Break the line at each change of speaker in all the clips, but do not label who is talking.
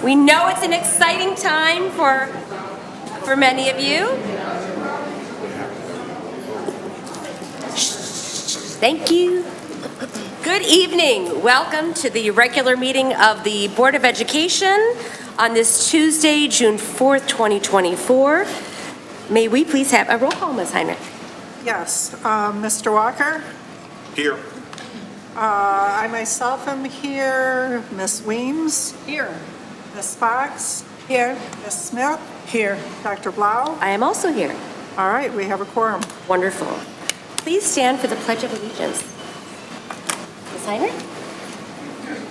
We know it's an exciting time for many of you. Thank you. Good evening. Welcome to the regular meeting of the Board of Education on this Tuesday, June 4th, 2024. May we please have a roll call, Ms. Heinrich?
Yes. Mr. Walker?
Here.
I myself am here. Ms. Weems?
Here.
Ms. Fox?
Here.
Ms. Smith?
Here.
Dr. Blau?
I am also here.
All right, we have a quorum.
Wonderful. Please stand for the Pledge of Allegiance. Ms. Heinrich?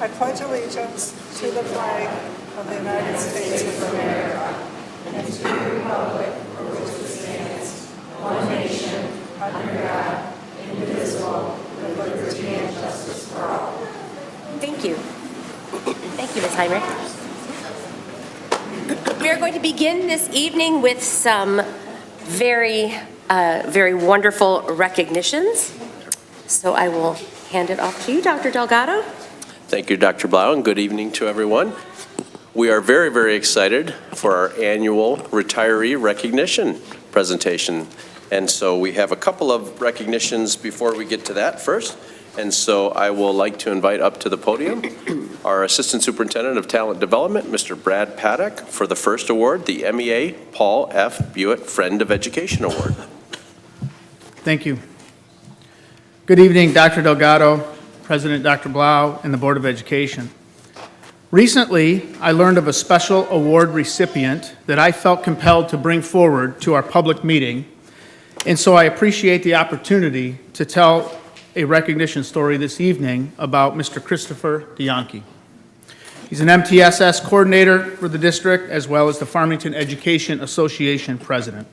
I pledge allegiance to the flag of the United States of America and to the republic for which it stands, one nation, under God, indivisible, with liberty and justice for all.
Thank you. Thank you, Ms. Heinrich. We are going to begin this evening with some very wonderful recognitions. So I will hand it off to you, Dr. Delgado.
Thank you, Dr. Blau, and good evening to everyone. We are very, very excited for our annual retiree recognition presentation. And so we have a couple of recognitions before we get to that first. And so I will like to invite up to the podium our Assistant Superintendent of Talent Development, Mr. Brad Paddock, for the first award, the MEA Paul F. Blewett Friend of Education Award.
Thank you. Good evening, Dr. Delgado, President Dr. Blau, and the Board of Education. Recently, I learned of a special award recipient that I felt compelled to bring forward to our public meeting, and so I appreciate the opportunity to tell a recognition story this evening about Mr. Christopher DeYonke. He's an MTSS coordinator for the district as well as the Farmington Education Association president.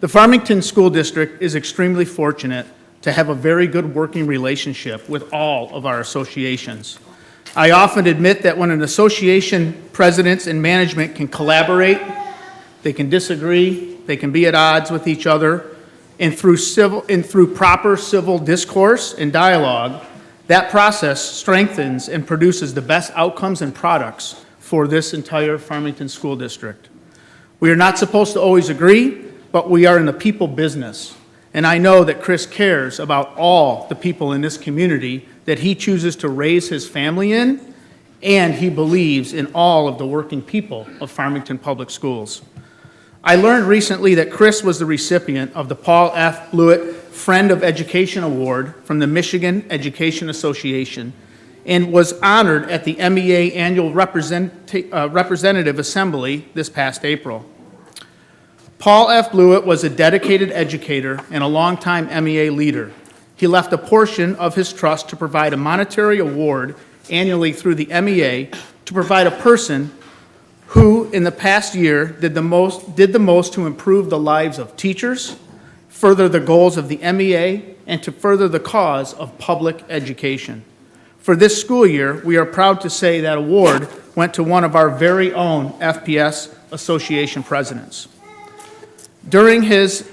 The Farmington School District is extremely fortunate to have a very good working relationship with all of our associations. I often admit that when an association presidents and management can collaborate, they can disagree, they can be at odds with each other, and through proper civil discourse and dialogue, that process strengthens and produces the best outcomes and products for this entire Farmington School District. We are not supposed to always agree, but we are in the people business. And I know that Chris cares about all the people in this community that he chooses to raise his family in, and he believes in all of the working people of Farmington Public Schools. I learned recently that Chris was the recipient of the Paul F. Blewett Friend of Education Award from the Michigan Education Association and was honored at the MEA Annual Representative Assembly this past April. Paul F. Blewett was a dedicated educator and a longtime MEA leader. He left a portion of his trust to provide a monetary award annually through the MEA to provide a person who in the past year did the most to improve the lives of teachers, further the goals of the MEA, and to further the cause of public education. For this school year, we are proud to say that award went to one of our very own FPS Association presidents. During his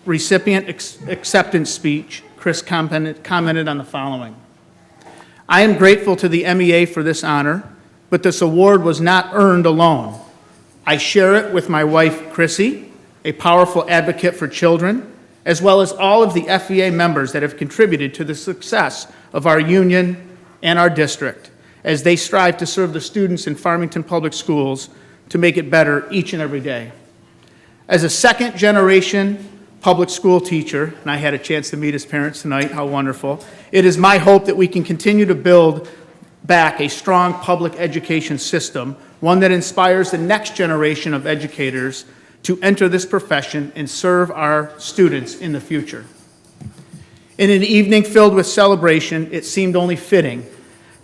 recipient acceptance speech, Chris commented on the following. I am grateful to the MEA for this honor, but this award was not earned alone. I share it with my wife, Chrissy, a powerful advocate for children, as well as all of the FEA members that have contributed to the success of our union and our district as they strive to serve the students in Farmington Public Schools to make it better each and every day. As a second-generation public school teacher, and I had a chance to meet his parents tonight, how wonderful, it is my hope that we can continue to build back a strong public education system, one that inspires the next generation of educators to enter this profession and serve our students in the future. In an evening filled with celebration, it seemed only fitting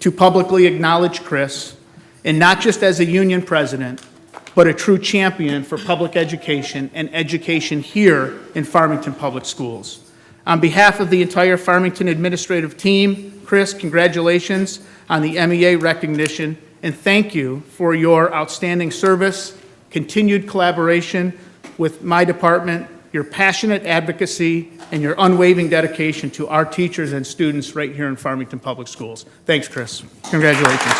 to publicly acknowledge Chris, and not just as a union president, but a true champion for public education and education here in Farmington Public Schools. On behalf of the entire Farmington administrative team, Chris, congratulations on the MEA recognition, and thank you for your outstanding service, continued collaboration with my department, your passionate advocacy, and your unwavering dedication to our teachers and students right here in Farmington Public Schools. Thanks, Chris. Congratulations.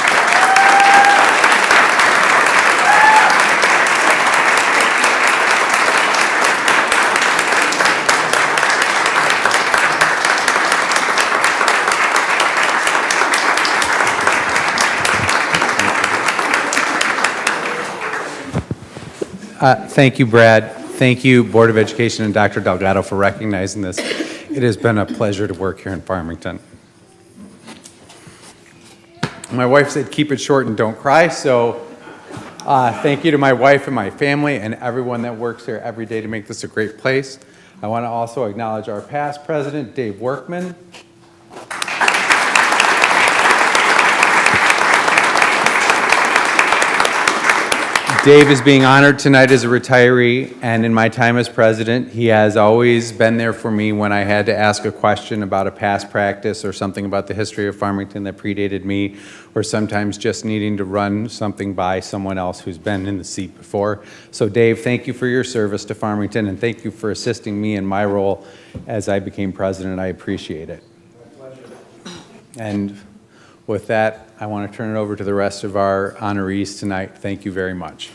Thank you, Brad. Thank you, Board of Education and Dr. Delgado for recognizing this. It has been a pleasure to work here in Farmington. My wife said keep it short and don't cry, so thank you to my wife and my family and everyone that works here every day to make this a great place. I want to also acknowledge our past president, Dave Workman. Dave is being honored tonight as a retiree, and in my time as president, he has always been there for me when I had to ask a question about a past practice or something about the history of Farmington that predated me, or sometimes just needing to run something by someone else who's been in the seat before. So Dave, thank you for your service to Farmington, and thank you for assisting me in my role as I became president. I appreciate it. My pleasure. And with that, I want to turn it over to the rest of our honorees tonight. Thank you very much.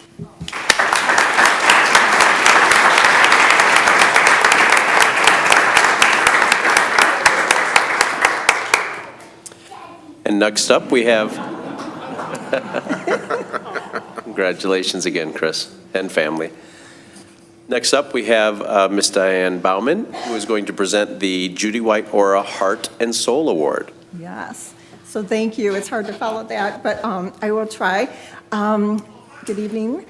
And next up, we have, congratulations again, Chris and family. Next up, we have Miss Diane Bauman, who is going to present the Judy White-Ora Heart and Soul Award.
Yes. So thank you. It's hard to follow that, but I will try. Good evening.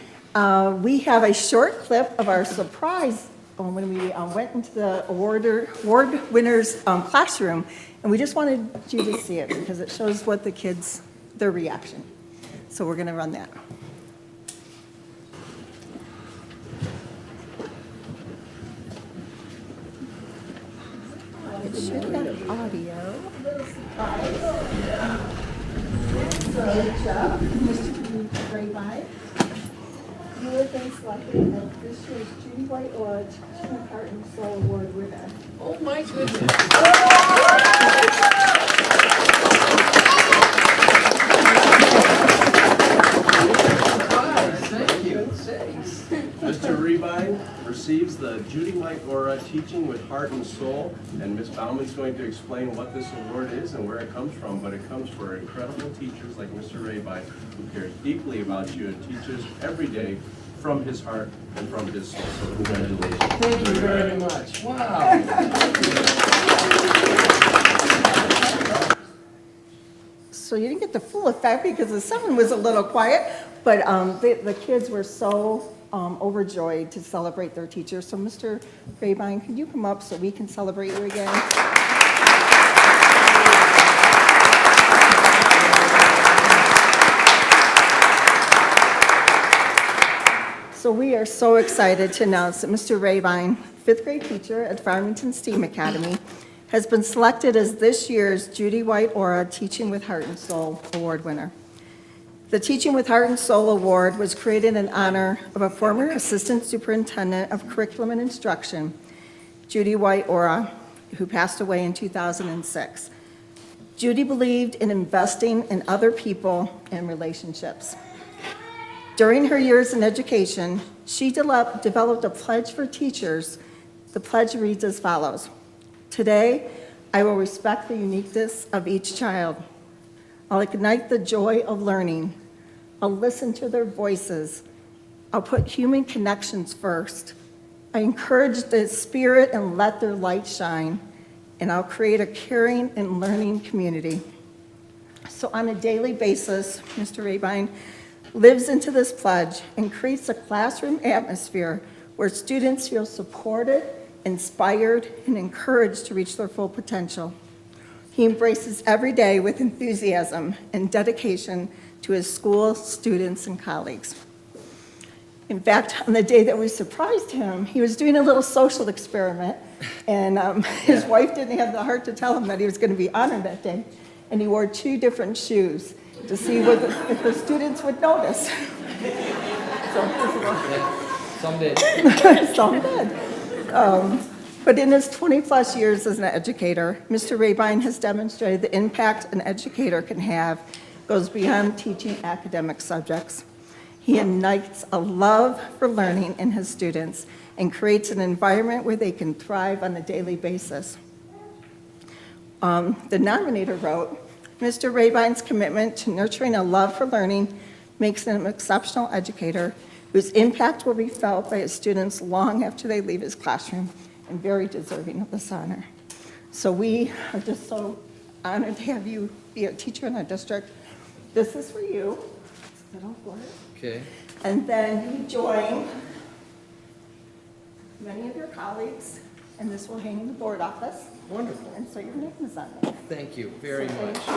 We have a short clip of our surprise when we went into the award winners classroom, and we just wanted you to see it because it shows what the kids, their reaction. So we're going to run that. It should have audio. Mr. Rehbine, you have been selected as this year's Judy White-Ora Teaching Heart and Soul Award winner.
Oh, my goodness.
Thank you. Mr. Rehbine receives the Judy White-Ora Teaching with Heart and Soul, and Ms. Bauman's going to explain what this award is and where it comes from, but it comes for incredible teachers like Mr. Rehbine, who cares deeply about you and teaches every day from his heart and from his soul. So congratulations.
Thank you very much. Wow.
So you didn't get the full effect because the sound was a little quiet, but the kids were so overjoyed to celebrate their teacher. So Mr. Rehbine, can you come up so we can celebrate you again? So we are so excited to announce that Mr. Rehbine, fifth grade teacher at Farmington STEAM Academy, has been selected as this year's Judy White-Ora Teaching with Heart and Soul Award winner. The Teaching with Heart and Soul Award was created in honor of a former Assistant Superintendent of Curriculum and Instruction, Judy White-Ora, who passed away in 2006. Judy believed in investing in other people and relationships. During her years in education, she developed a pledge for teachers. The pledge reads as follows: "Today, I will respect the uniqueness of each child. I'll ignite the joy of learning. I'll listen to their voices. I'll put human connections first. I encourage the spirit and let their light shine. And I'll create a caring and learning community." So on a daily basis, Mr. Rehbine lives into this pledge and creates a classroom atmosphere where students feel supported, inspired, and encouraged to reach their full potential. He embraces every day with enthusiasm and dedication to his school, students, and colleagues. In fact, on the day that we surprised him, he was doing a little social experiment, and his wife didn't have the heart to tell him that he was going to be honored that day, and he wore 2 different shoes to see if the students would notice.
Some did.
Some did. But in his 20-plus years as an educator, Mr. Rehbine has demonstrated the impact an educator can have goes beyond teaching academic subjects. He ignites a love for learning in his students and creates an environment where they can thrive on a daily basis. The nominator wrote, "Mr. Rehbine's commitment to nurturing a love for learning makes him an exceptional educator whose impact will be felt by his students long after they leave his classroom, and very deserving of this honor. So we are just so honored to have you be a teacher in our district. This is for you. Sit on for it.
Okay.
And then you join many of your colleagues, and this will hang in the board office.
Wonderful.
And so your name is on it.
Thank you very much.
Thank you.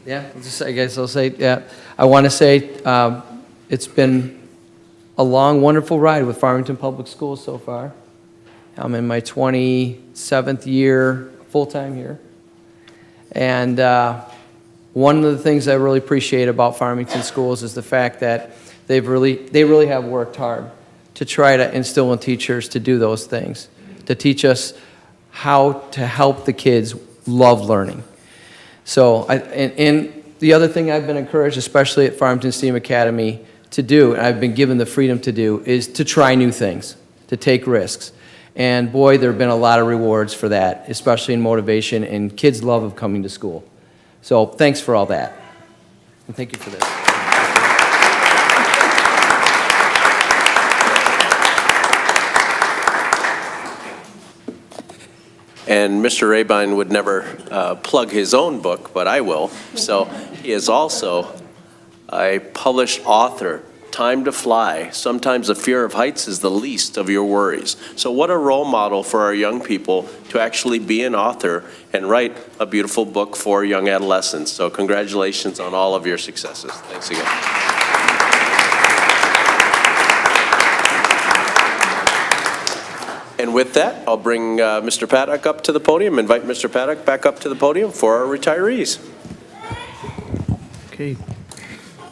Yeah, I guess I'll say, yeah, I want to say it's been a long, wonderful ride with Farmington Public Schools so far. I'm in my 27th year, full-time here. And one of the things I really appreciate about Farmington Schools is the fact that they really have worked hard to try to instill in teachers to do those things, to teach us how to help the kids love learning. So, and the other thing I've been encouraged, especially at Farmington STEAM Academy, to do, and I've been given the freedom to do, is to try new things, to take risks. And boy, there have been a lot of rewards for that, especially in motivation, and kids' love of coming to school. So thanks for all that. And thank you for this.
And Mr. Rehbine would never plug his own book, but I will. So he is also a published author. Time to Fly. Sometimes the fear of heights is the least of your worries. So what a role model for our young people to actually be an author and write a beautiful book for young adolescents. So congratulations on all of your successes. Thanks again. And with that, I'll bring Mr. Paddock up to the podium, invite Mr. Paddock back up to the podium for our retirees.
Okay.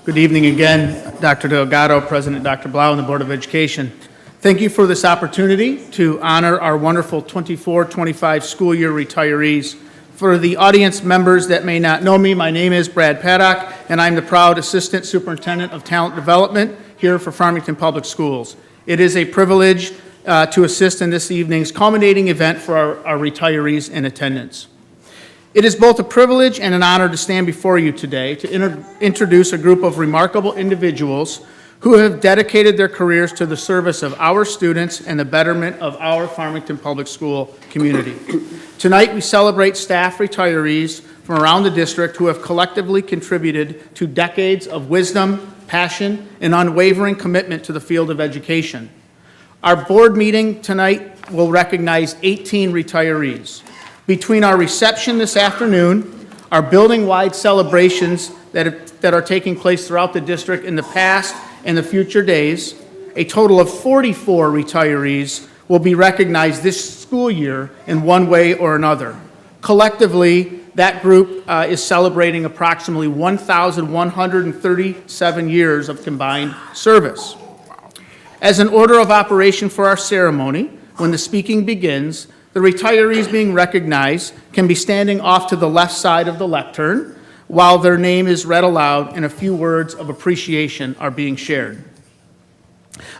Good evening again, Dr. Delgado, President Dr. Blau, and the Board of Education. Thank you for this opportunity to honor our wonderful 24-25 school year retirees. For the audience members that may not know me, my name is Brad Paddock, and I'm the proud Assistant Superintendent of Talent Development here for Farmington Public Schools. It is a privilege to assist in this evening's culminating event for our retirees in attendance. It is both a privilege and an honor to stand before you today to introduce a group of remarkable individuals who have dedicated their careers to the service of our students and the betterment of our Farmington Public School community. Tonight, we celebrate staff retirees from around the district who have collectively contributed to decades of wisdom, passion, and unwavering commitment to the field of education. Our board meeting tonight will recognize 18 retirees. Between our reception this afternoon, our building-wide celebrations that are taking place throughout the district in the past and the future days, a total of 44 retirees will be recognized this school year in one way or another. Collectively, that group is celebrating approximately 1,137 years of combined service. As an order of operation for our ceremony, when the speaking begins, the retirees being recognized can be standing off to the left side of the lectern while their name is read aloud and a few words of appreciation are being shared.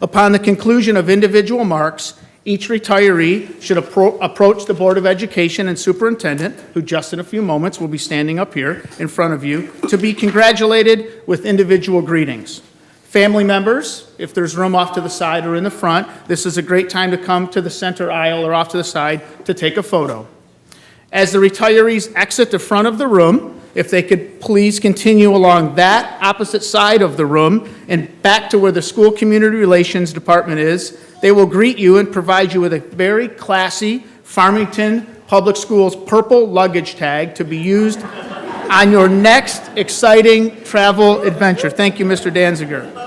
Upon the conclusion of individual marks, each retiree should approach the Board of Education and Superintendent, who just in a few moments will be standing up here in front of you, to be congratulated with individual greetings. Family members, if there's room off to the side or in the front, this is a great time to come to the center aisle or off to the side to take a photo. As the retirees exit the front of the room, if they could please continue along that opposite side of the room and back to where the School Community Relations Department is, they will greet you and provide you with a very classy Farmington Public Schools purple luggage tag to be used on your next exciting travel adventure. Thank you, Mr. Danziger.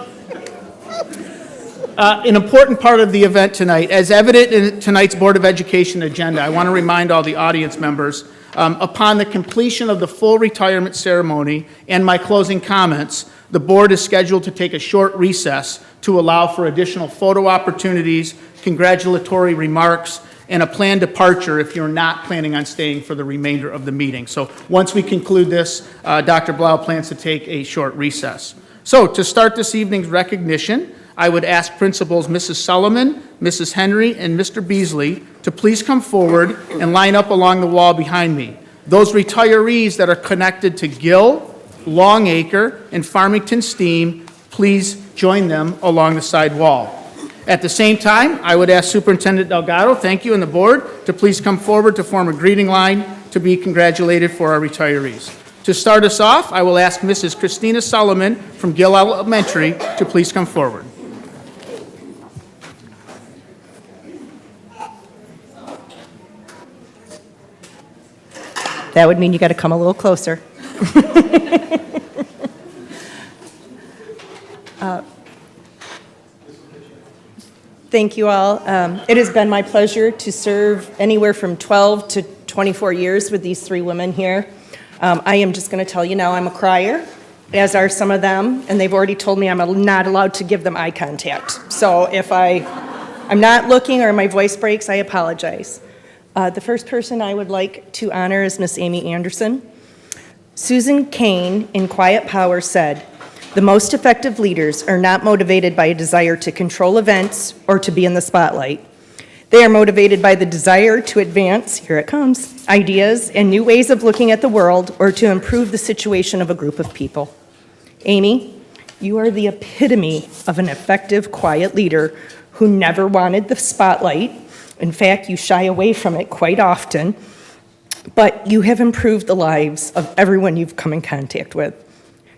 An important part of the event tonight, as evident in tonight's Board of Education agenda, I want to remind all the audience members, upon the completion of the full retirement ceremony and my closing comments, the board is scheduled to take a short recess to allow for additional photo opportunities, congratulatory remarks, and a planned departure if you're not planning on staying for the remainder of the meeting. So once we conclude this, Dr. Blau plans to take a short recess. So to start this evening's recognition, I would ask Principals Mrs. Sullivan, Mrs. Henry, and Mr. Beasley to please come forward and line up along the wall behind me. Those retirees that are connected to Gill, Longacre, and Farmington STEAM, please join them along the side wall. At the same time, I would ask Superintendent Delgado, thank you, and the board to please come forward to form a greeting line to be congratulated for our retirees. To start us off, I will ask Mrs. Christina Solomon from Gill Elementary to please come forward.
That would mean you got to come a little closer. Thank you all. It has been my pleasure to serve anywhere from 12 to 24 years with these three women here. I am just going to tell you now, I'm a crier, as are some of them, and they've already told me I'm not allowed to give them eye contact. So if I'm not looking or my voice breaks, I apologize. The first person I would like to honor is Miss Amy Anderson. Susan Cain in Quiet Power said, "The most effective leaders are not motivated by a desire to control events or to be in the spotlight. They are motivated by the desire to advance, here it comes, ideas and new ways of looking at the world or to improve the situation of a group of people." Amy, you are the epitome of an effective, quiet leader who never wanted the spotlight. In fact, you shy away from it quite often, but you have improved the lives of everyone you've come in contact with.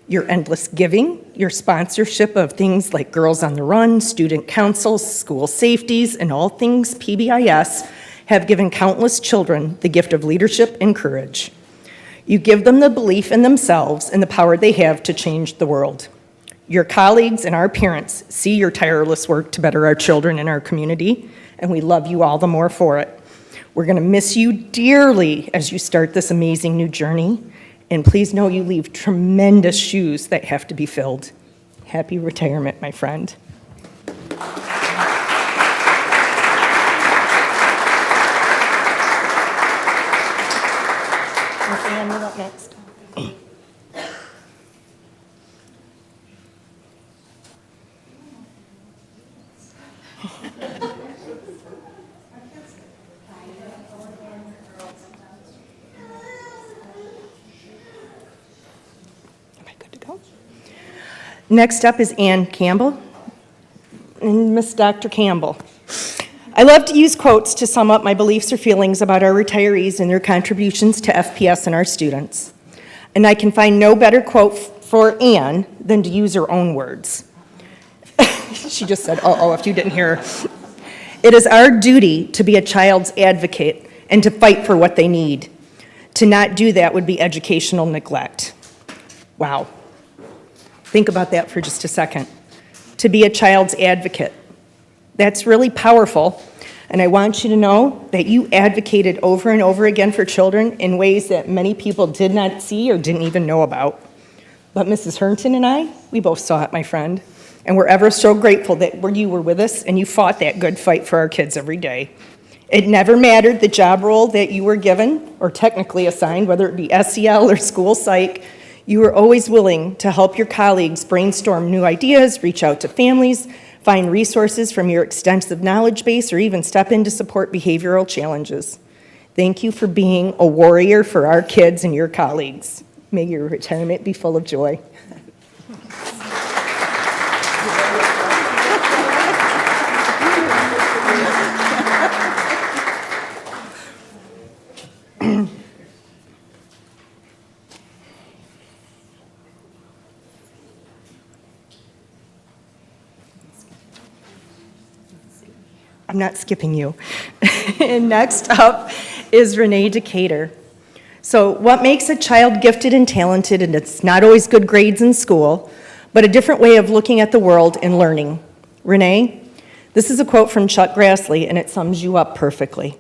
Your endless giving, your sponsorship of things like Girls on the Run, student councils, school safeties, and all things PBIS have given countless children the gift of leadership and courage. You give them the belief in themselves and the power they have to change the world. Your colleagues and our parents see your tireless work to better our children and our community, and we love you all the more for it. We're going to miss you dearly as you start this amazing new journey. And please know you leave tremendous shoes that have to be filled. Happy retirement, my friend. Anne, you're up next. Next up is Ann Campbell and Miss Dr. Campbell. I love to use quotes to sum up my beliefs or feelings about our retirees and their contributions to FPS and our students. And I can find no better quote for Ann than to use her own words. She just said, "Uh-oh," if you didn't hear her. "It is our duty to be a child's advocate and to fight for what they need. To not do that would be educational neglect." Wow. Think about that for just a second. To be a child's advocate. That's really powerful, and I want you to know that you advocated over and over again for children in ways that many people did not see or didn't even know about. But Mrs. Herndon and I, we both saw it, my friend, and we're ever so grateful that you were with us and you fought that good fight for our kids every day. It never mattered the job role that you were given or technically assigned, whether it be SEL or school psych. You were always willing to help your colleagues brainstorm new ideas, reach out to families, find resources from your extensive knowledge base, or even step in to support behavioral challenges. Thank you for being a warrior for our kids and your colleagues. May your retirement be full of joy. I'm not skipping you. And next up is Renee Decatur. So what makes a child gifted and talented, and it's not always good grades in school, but a different way of looking at the world and learning. Renee, this is a quote from Chuck Grassley, and it sums you up perfectly.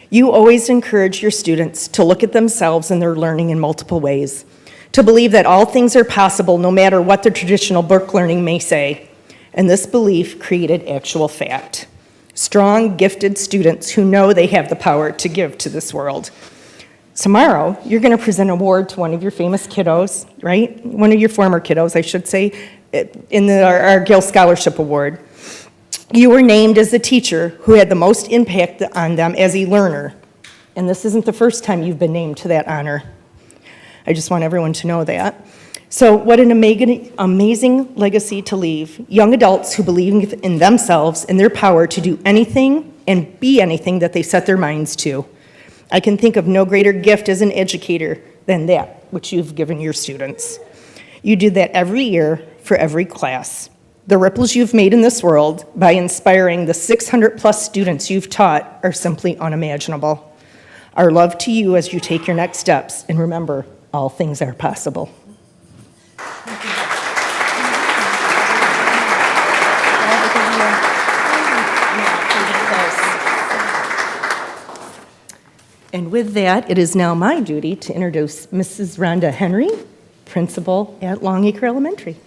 You always encourage your students to look at themselves and their learning in multiple ways, to believe that all things are possible no matter what the traditional book learning may say. And this belief created actual fact. Strong, gifted students who know they have the power to give to this world. Tomorrow, you're going to present an award to one of your famous kiddos, right? One of your former kiddos, I should say. our Gill Scholarship Award. You were named as the teacher who had the most impact on them as a learner. And this isn't the first time you've been named to that honor. I just want everyone to know that. So what an amazing legacy to leave. Young adults who believe in themselves and their power to do anything and be anything that they set their minds to. I can think of no greater gift as an educator than that which you've given your students. You do that every year for every class. The ripples you've made in this world by inspiring the 600+ students you've taught are simply unimaginable. Our love to you as you take your next steps, and remember, all things are possible. And with that, it is now my duty to introduce Mrs. Rhonda Henry, principal at Longacre Elementary.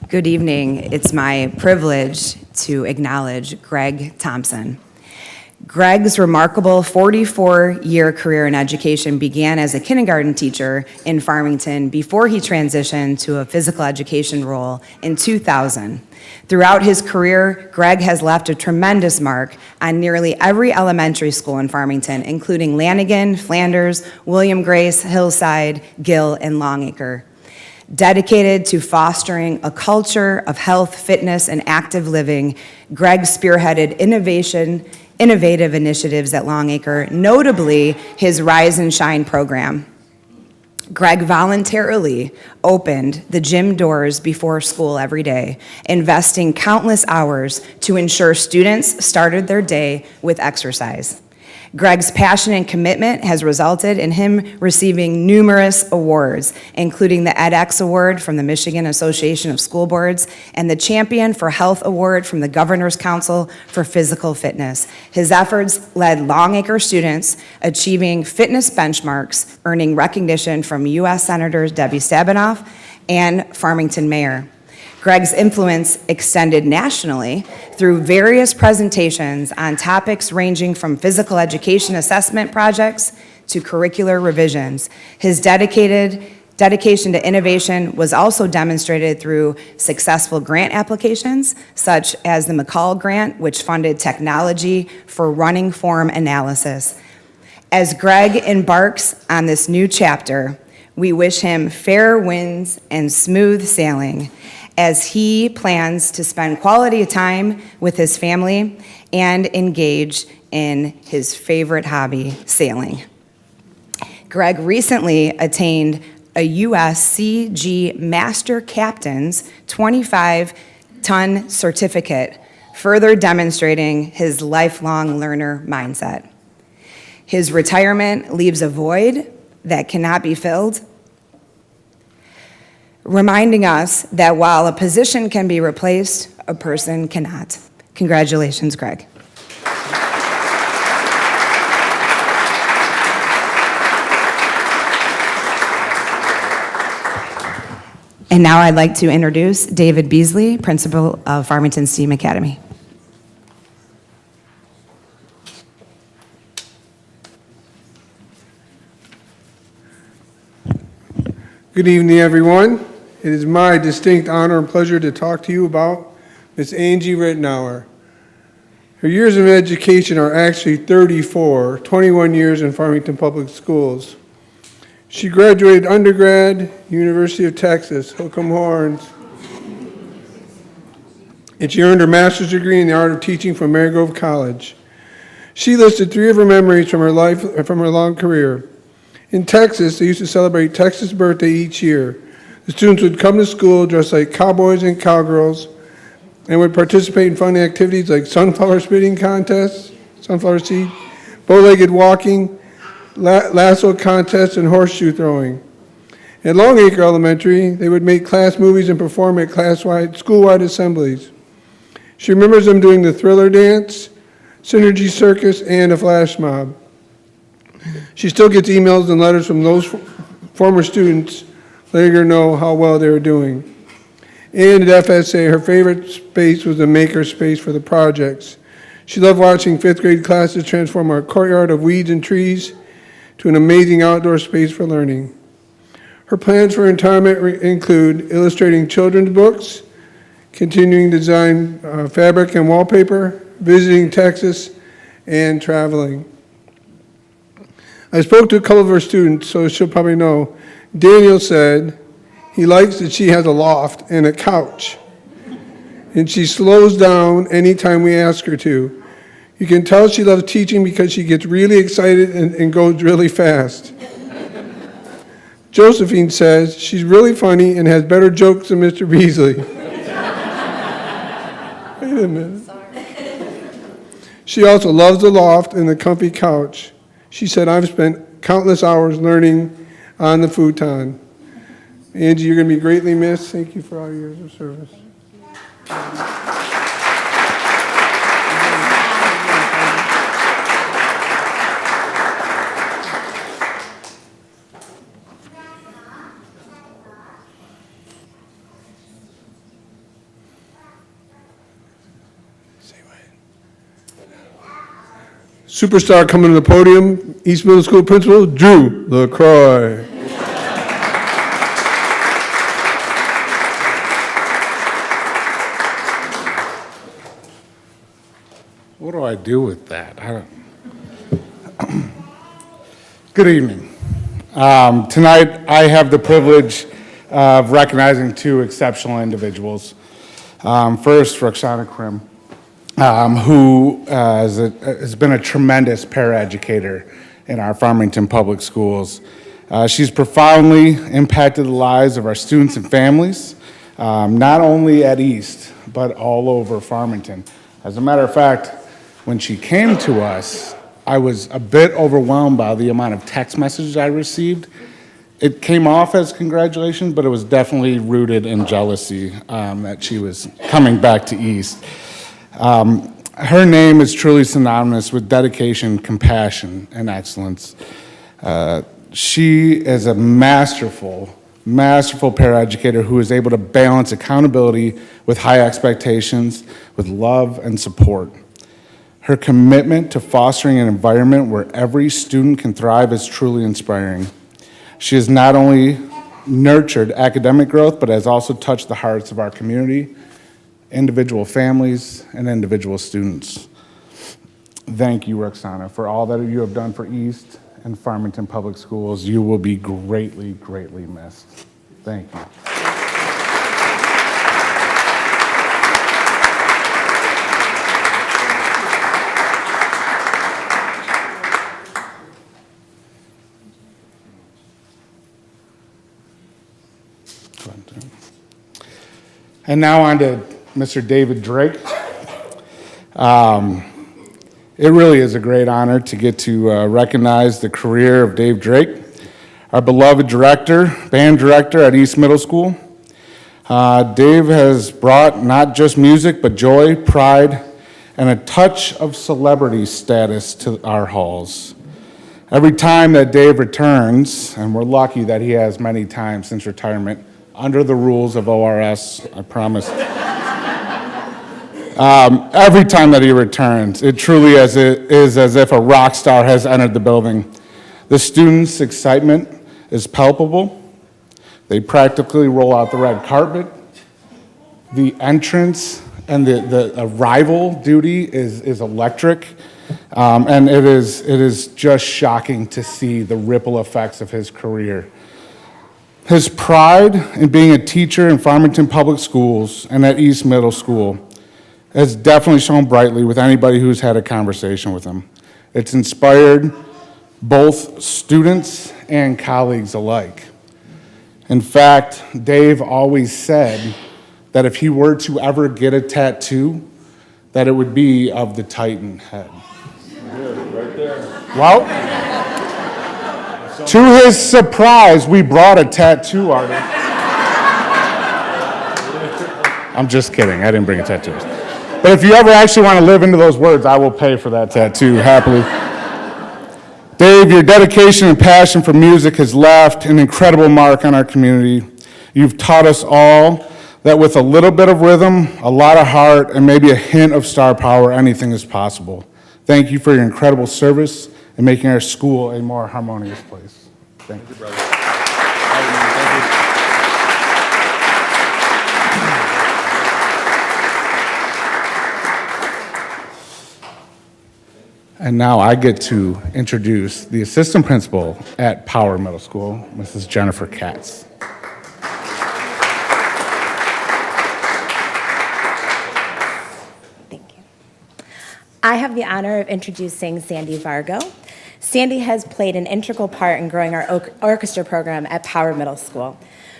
Good evening. It's my privilege to acknowledge Greg Thompson. Greg's remarkable 44-year career in education began as a kindergarten teacher in Farmington before he transitioned to a physical education role in 2000. Throughout his career, Greg has left a tremendous mark on nearly every elementary school in Farmington, including Lanigan, Flanders, William Grace, Hillside, Gill, and Longacre. Dedicated to fostering a culture of health, fitness, and active living, Greg spearheaded innovative initiatives at Longacre, notably his Rise and Shine program. Greg voluntarily opened the gym doors before school every day, investing countless hours to ensure students started their day with exercise. Greg's passion and commitment has resulted in him receiving numerous awards, including the edX Award from the Michigan Association of School Boards and the Champion for Health Award from the Governor's Council for Physical Fitness. His efforts led Longacre students achieving fitness benchmarks, earning recognition from U.S. Senators Debbie Stabenow and Farmington Mayor. Greg's influence extended nationally through various presentations on topics ranging from physical education assessment projects to curricular revisions. His dedication to innovation was also demonstrated through successful grant applications, such as the McCall Grant, which funded technology for running form analysis. As Greg embarks on this new chapter, we wish him fair winds and smooth sailing as he plans to spend quality time with his family and engage in his favorite hobby, sailing. Greg recently attained a USCG Master Captain's 25-ton certificate, further demonstrating his lifelong learner mindset. His retirement leaves a void that cannot be filled, reminding us that while a position can be replaced, a person cannot. Congratulations, Greg. And now I'd like to introduce David Beasley, principal of Farmington STEAM Academy.
Good evening, everyone. It is my distinct honor and pleasure to talk to you about Miss Angie Rittenauer. Her years of education are actually 34, 21 years in Farmington Public Schools. She graduated undergrad, University of Texas, Hook'em Horns, and she earned her master's degree in the art of teaching from Marygrove College. She listed 3 of her memories from her life, from her long career. In Texas, they used to celebrate Texas' birthday each year. The students would come to school dressed like cowboys and cowgirls and would participate in fun activities like sunflower spitting contests, sunflower seed, bow-legged walking, lasso contests, and horseshoe throwing. At Longacre Elementary, they would make class movies and perform at class-wide, school-wide assemblies. She remembers them doing the Thriller Dance, Synergy Circus, and a flash mob. She still gets emails and letters from those former students letting her know how well they were doing. And at FSA, her favorite space was the maker space for the projects. She loved watching fifth grade classes transform our courtyard of weeds and trees to an amazing outdoor space for learning. Her plans for retirement include illustrating children's books, continuing to design fabric and wallpaper, visiting Texas, and traveling. I spoke to a couple of her students, so she'll probably know. Daniel said he likes that she has a loft and a couch, and she slows down anytime we ask her to. You can tell she loves teaching because she gets really excited and goes really fast. Josephine says she's really funny and has better jokes than Mr. Beasley. Wait a minute. She also loves the loft and the comfy couch. She said, I've spent countless hours learning on the futon. Angie, you're going to be greatly missed. Thank you for all your years of service. Superstar coming to the podium, East Middle School Principal Drew LaCroix.
What do I do with that? I don't. Good evening. Tonight, I have the privilege of recognizing two exceptional individuals. First, Roxana Krim, who has been a tremendous paraeducator in our Farmington Public Schools. She's profoundly impacted the lives of our students and families, not only at East, but all over Farmington. As a matter of fact, when she came to us, I was a bit overwhelmed by the amount of text messages I received. It came off as congratulations, but it was definitely rooted in jealousy that she was coming back to East. Her name is truly synonymous with dedication, compassion, and excellence. She is a masterful paraeducator who is able to balance accountability with high expectations, with love and support. Her commitment to fostering an environment where every student can thrive is truly inspiring. She has not only nurtured academic growth, but has also touched the hearts of our community, individual families, and individual students. Thank you, Roxana, for all that you have done for East and Farmington Public Schools. You will be greatly, greatly missed. Thank you. And now on to Mr. David Drake. It really is a great honor to get to recognize the career of Dave Drake, our beloved band director at East Middle School. Dave has brought not just music, but joy, pride, and a touch of celebrity status to our halls. Every time that Dave returns, and we're lucky that he has many times since retirement, under the rules of ORS, I promise. Every time that he returns, it truly is as if a rock star has entered the building. The students' excitement is palpable. They practically roll out the red carpet. The entrance and the arrival duty is electric. And it is just shocking to see the ripple effects of his career. His pride in being a teacher in Farmington Public Schools and at East Middle School has definitely shone brightly with anybody who's had a conversation with him. It's inspired both students and colleagues alike. In fact, Dave always said that if he were to ever get a tattoo, that it would be of the Titan head. Right there. Well, to his surprise, we brought a tattoo artist. I'm just kidding. I didn't bring a tattoo. But if you ever actually want to live into those words, I will pay for that tattoo happily. Dave, your dedication and passion for music has left an incredible mark on our community. You've taught us all that with a little bit of rhythm, a lot of heart, and maybe a hint of star power, anything is possible. Thank you for your incredible service and making our school a more harmonious place. Thank you, brother. And now I get to introduce the assistant principal at Power Middle School, Mrs. Jennifer Katz.
Thank you. I have the honor of introducing Sandy Vargo. Sandy has played an integral part in growing our orchestra program at Power Middle School.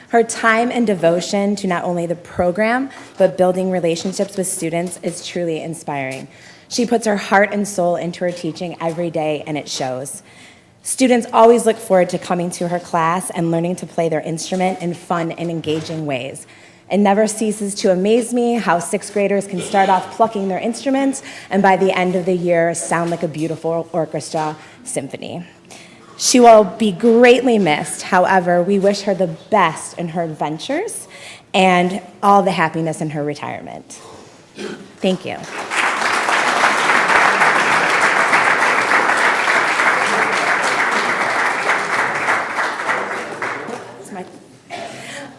Her time and devotion to not only the program, but building relationships with students is truly inspiring. She puts her heart and soul into her teaching every day, and it shows. Students always look forward to coming to her class and learning to play their instrument in fun and engaging ways. It never ceases to amaze me how sixth graders can start off plucking their instruments and by the end of the year sound like a beautiful orchestra symphony. She will be greatly missed. However, we wish her the best in her adventures and all the happiness in her retirement. Thank you.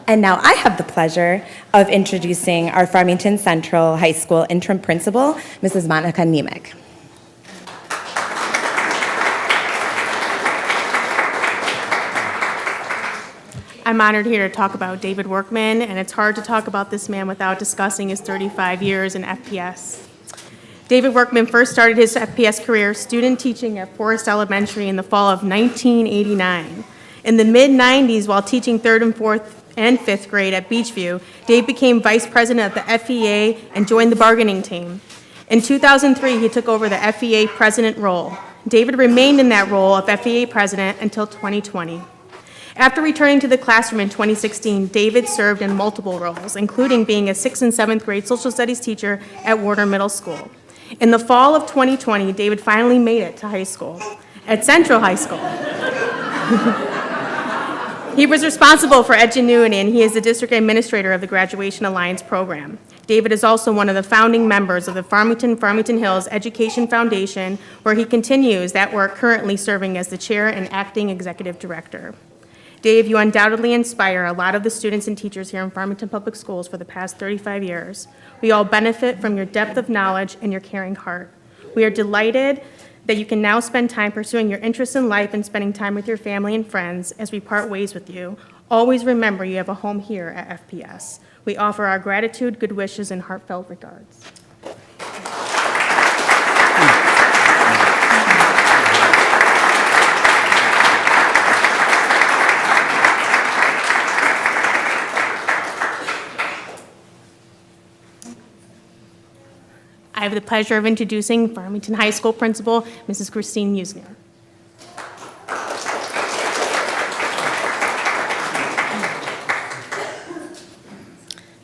And now I have the pleasure of introducing our Farmington Central High School interim principal, Mrs. Monica Nemec.
I'm honored here to talk about David Workman, and it's hard to talk about this man without discussing his 35 years in FPS. David Workman first started his FPS career student teaching at Forest Elementary in the fall of 1989. In the mid-90s, while teaching 3rd and 4th and 5th grade at Beachview, Dave became vice president of the FEA and joined the bargaining team. In 2003, he took over the FEA president role. David remained in that role of FEA president until 2020. After returning to the classroom in 2016, David served in multiple roles, including being a 6th and 7th grade social studies teacher at Warner Middle School. In the fall of 2020, David finally made it to high school, at Central High School. He was responsible for Edgenuity, and he is the district administrator of the Graduation Alliance program. David is also one of the founding members of the Farmington Hills Education Foundation, where he continues that work, currently serving as the chair and acting executive director. Dave, you undoubtedly inspire a lot of the students and teachers here in Farmington Public Schools for the past 35 years. We all benefit from your depth of knowledge and your caring heart. We are delighted that you can now spend time pursuing your interests in life and spending time with your family and friends as we part ways with you. Always remember you have a home here at FPS. We offer our gratitude, good wishes, and heartfelt regards. I have the pleasure of introducing Farmington High School Principal, Mrs. Christine Musner.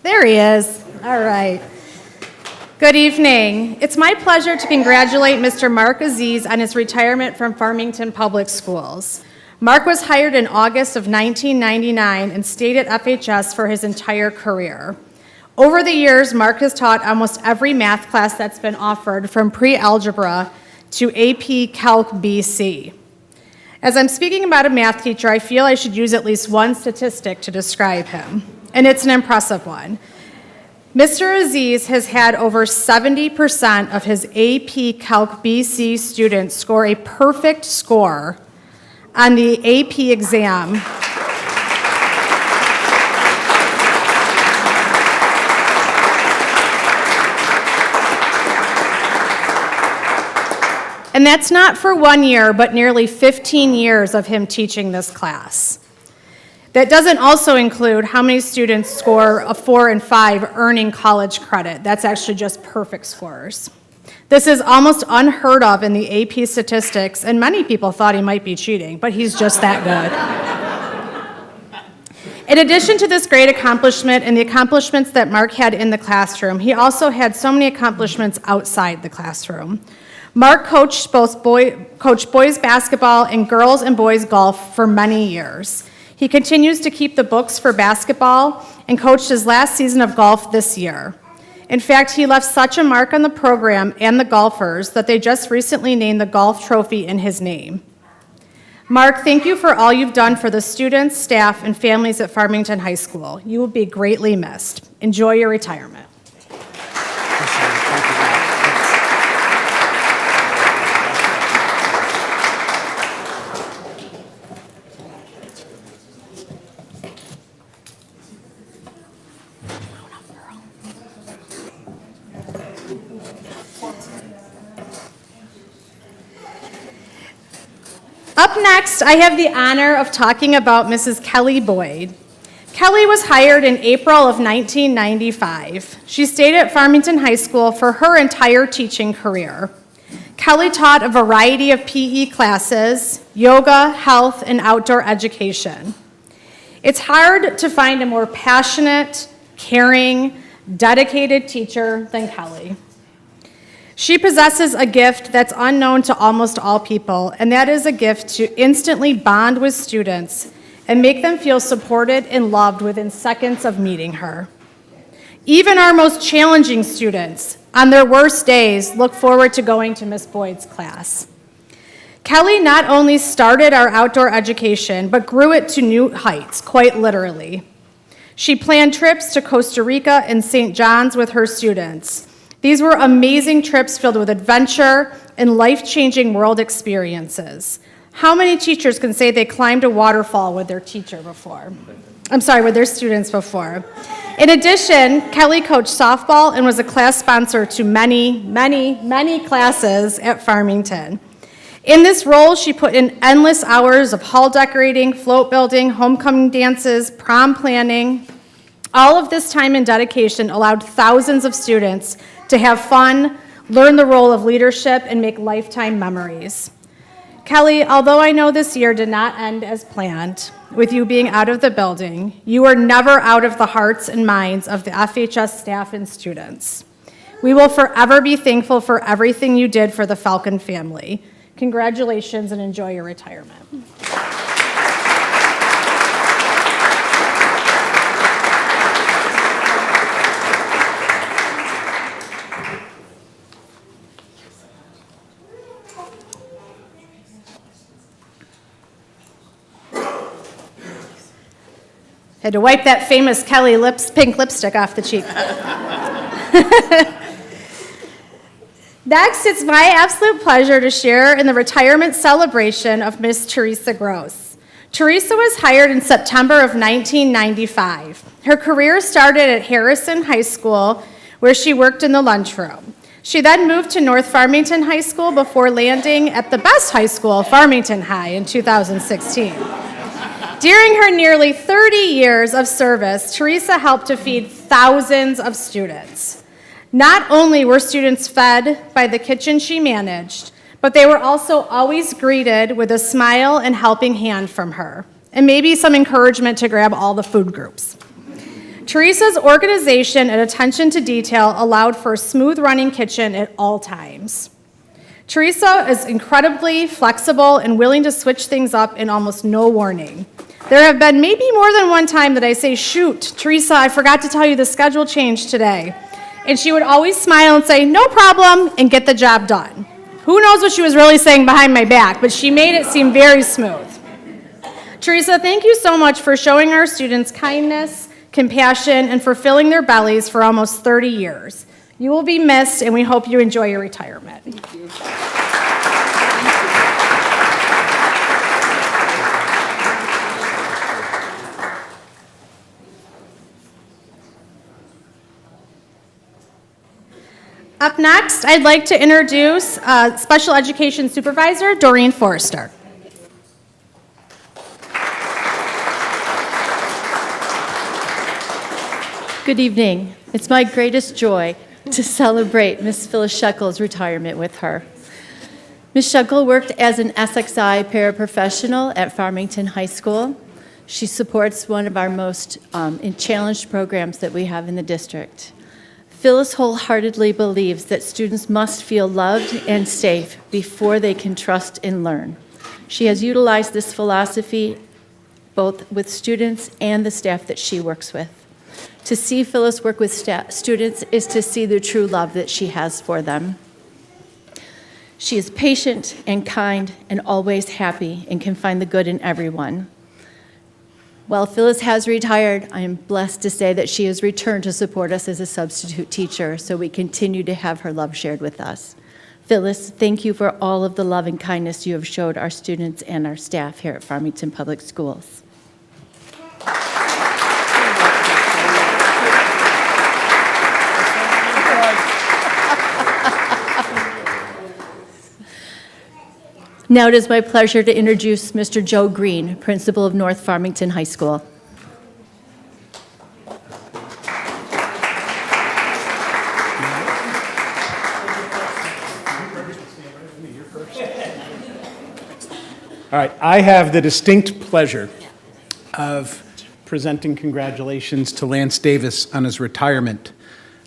There he is. All right. Good evening. It's my pleasure to congratulate Mr. Mark Aziz on his retirement from Farmington Public Schools. Mark was hired in August of 1999 and stayed at FHS for his entire career. Over the years, Mark has taught almost every math class that's been offered, from pre-algebra to AP Calc BC. As I'm speaking about a math teacher, I feel I should use at least one statistic to describe him, and it's an impressive one. Mr. Aziz has had over 70% of his AP Calc BC students score a perfect score on the AP exam. And that's not for 1 year, but nearly 15 years of him teaching this class. That doesn't also include how many students score a 4 and 5 earning college credit. That's actually just perfect scores. This is almost unheard of in the AP statistics, and many people thought he might be cheating, but he's just that good. In addition to this great accomplishment and the accomplishments that Mark had in the classroom, he also had so many accomplishments outside the classroom. Mark coached boys basketball and girls and boys golf for many years. He continues to keep the books for basketball and coached his last season of golf this year. In fact, he left such a mark on the program and the golfers that they just recently named the golf trophy in his name. Mark, thank you for all you've done for the students, staff, and families at Farmington High School. You will be greatly missed. Enjoy your retirement. Up next, I have the honor of talking about Mrs. Kelly Boyd. Kelly was hired in April of 1995. She stayed at Farmington High School for her entire teaching career. Kelly taught a variety of PE classes, yoga, health, and outdoor education. It's hard to find a more passionate, caring, dedicated teacher than Kelly. She possesses a gift that's unknown to almost all people, and that is a gift to instantly bond with students and make them feel supported and loved within seconds of meeting her. Even our most challenging students, on their worst days, look forward to going to Miss Boyd's class. Kelly not only started our outdoor education, but grew it to new heights, quite literally. She planned trips to Costa Rica and St. John's with her students. These were amazing trips filled with adventure and life-changing world experiences. How many teachers can say they climbed a waterfall with their teacher before? With their students before. In addition, Kelly coached softball and was a class sponsor to many, many, many classes at Farmington. In this role, she put in endless hours of hall decorating, float building, homecoming dances, prom planning. All of this time and dedication allowed thousands of students to have fun, learn the role of leadership, and make lifetime memories. Kelly, although I know this year did not end as planned, with you being out of the building, you are never out of the hearts and minds of the FHS staff and students. We will forever be thankful for everything you did for the Falcon family. Congratulations and enjoy your retirement. Had to wipe that famous Kelly pink lipstick off the cheek. Next, it's my absolute pleasure to share in the retirement celebration of Miss Teresa Gross. Teresa was hired in September of 1995. Her career started at Harrison High School, where she worked in the lunchroom. She then moved to North Farmington High School before landing at the best high school, Farmington High, in 2016. During her nearly 30 years of service, Teresa helped to feed thousands of students. Not only were students fed by the kitchen she managed, but they were also always greeted with a smile and helping hand from her, and maybe some encouragement to grab all the food groups. Teresa's organization and attention to detail allowed for a smooth running kitchen at all times. Teresa is incredibly flexible and willing to switch things up in almost no warning. There have been maybe more than one time that I say, shoot, Teresa, I forgot to tell you the schedule changed today. And she would always smile and say, no problem, and get the job done. Who knows what she was really saying behind my back, but she made it seem very smooth. Teresa, thank you so much for showing our students kindness, compassion, and for filling their bellies for almost 30 years. You will be missed, and we hope you enjoy your retirement. Thank you. Up next, I'd like to introduce Special Education Supervisor Doreen Forrester.
Good evening. It's my greatest joy to celebrate Miss Phyllis Shuckle's retirement with her. Ms. Shuckle worked as an SXI paraprofessional at Farmington High School. She supports one of our most challenged programs that we have in the district. Phyllis wholeheartedly believes that students must feel loved and safe before they can trust and learn. She has utilized this philosophy both with students and the staff that she works with. To see Phyllis work with students is to see the true love that she has for them. She is patient and kind and always happy and can find the good in everyone. While Phyllis has retired, I am blessed to say that she has returned to support us as a substitute teacher, so we continue to have her love shared with us. Phyllis, thank you for all of the love and kindness you have showed our students and our staff here at Farmington Public Schools. Now it is my pleasure to introduce Mr. Joe Green, principal of North Farmington High School.
All right, I have the distinct pleasure of presenting congratulations to Lance Davis on his retirement.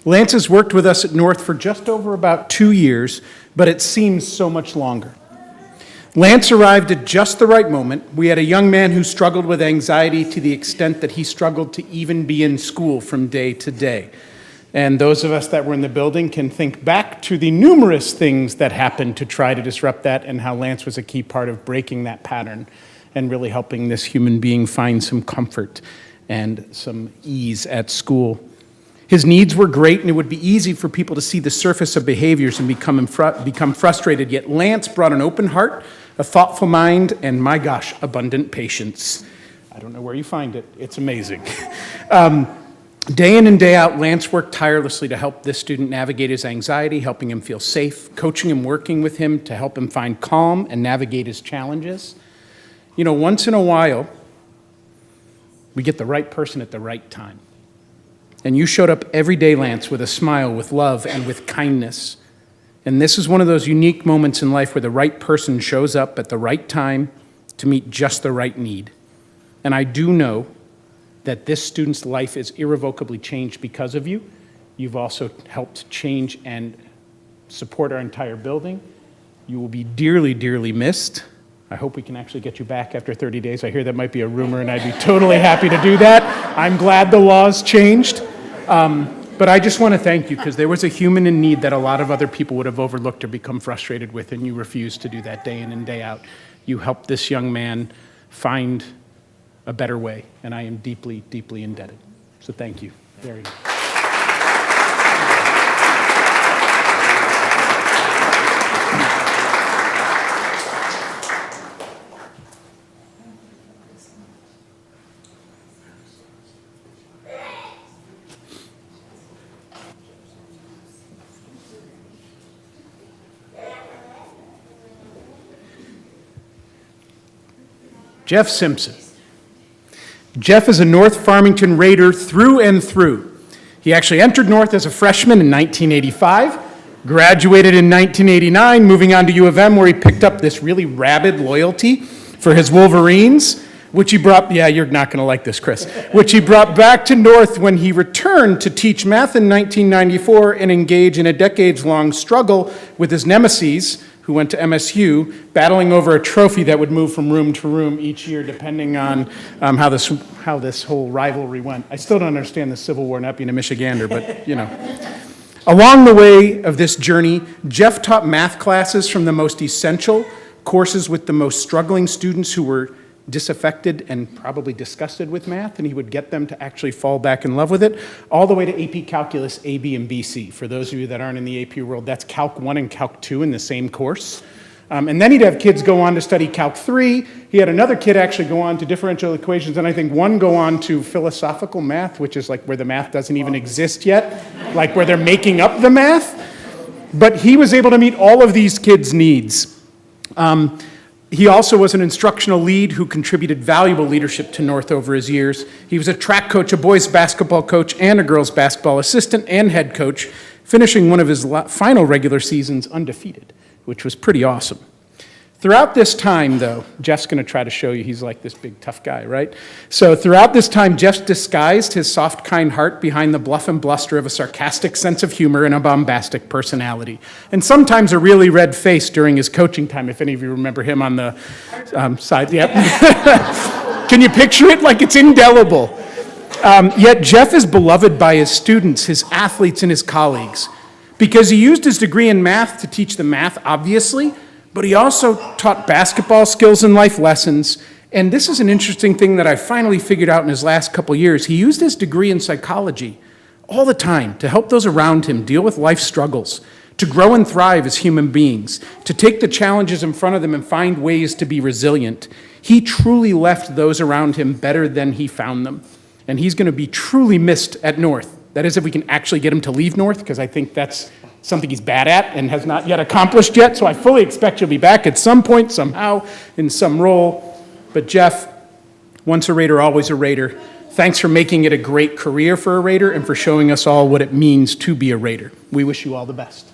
Lance has worked with us at North for just over about 2 years, but it seems so much longer. Lance arrived at just the right moment. We had a young man who struggled with anxiety to the extent that he struggled to even be in school from day to day. And those of us that were in the building can think back to the numerous things that happened to try to disrupt that, and how Lance was a key part of breaking that pattern and really helping this human being find some comfort and some ease at school. His needs were great, and it would be easy for people to see the surface of behaviors and become frustrated, yet Lance brought an open heart, a thoughtful mind, and my gosh, abundant patience. I don't know where you find it. It's amazing. Day in and day out, Lance worked tirelessly to help this student navigate his anxiety, helping him feel safe, coaching him, working with him to help him find calm and navigate his challenges. You know, once in a while, we get the right person at the right time. And you showed up every day, Lance, with a smile, with love, and with kindness. And this is one of those unique moments in life where the right person shows up at the right time to meet just the right need. And I do know that this student's life is irrevocably changed because of you. You've also helped change and support our entire building. You will be dearly, dearly missed. I hope we can actually get you back after 30 days. I hear that might be a rumor, and I'd be totally happy to do that. I'm glad the laws changed. But I just want to thank you, because there was a human in need that a lot of other people would have overlooked or become frustrated with, and you refused to do that day in and day out. You helped this young man find a better way, and I am deeply, deeply indebted. So thank you very much. Jeff Simpson. Jeff is a North Farmington Raider through and through. He actually entered North as a freshman in 1985, graduated in 1989, moving on to U of M, where he picked up this really rabid loyalty for his Wolverines, which he brought, yeah, you're not going to like this, Chris, which he brought back to North when he returned to teach math in 1994 and engage in a decades-long struggle with his nemesis, who went to MSU, battling over a trophy that would move from room to room each year, depending on how this whole rivalry went. I still don't understand the Civil War, not being a Michigander, but you know. Along the way of this journey, Jeff taught math classes from the most essential courses with the most struggling students who were disaffected and probably disgusted with math, and he would get them to actually fall back in love with it, all the way to AP Calculus A, B, and BC. For those of you that aren't in the AP world, that's Calc 1 and Calc 2 in the same course. And then he'd have kids go on to study Calc 3. He had another kid actually go on to differential equations, and I think one go on to philosophical math, which is like where the math doesn't even exist yet, like where they're making up the math. But he was able to meet all of these kids' needs. He also was an instructional lead who contributed valuable leadership to North over his years. He was a track coach, a boys basketball coach, and a girls basketball assistant and head coach, finishing one of his final regular seasons undefeated, which was pretty awesome. Throughout this time, though, Jeff's going to try to show you he's like this big, tough guy, right? So throughout this time, Jeff disguised his soft, kind heart behind the bluff and bluster of a sarcastic sense of humor and a bombastic personality, and sometimes a really red face during his coaching time, if any of you remember him on the side. Yep. Can you picture it? Like it's indelible. Yet Jeff is beloved by his students, his athletes, and his colleagues, because he used his degree in math to teach them math, obviously, but he also taught basketball skills and life lessons. And this is an interesting thing that I finally figured out in his last couple years. He used his degree in psychology all the time to help those around him deal with life struggles, to grow and thrive as human beings, to take the challenges in front of them and find ways to be resilient. He truly left those around him better than he found them. And he's going to be truly missed at North. That is, if we can actually get him to leave North, because I think that's something he's bad at and has not yet accomplished yet. So I fully expect he'll be back at some point, somehow, in some role. But Jeff, once a Raider, always a Raider. Thanks for making it a great career for a Raider and for showing us all what it means to be a Raider. We wish you all the best.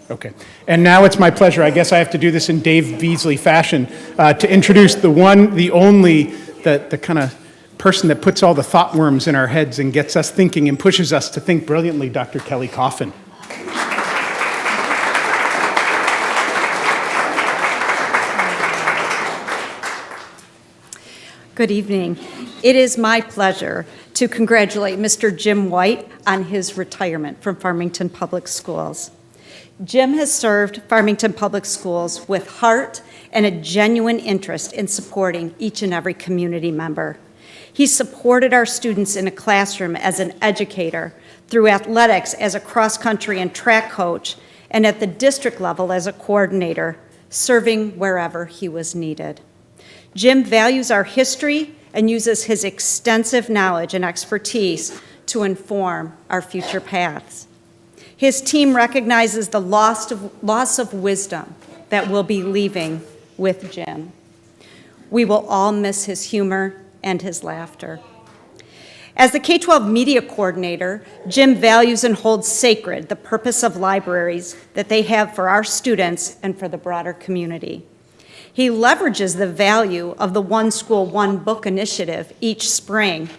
Okay. And now it's my pleasure, I guess I have to do this in Dave Beasley fashion, to introduce the one, the only, the kind of person that puts all the thought worms in our heads and gets us thinking and pushes us to think brilliantly, Dr. Kelly Coffin.
Good evening. It is my pleasure to congratulate Mr. Jim White on his retirement from Farmington Public Schools. Jim has served Farmington Public Schools with heart and a genuine interest in supporting each and every community member. He supported our students in a classroom as an educator, through athletics as a cross-country and track coach, and at the district level as a coordinator, serving wherever he was needed. Jim values our history and uses his extensive knowledge and expertise to inform our future paths. His team recognizes the loss of wisdom that we'll be leaving with Jim. We will all miss his humor and his laughter. As the K-12 media coordinator, Jim values and holds sacred the purpose of libraries that they have for our students and for the broader community. He leverages the value of the One School, One Book initiative each spring,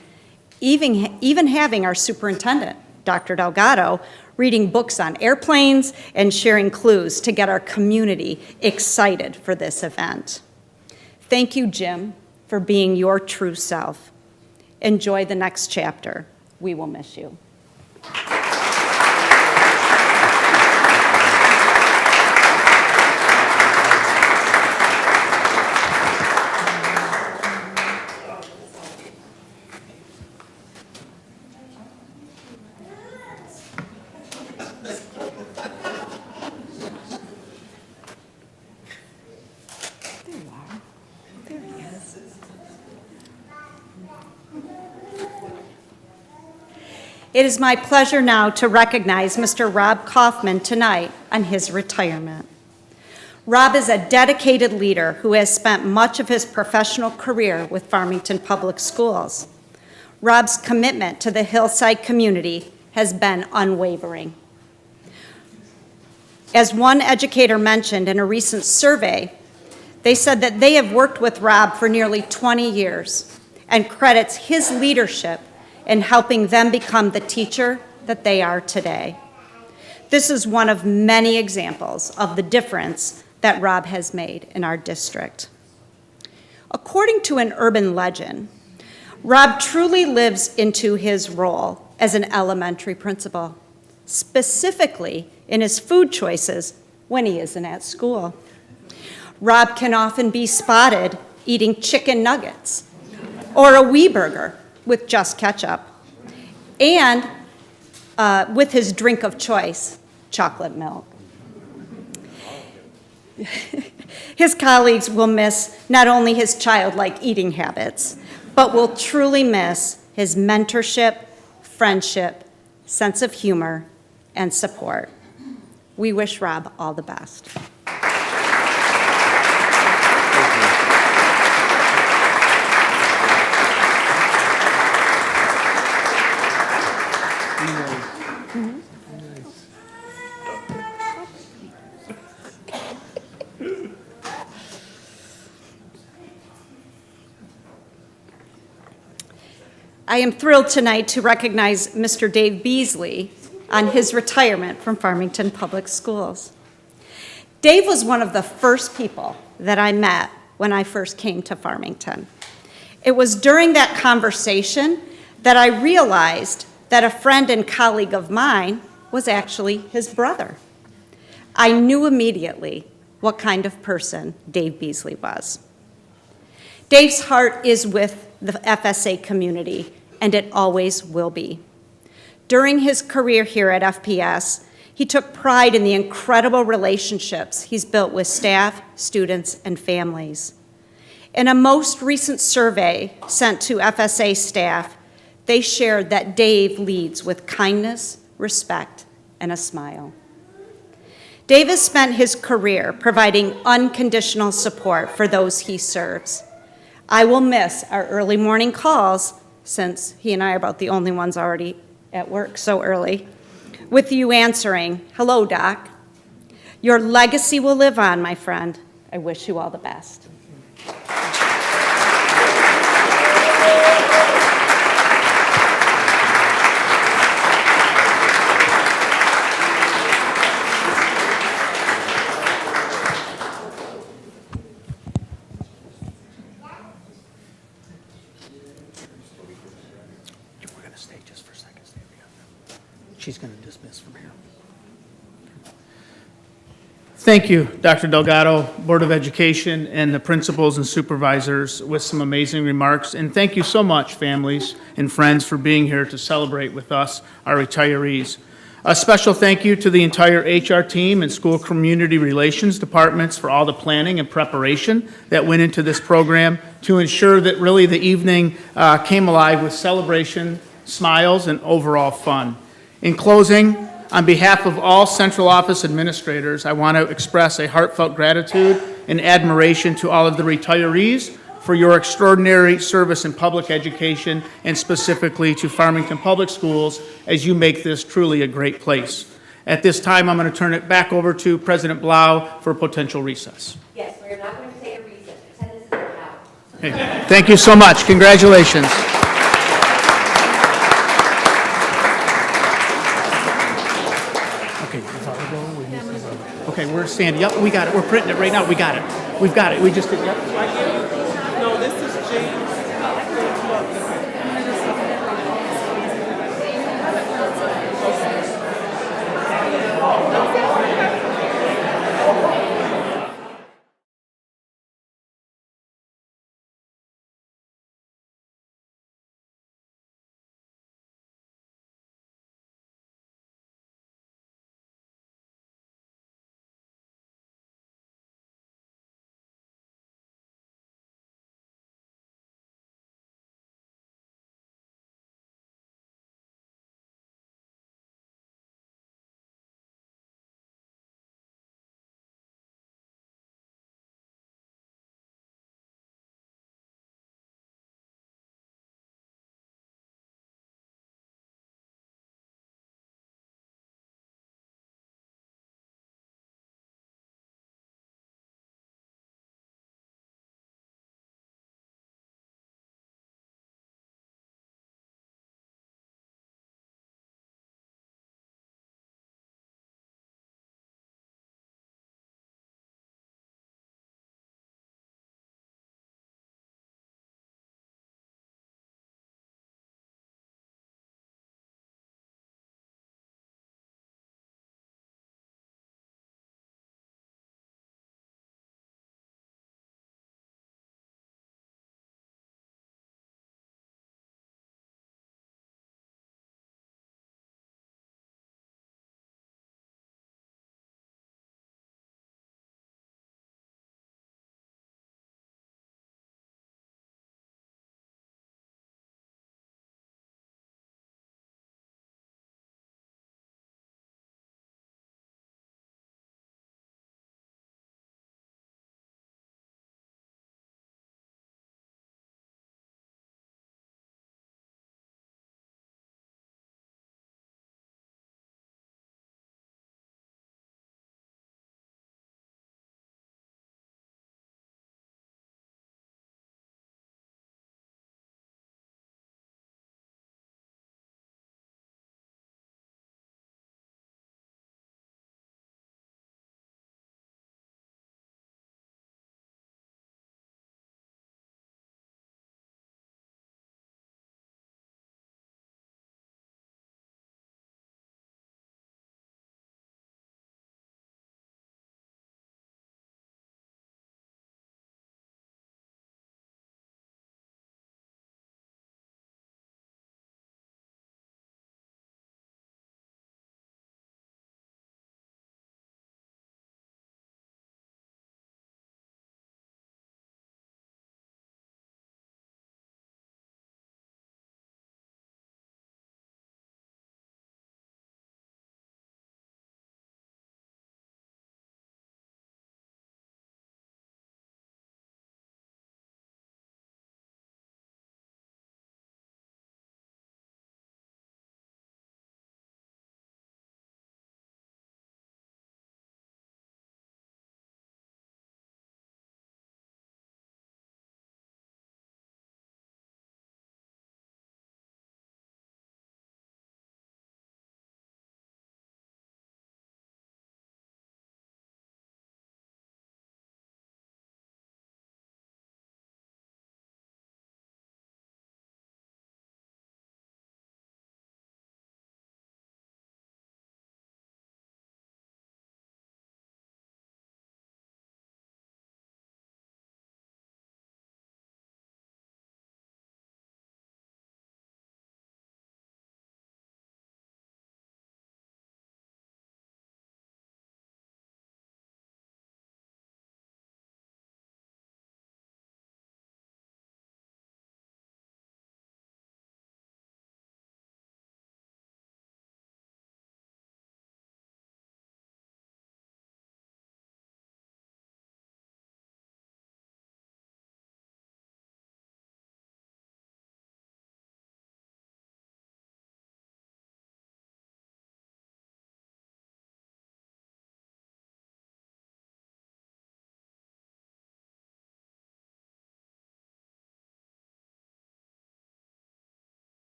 even having our superintendent, Dr. Delgado, reading books on airplanes and sharing clues to get our community excited for this event. Thank you, Jim, for being your true self. Enjoy the next chapter. We will miss you. It is my pleasure now to recognize Mr. Rob Kaufman tonight on his retirement. Rob is a dedicated leader who has spent much of his professional career with Farmington Public Schools. Rob's commitment to the Hillside community has been unwavering. As one educator mentioned in a recent survey, they said that they have worked with Rob for nearly 20 years and credits his leadership in helping them become the teacher that they are today. This is one of many examples of the difference that Rob has made in our district. According to an urban legend, Rob truly lives into his role as an elementary principal, specifically in his food choices when he isn't at school. Rob can often be spotted eating chicken nuggets or a wee burger with just ketchup, and with his drink of choice, chocolate milk. His colleagues will miss not only his childlike eating habits, but will truly miss his mentorship, friendship, sense of humor, and support. We wish Rob all the best. I am thrilled tonight to recognize Mr. Dave Beasley on his retirement from Farmington Public Schools. Dave was one of the first people that I met when I first came to Farmington. It was during that conversation that I realized that a friend and colleague of mine was actually his brother. I knew immediately what kind of person Dave Beasley was. Dave's heart is with the FSA community, and it always will be. During his career here at FPS, he took pride in the incredible relationships he's built with staff, students, and families. In a most recent survey sent to FSA staff, they shared that Dave leads with kindness, respect, and a smile. Dave has spent his career providing unconditional support for those he serves. I will miss our early morning calls, since he and I are about the only ones already at work so early, with you answering, "Hello, Doc." Your legacy will live on, my friend. I wish you all the best.
She's going to dismiss from here. Thank you, Dr. Delgado, Board of Education, and the principals and supervisors with some amazing remarks. And thank you so much, families and friends, for being here to celebrate with us, our retirees. A special thank you to the entire HR team and school community relations departments for all the planning and preparation that went into this program to ensure that really the evening came alive with celebration, smiles, and overall fun. In closing, on behalf of all central office administrators, I want to express a heartfelt gratitude and admiration to all of the retirees for your extraordinary service in public education and specifically to Farmington Public Schools as you make this truly a great place. At this time, I'm going to turn it back over to President Blau for potential recess.
Yes, we're not going to take a recess. Attendance is out.
Okay. Thank you so much. Congratulations. Okay, where's Sandy? Yep, we got it. We're printing it right now. We got it. We've got it. We just did. Yep.
No, this is James.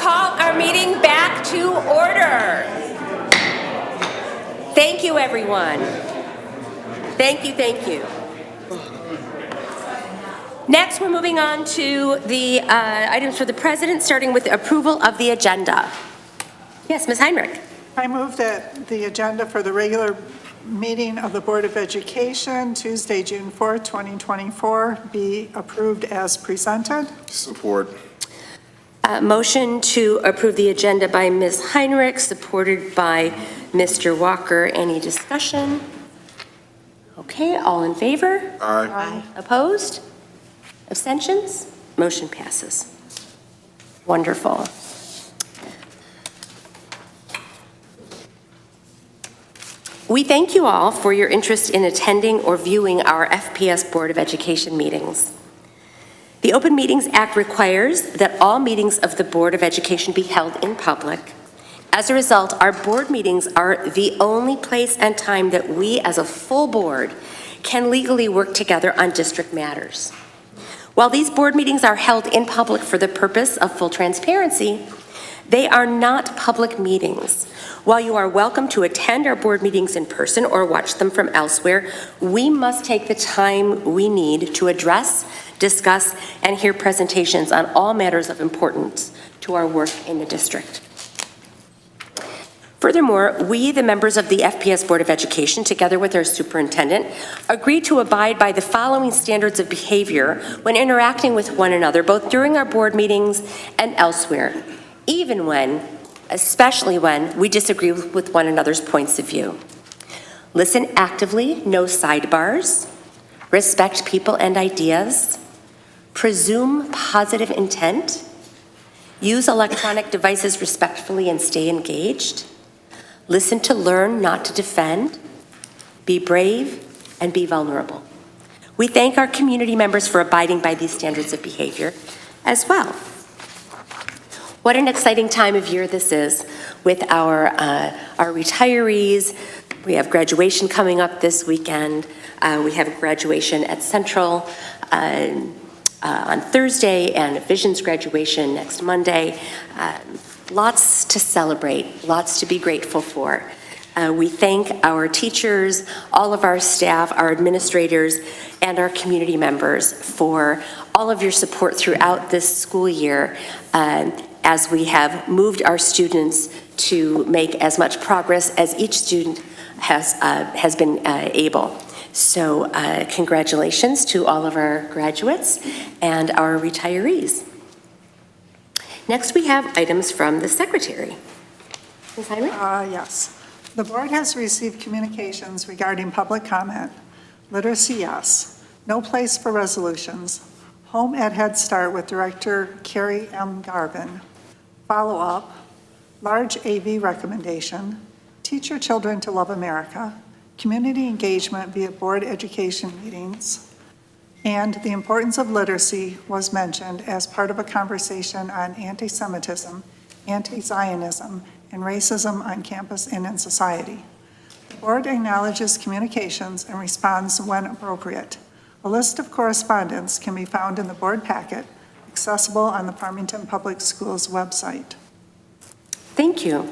call our meeting back to order. Thank you, everyone. Thank you, thank you. Next, we're moving on to the items for the president, starting with the approval of the agenda. Yes, Ms. Heinrich.
I move that the agenda for the regular meeting of the Board of Education, Tuesday, June 4th, 2024, be approved as presented.
Support.
Motion to approve the agenda by Ms. Heinrich, supported by Mr. Walker. Any discussion? Okay, all in favor?
Aye.
Opposed? Abstentions? Motion passes. Wonderful. We thank you all for your interest in attending or viewing our FPS Board of Education meetings. The Open Meetings Act requires that all meetings of the Board of Education be held in public. As a result, our board meetings are the only place and time that we as a full board can legally work together on district matters. While these board meetings are held in public for the purpose of full transparency, they are not public meetings. While you are welcome to attend our board meetings in person or watch them from elsewhere, we must take the time we need to address, discuss, and hear presentations on all matters of importance to our work in the district. Furthermore, we, the members of the FPS Board of Education, together with our superintendent, agree to abide by the following standards of behavior when interacting with one another, both during our board meetings and elsewhere, even when, especially when, we disagree with one another's points of view. Listen actively, no sidebars. Respect people and ideas. Presume positive intent. Use electronic devices respectfully and stay engaged. Listen to learn, not to defend. Be brave and be vulnerable. We thank our community members for abiding by these standards of behavior as well. What an exciting time of year this is with our retirees. We have graduation coming up this weekend. We have graduation at Central on Thursday and Vision's graduation next Monday. Lots to celebrate, lots to be grateful for. We thank our teachers, all of our staff, our administrators, and our community members for all of your support throughout this school year as we have moved our students to make as much progress as each student has been able. So congratulations to all of our graduates and our retirees. Next, we have items from the secretary. Ms. Heinrich?
Yes. The board has received communications regarding public comment. Literacy, yes. No place for resolutions. Home at Head Start with Director Carrie M. Garvin. Follow-up. Large AV recommendation. Teach your children to love America. Community engagement via board education meetings. And the importance of literacy was mentioned as part of a conversation on anti-Semitism, anti-Zionism, and racism on campus and in society. The board acknowledges communications and responds when appropriate. A list of correspondence can be found in the board packet, accessible on the Farmington Public Schools website.
Thank you.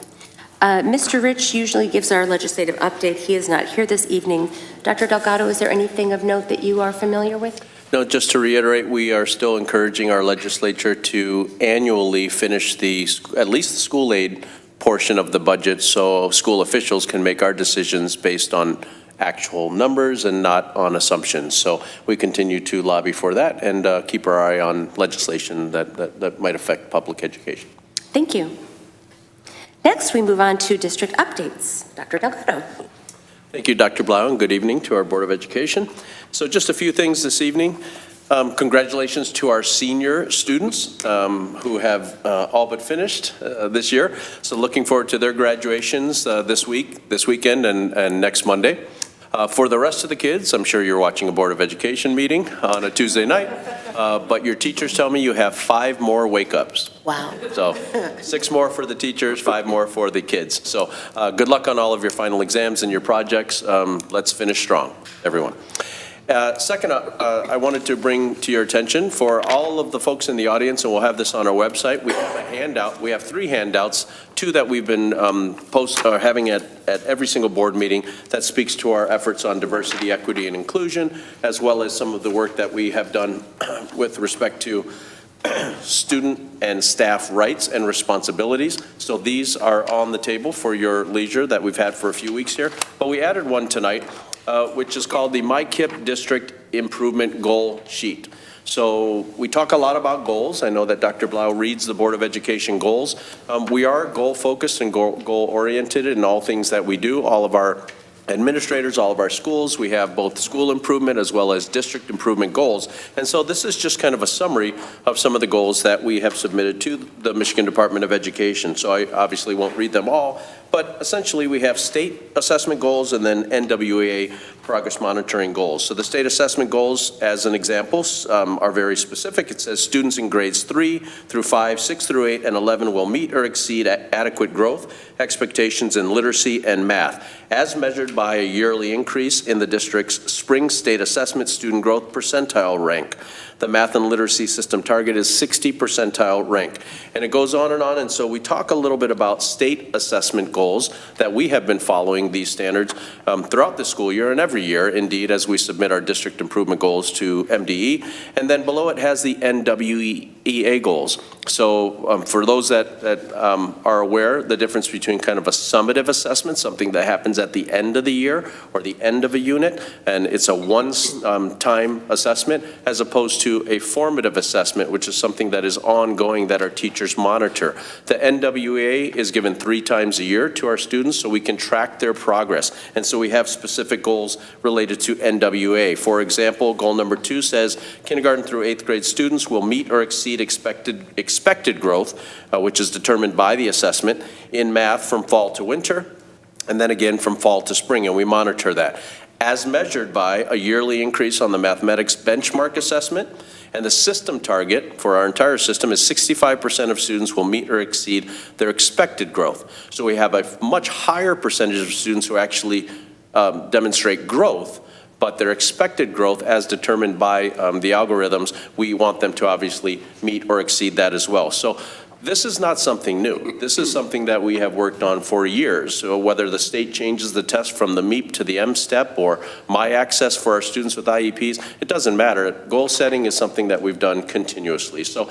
Mr. Rich usually gives our legislative update. He is not here this evening. Dr. Delgado, is there anything of note that you are familiar with?
No, just to reiterate, we are still encouraging our legislature to annually finish at least the school aid portion of the budget so school officials can make our decisions based on actual numbers and not on assumptions. So we continue to lobby for that and keep our eye on legislation that might affect public education.
Thank you. Next, we move on to district updates. Dr. Delgado.
Thank you, Dr. Blau, and good evening to our Board of Education. So just a few things this evening. Congratulations to our senior students who have all but finished this year. So looking forward to their graduations this weekend, and next Monday. For the rest of the kids, I'm sure you're watching a Board of Education meeting on a Tuesday night, but your teachers tell me you have 5 more wake-ups.
Wow.
So 6 more for the teachers, 5 more for the kids. So good luck on all of your final exams and your projects. Let's finish strong, everyone. Second, I wanted to bring to your attention for all of the folks in the audience, and we'll have this on our website, we have a handout. We have 3 handouts, 2 that we've been having at every single board meeting that speaks to our efforts on diversity, equity, and inclusion, as well as some of the work that we have done with respect to student and staff rights and responsibilities. So these are on the table for your leisure that we've had for a few weeks here. But we added one tonight, which is called the MyKIP District Improvement Goal Sheet. So we talk a lot about goals. I know that Dr. Blau reads the Board of Education goals. We are goal-focused and goal-oriented in all things that we do. All of our administrators, all of our schools, we have both school improvement as well as district improvement goals. And so this is just kind of a summary of some of the goals that we have submitted to the Michigan Department of Education. So I obviously won't read them all, but essentially we have state assessment goals and then NWEA progress monitoring goals. So the state assessment goals, as an example, are very specific. It says students in grades 3 through 5, 6 through 8, and 11 will meet or exceed adequate growth expectations in literacy and math, as measured by a yearly increase in the district's spring state assessment student growth percentile rank. The math and literacy system target is 60 percentile rank. And it goes on, and so we talk a little bit about state assessment goals that we have been following these standards throughout the school year and every year, indeed, as we submit our district improvement goals to MDE. And then below it has the NWEA goals. So for those that are aware, the difference between kind of a summative assessment, something that happens at the end of the year or the end of a unit, and it's a one-time assessment, as opposed to a formative assessment, which is something that is ongoing that our teachers monitor. The NWEA is given 3 times a year to our students so we can track their progress. And so we have specific goals related to NWEA. For example, goal number 2 says kindergarten through 8th grade students will meet or exceed expected growth, which is determined by the assessment, in math from fall to winter, and then again from fall to spring, and we monitor that, as measured by a yearly increase on the mathematics benchmark assessment. And the system target for our entire system is 65% of students will meet or exceed their expected growth. So we have a much higher percentage of students who actually demonstrate growth, but their expected growth as determined by the algorithms, we want them to obviously meet or exceed that as well. So this is not something new. This is something that we have worked on for years. So whether the state changes the test from the MEP to the M-STEP or My Access for our students with IEPs, it doesn't matter. Goal setting is something that we've done continuously. So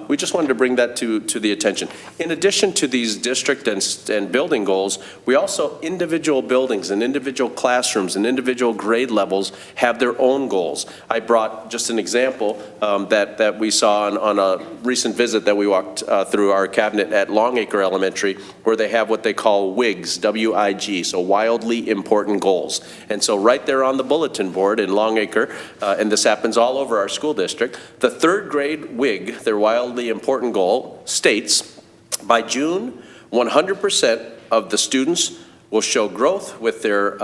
we just wanted to bring that to the attention. In addition to these district and building goals, we also, individual buildings and individual classrooms and individual grade levels have their own goals. I brought just an example that we saw on a recent visit that we walked through our cabinet at Longacre Elementary, where they have what they call WIGs, W-I-G, so wildly important goals. And so right there on the bulletin board in Longacre, and this happens all over our school district, the 3rd grade WIG, their wildly important goal, states, by June, 100% of the students will show growth with their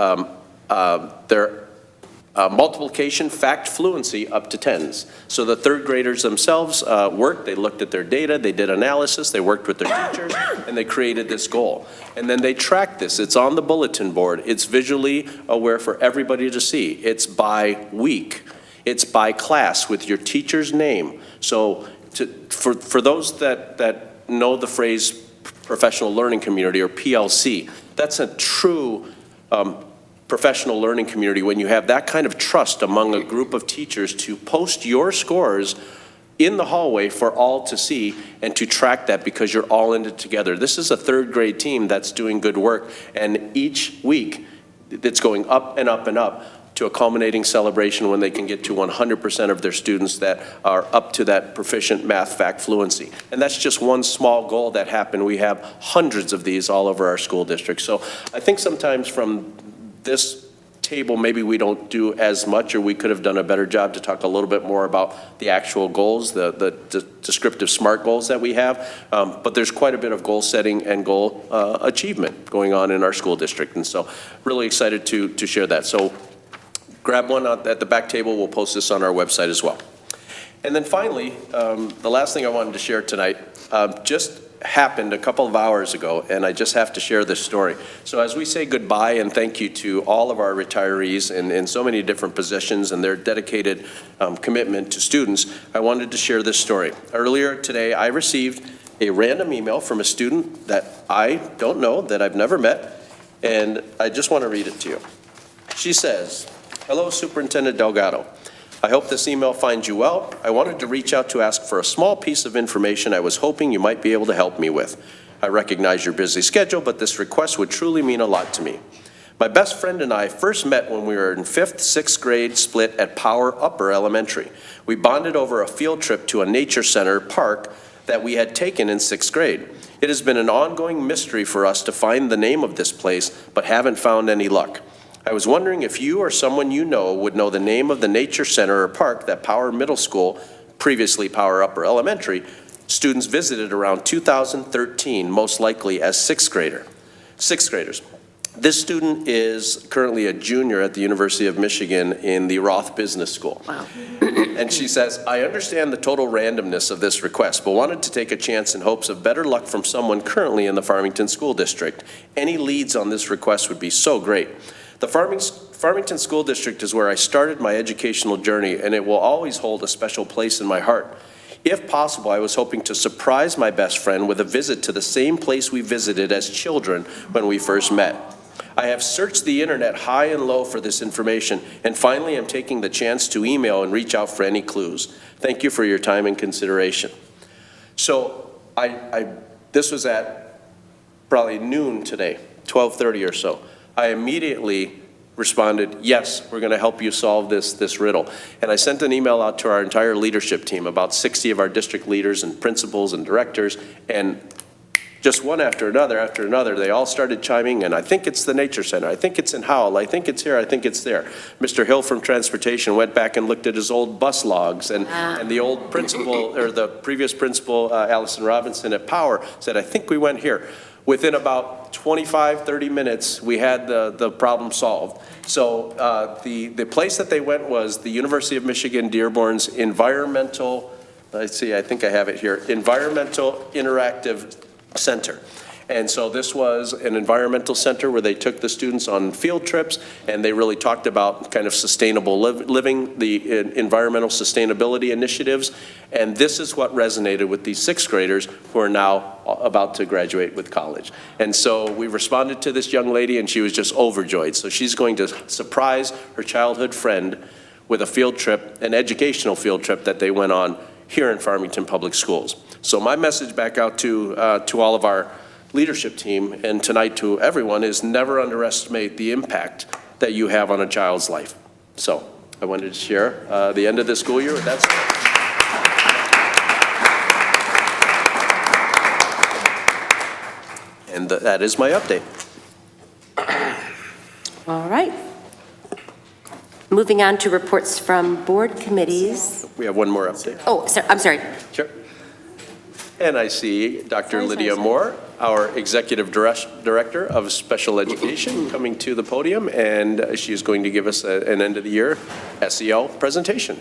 multiplication fact fluency up to 10s. So the 3rd graders themselves worked, they looked at their data, they did analysis, they worked with their teachers, and they created this goal. And then they tracked this. It's on the bulletin board. It's visually aware for everybody to see. It's by week. It's by class with your teacher's name. So for those that know the phrase professional learning community or PLC, that's a true professional learning community when you have that kind of trust among a group of teachers to post your scores in the hallway for all to see and to track that because you're all in it together. This is a 3rd grade team that's doing good work, and each week it's going up and up and up to a culminating celebration when they can get to 100% of their students that are up to that proficient math fact fluency. And that's just one small goal that happened. We have hundreds of these all over our school district. So I think sometimes from this table, maybe we don't do as much, or we could have done a better job to talk a little bit more about the actual goals, the descriptive SMART goals that we have. But there's quite a bit of goal setting and goal achievement going on in our school district. And so really excited to share that. So grab one at the back table. We'll post this on our website as well. And then finally, the last thing I wanted to share tonight, just happened a couple of hours ago, and I just have to share this story. So as we say goodbye and thank you to all of our retirees in so many different positions and their dedicated commitment to students, I wanted to share this story. Earlier today, I received a random email from a student that I don't know, that I've never met, and I just want to read it to you. She says, "Hello, Superintendent Delgado. I hope this email finds you well. I wanted to reach out to ask for a small piece of information I was hoping you might be able to help me with. I recognize your busy schedule, but this request would truly mean a lot to me. My best friend and I first met when we were in 5th, 6th grade split at Power Upper Elementary. We bonded over a field trip to a nature center park that we had taken in 6th grade. It has been an ongoing mystery for us to find the name of this place, but haven't found any luck. I was wondering if you or someone you know would know the name of the nature center or park that Power Middle School, previously Power Upper Elementary, students visited around 2013, most likely as 6th graders. This student is currently a junior at the University of Michigan in the Roth Business School.
Wow.
And she says, I understand the total randomness of this request, but wanted to take a chance in hopes of better luck from someone currently in the Farmington School District. Any leads on this request would be so great. The Farmington School District is where I started my educational journey, and it will always hold a special place in my heart. If possible, I was hoping to surprise my best friend with a visit to the same place we visited as children when we first met. I have searched the internet high and low for this information, and finally I'm taking the chance to email and reach out for any clues. Thank you for your time and consideration." So this was at probably noon today, 12:30 or so. I immediately responded, yes, we're going to help you solve this riddle. And I sent an email out to our entire leadership team, about 60 of our district leaders and principals and directors, and just one after another, they all started chiming in. I think it's the Nature Center. I think it's in Howell. I think it's here. I think it's there. Mr. Hill from Transportation went back and looked at his old bus logs, and the old principal, or the previous principal, Allison Robinson at Power, said, I think we went here. Within about 25, 30 minutes, we had the problem solved. So the place that they went was the University of Michigan Dearborn's Environmental, let's see, I think I have it here, Environmental Interactive Center. And so this was an environmental center where they took the students on field trips, and they really talked about kind of sustainable living, the environmental sustainability initiatives. And this is what resonated with these 6th graders who are now about to graduate with college. And so we responded to this young lady, and she was just overjoyed. So she's going to surprise her childhood friend with a field trip, an educational field trip that they went on here in Farmington Public Schools. So my message back out to all of our leadership team and tonight to everyone is never underestimate the impact that you have on a child's life. So I wanted to share the end of the school year with that. And that is my update.
All right. Moving on to reports from board committees.
We have one more update.
Oh, I'm sorry.
Sure. And I see Dr. Lydia Moore, our Executive Director of Special Education, coming to the podium, and she's going to give us an end-of-the-year SEL presentation.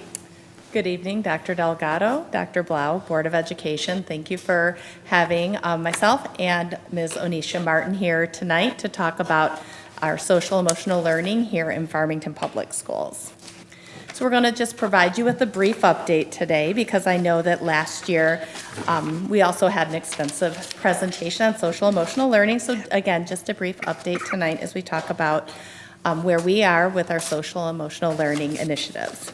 Good evening, Dr. Delgado, Dr. Blau, Board of Education. Thank you for having myself and Ms. Onisha Martin here tonight to talk about our social emotional learning here in Farmington Public Schools. So we're going to just provide you with a brief update today because I know that last year we also had an extensive presentation on social emotional learning. So again, just a brief update tonight as we talk about where we are with our social emotional learning initiatives.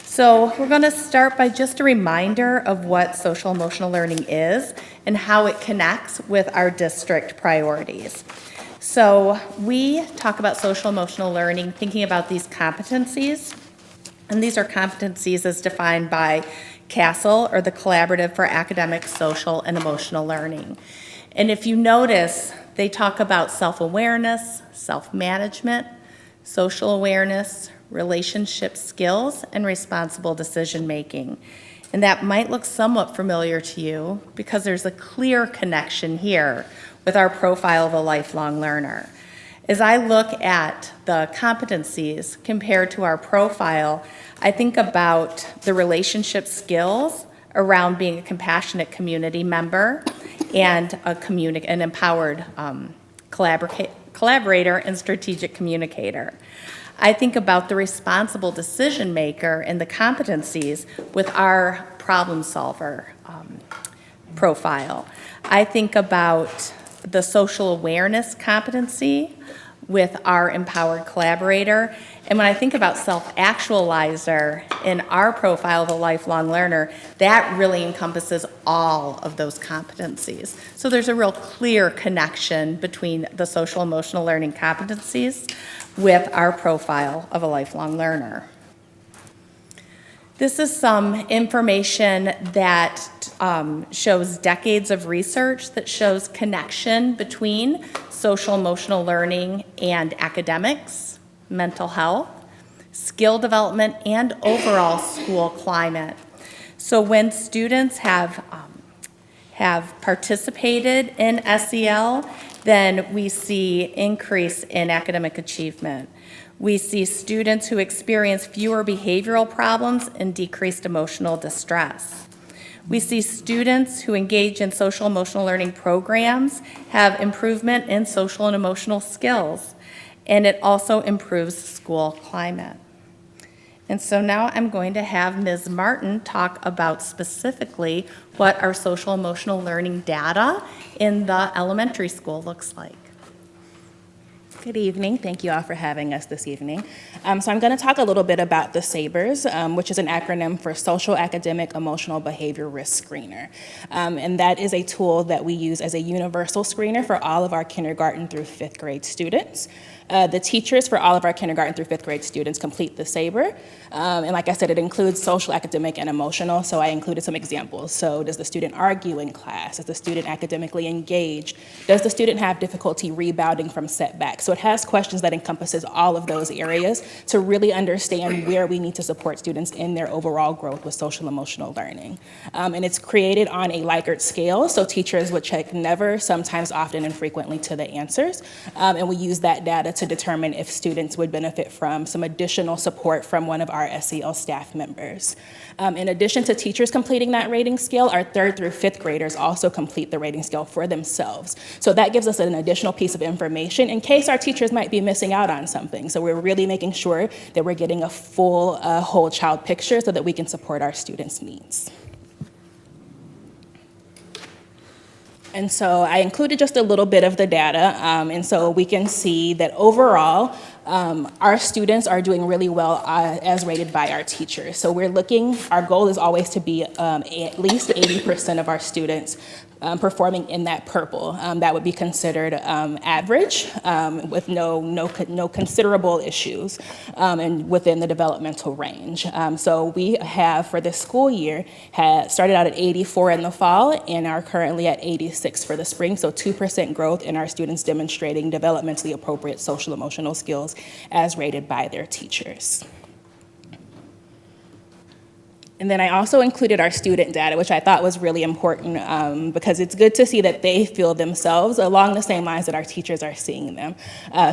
So we're going to start by just a reminder of what social emotional learning is and how it connects with our district priorities. So we talk about social emotional learning thinking about these competencies. And these are competencies as defined by CASEL, or the Collaborative for Academic, Social, and Emotional Learning. And if you notice, they talk about self-awareness, self-management, social awareness, relationship skills, and responsible decision-making. And that might look somewhat familiar to you because there's a clear connection here with our profile of a lifelong learner. As I look at the competencies compared to our profile, I think about the relationship skills around being a compassionate community member and an empowered collaborator and strategic communicator. I think about the responsible decision maker and the competencies with our problem solver profile. I think about the social awareness competency with our empowered collaborator. And when I think about self-actualizer in our profile of a lifelong learner, that really encompasses all of those competencies. So there's a real clear connection between the social emotional learning competencies with our profile of a lifelong learner. This is some information that shows decades of research that shows connection between social emotional learning and academics, mental health, skill development, and overall school climate. So when students have participated in SEL, then we see increase in academic achievement. We see students who experience fewer behavioral problems and decreased emotional distress. We see students who engage in social emotional learning programs have improvement in social and emotional skills, and it also improves school climate. And so now I'm going to have Ms. Martin talk about specifically what our social emotional learning data in the elementary school looks like.
Good evening. Thank you all for having us this evening. So I'm going to talk a little bit about the SABRS, which is an acronym for Social Academic Emotional Behavior Risk Screener. And that is a tool that we use as a universal screener for all of our kindergarten through 5th grade students. The teachers for all of our kindergarten through 5th grade students complete the SABR. And like I said, it includes social, academic, and emotional, so I included some examples. So does the student argue in class? Is the student academically engaged? Does the student have difficulty rebounding from setbacks? So it has questions that encompasses all of those areas to really understand where we need to support students in their overall growth with social emotional learning. And it's created on a Likert scale, so teachers would check never, sometimes, often, and frequently to the answers. And we use that data to determine if students would benefit from some additional support from one of our SEL staff members. In addition to teachers completing that rating scale, our 3rd through 5th graders also complete the rating scale for themselves. So that gives us an additional piece of information in case our teachers might be missing out on something. So we're really making sure that we're getting a full whole child picture so that we can support our students' needs. And so I included just a little bit of the data, and so we can see that overall, our students are doing really well as rated by our teachers. So our goal is always to be at least 80% of our students performing in that purple. That would be considered average with no considerable issues and within the developmental range. So we have, for this school year, had started out at 84 in the fall and are currently at 86 for the spring, so 2% growth in our students demonstrating developmentally appropriate social emotional skills as rated by their teachers. And then I also included our student data, which I thought was really important because it's good to see that they feel themselves along the same lines that our teachers are seeing them.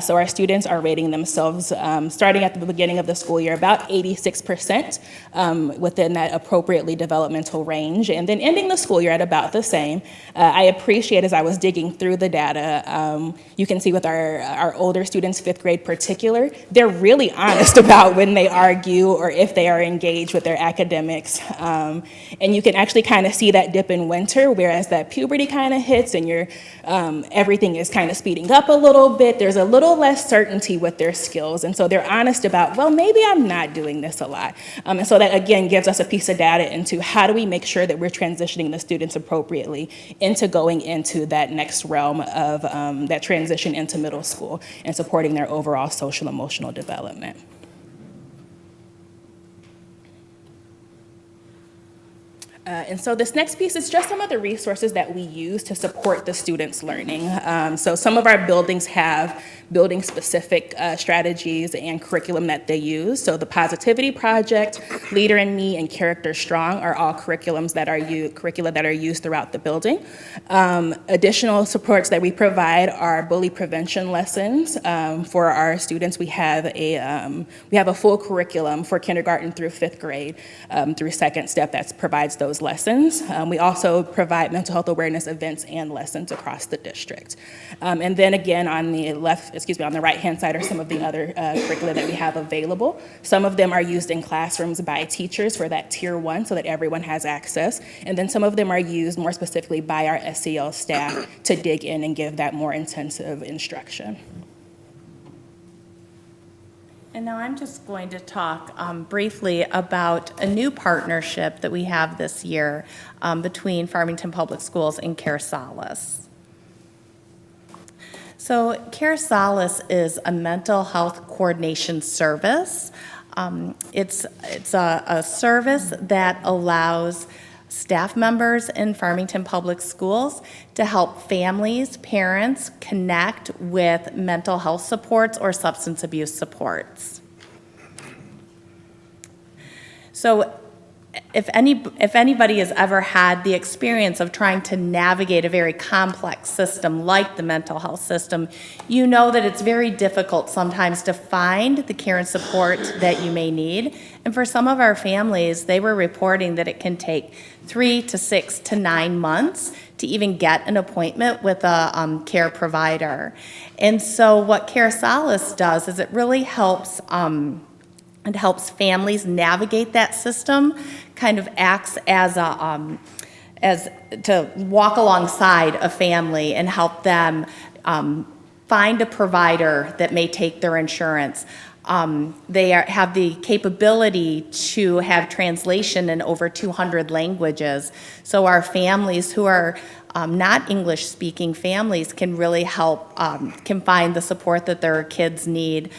So our students are rating themselves, starting at the beginning of the school year, about 86% within that appropriately developmental range, and then ending the school year at about the same. I appreciate, as I was digging through the data, you can see with our older students, 5th grade particular, they're really honest about when they argue or if they are engaged with their academics. And you can actually kind of see that dip in winter, whereas that puberty kind of hits and everything is kind of speeding up a little bit. There's a little less certainty with their skills. And so they're honest about, well, maybe I'm not doing this a lot. And so that, again, gives us a piece of data into how do we make sure that we're transitioning the students appropriately into going into that next realm of that transition into middle school and supporting their overall social emotional development. And so this next piece is just some of the resources that we use to support the students' learning. So some of our buildings have building-specific strategies and curriculum that they use. So the Positivity Project, Leader in Me, and Character Strong are all curricula that are used throughout the building. Additional supports that we provide are bully prevention lessons for our students. We have a full curriculum for kindergarten through 5th grade through 2nd step that provides those those lessons. We also provide mental health awareness events and lessons across the district. And then again, on the on the right-hand side are some of the other curricula that we have available. Some of them are used in classrooms by teachers for that tier 1 so that everyone has access. And then some of them are used more specifically by our SEL staff to dig in and give that more intensive instruction.
And now I'm just going to talk briefly about a new partnership that we have this year between Farmington Public Schools and Care Solace. So Care Solace is a mental health coordination service. It's a service that allows staff members in Farmington Public Schools to help families, parents connect with mental health supports or substance abuse supports. So if anybody has ever had the experience of trying to navigate a very complex system like the mental health system, you know that it's very difficult sometimes to find the care and support that you may need. And for some of our families, they were reporting that it can take 3 to 6 to 9 months to even get an appointment with a care provider. And so what Care Solace does is it really helps families navigate that system, kind of acts as to walk alongside a family and help them find a provider that may take their insurance. They have the capability to have translation in over 200 languages. So our families who are not English-speaking families can really help, can find the support that their kids need.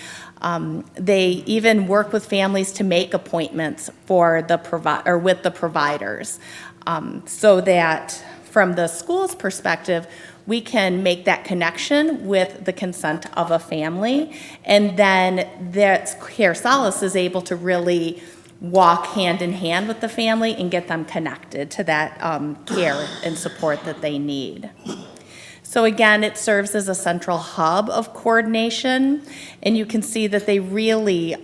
They even work with families to make appointments for the with the providers, so that from the school's perspective, we can make that connection with the consent of a family, and then that Care Solace is able to really walk hand in hand with the family and get them connected to that care and support that they need. So again, it serves as a central hub of coordination, and you can see that they really,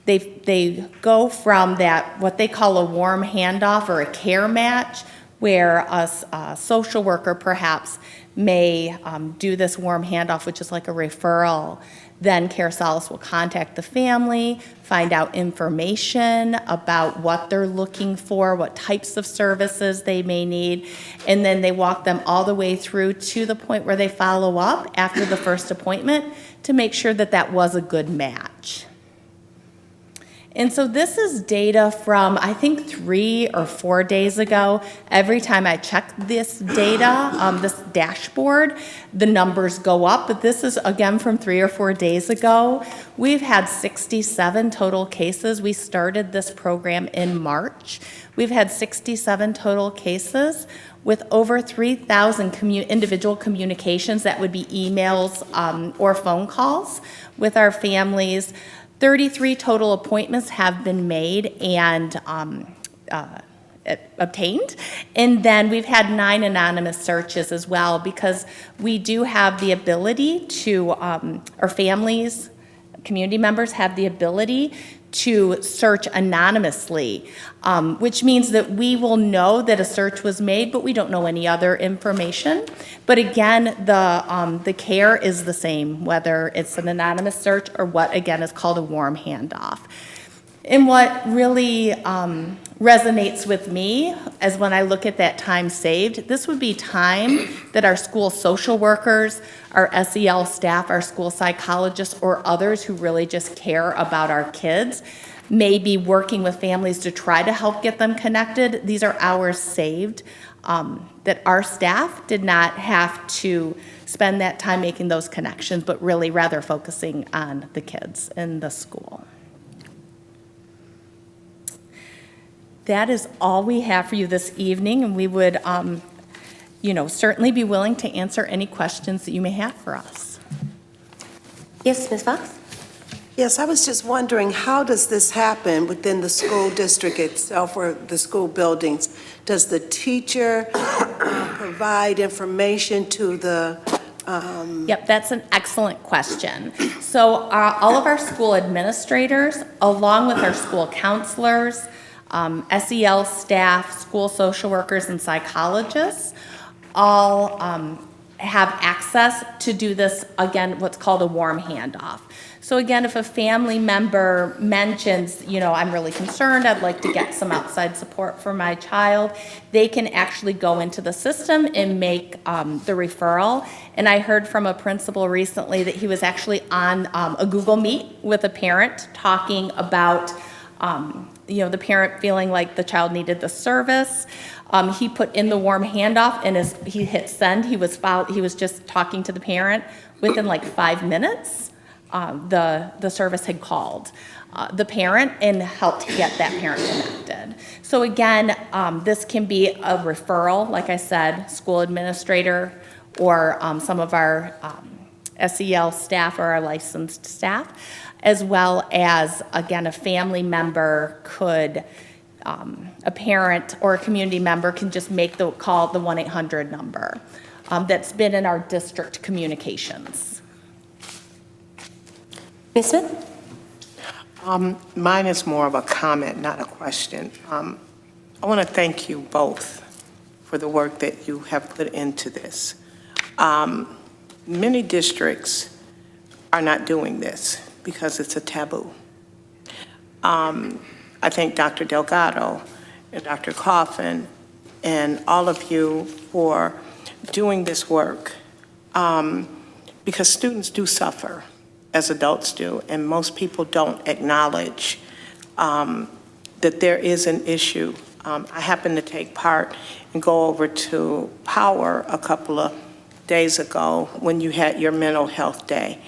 they go from that, what they call a warm handoff or a care match, where a social worker perhaps may do this warm handoff, which is like a referral. Then Care Solace will contact the family, find out information about what they're looking for, what types of services they may need, and then they walk them all the way through to the point where they follow up after the first appointment to make sure that that was a good match. And so this is data from, I think, 3 or 4 days ago. Every time I check this data, this dashboard, the numbers go up. But this is, again, from 3 or 4 days ago. We've had 67 total cases. We started this program in March. We've had 67 total cases with over 3,000 individual communications. That would be emails or phone calls with our families. 33 total appointments have been made and obtained. And then we've had 9 anonymous searches as well, because we do have the ability to, our families, community members have the ability to search anonymously, which means that we will know that a search was made, but we don't know any other information. But again, the care is the same, whether it's an anonymous search or what, again, is called a warm handoff. And what really resonates with me as when I look at that time saved, this would be time that our school social workers, our SEL staff, our school psychologists, or others who really just care about our kids may be working with families to try to help get them connected. These are hours saved that our staff did not have to spend that time making those connections, but really rather focusing on the kids in the school. That is all we have for you this evening, and we would, certainly be willing to answer any questions that you may have for us.
Yes, Ms. Fox?
Yes, I was just wondering, how does this happen within the school district itself or the school buildings? Does the teacher provide information to the
Yep, that's an excellent question. So all of our school administrators, along with our school counselors, SEL staff, school social workers, and psychologists all have access to do this, again, what's called a warm handoff. So again, if a family member mentions, I'm really concerned, I'd like to get some outside support for my child, they can actually go into the system and make the referral. And I heard from a principal recently that he was actually on a Google Meet with a parent talking about the parent feeling like the child needed the service. He put in the warm handoff, and as he hit send, he was just talking to the parent. Within like 5 minutes, the service had called the parent and helped get that parent connected. So again, this can be a referral, like I said, school administrator, or some of our SEL staff or our licensed staff, as well as, again, a family member could, a parent or a community member can just make the call, the 1-800 number that's been in our district communications.
Ms. Smith?
Mine is more of a comment, not a question. I want to thank you both for the work that you have put into this. Many districts are not doing this because it's a taboo. I thank Dr. Delgado and Dr. Coffin and all of you for doing this work because students do suffer as adults do, and most people don't acknowledge that there is an issue. I happened to take part and go over to Power a couple of days ago when you had your mental health day.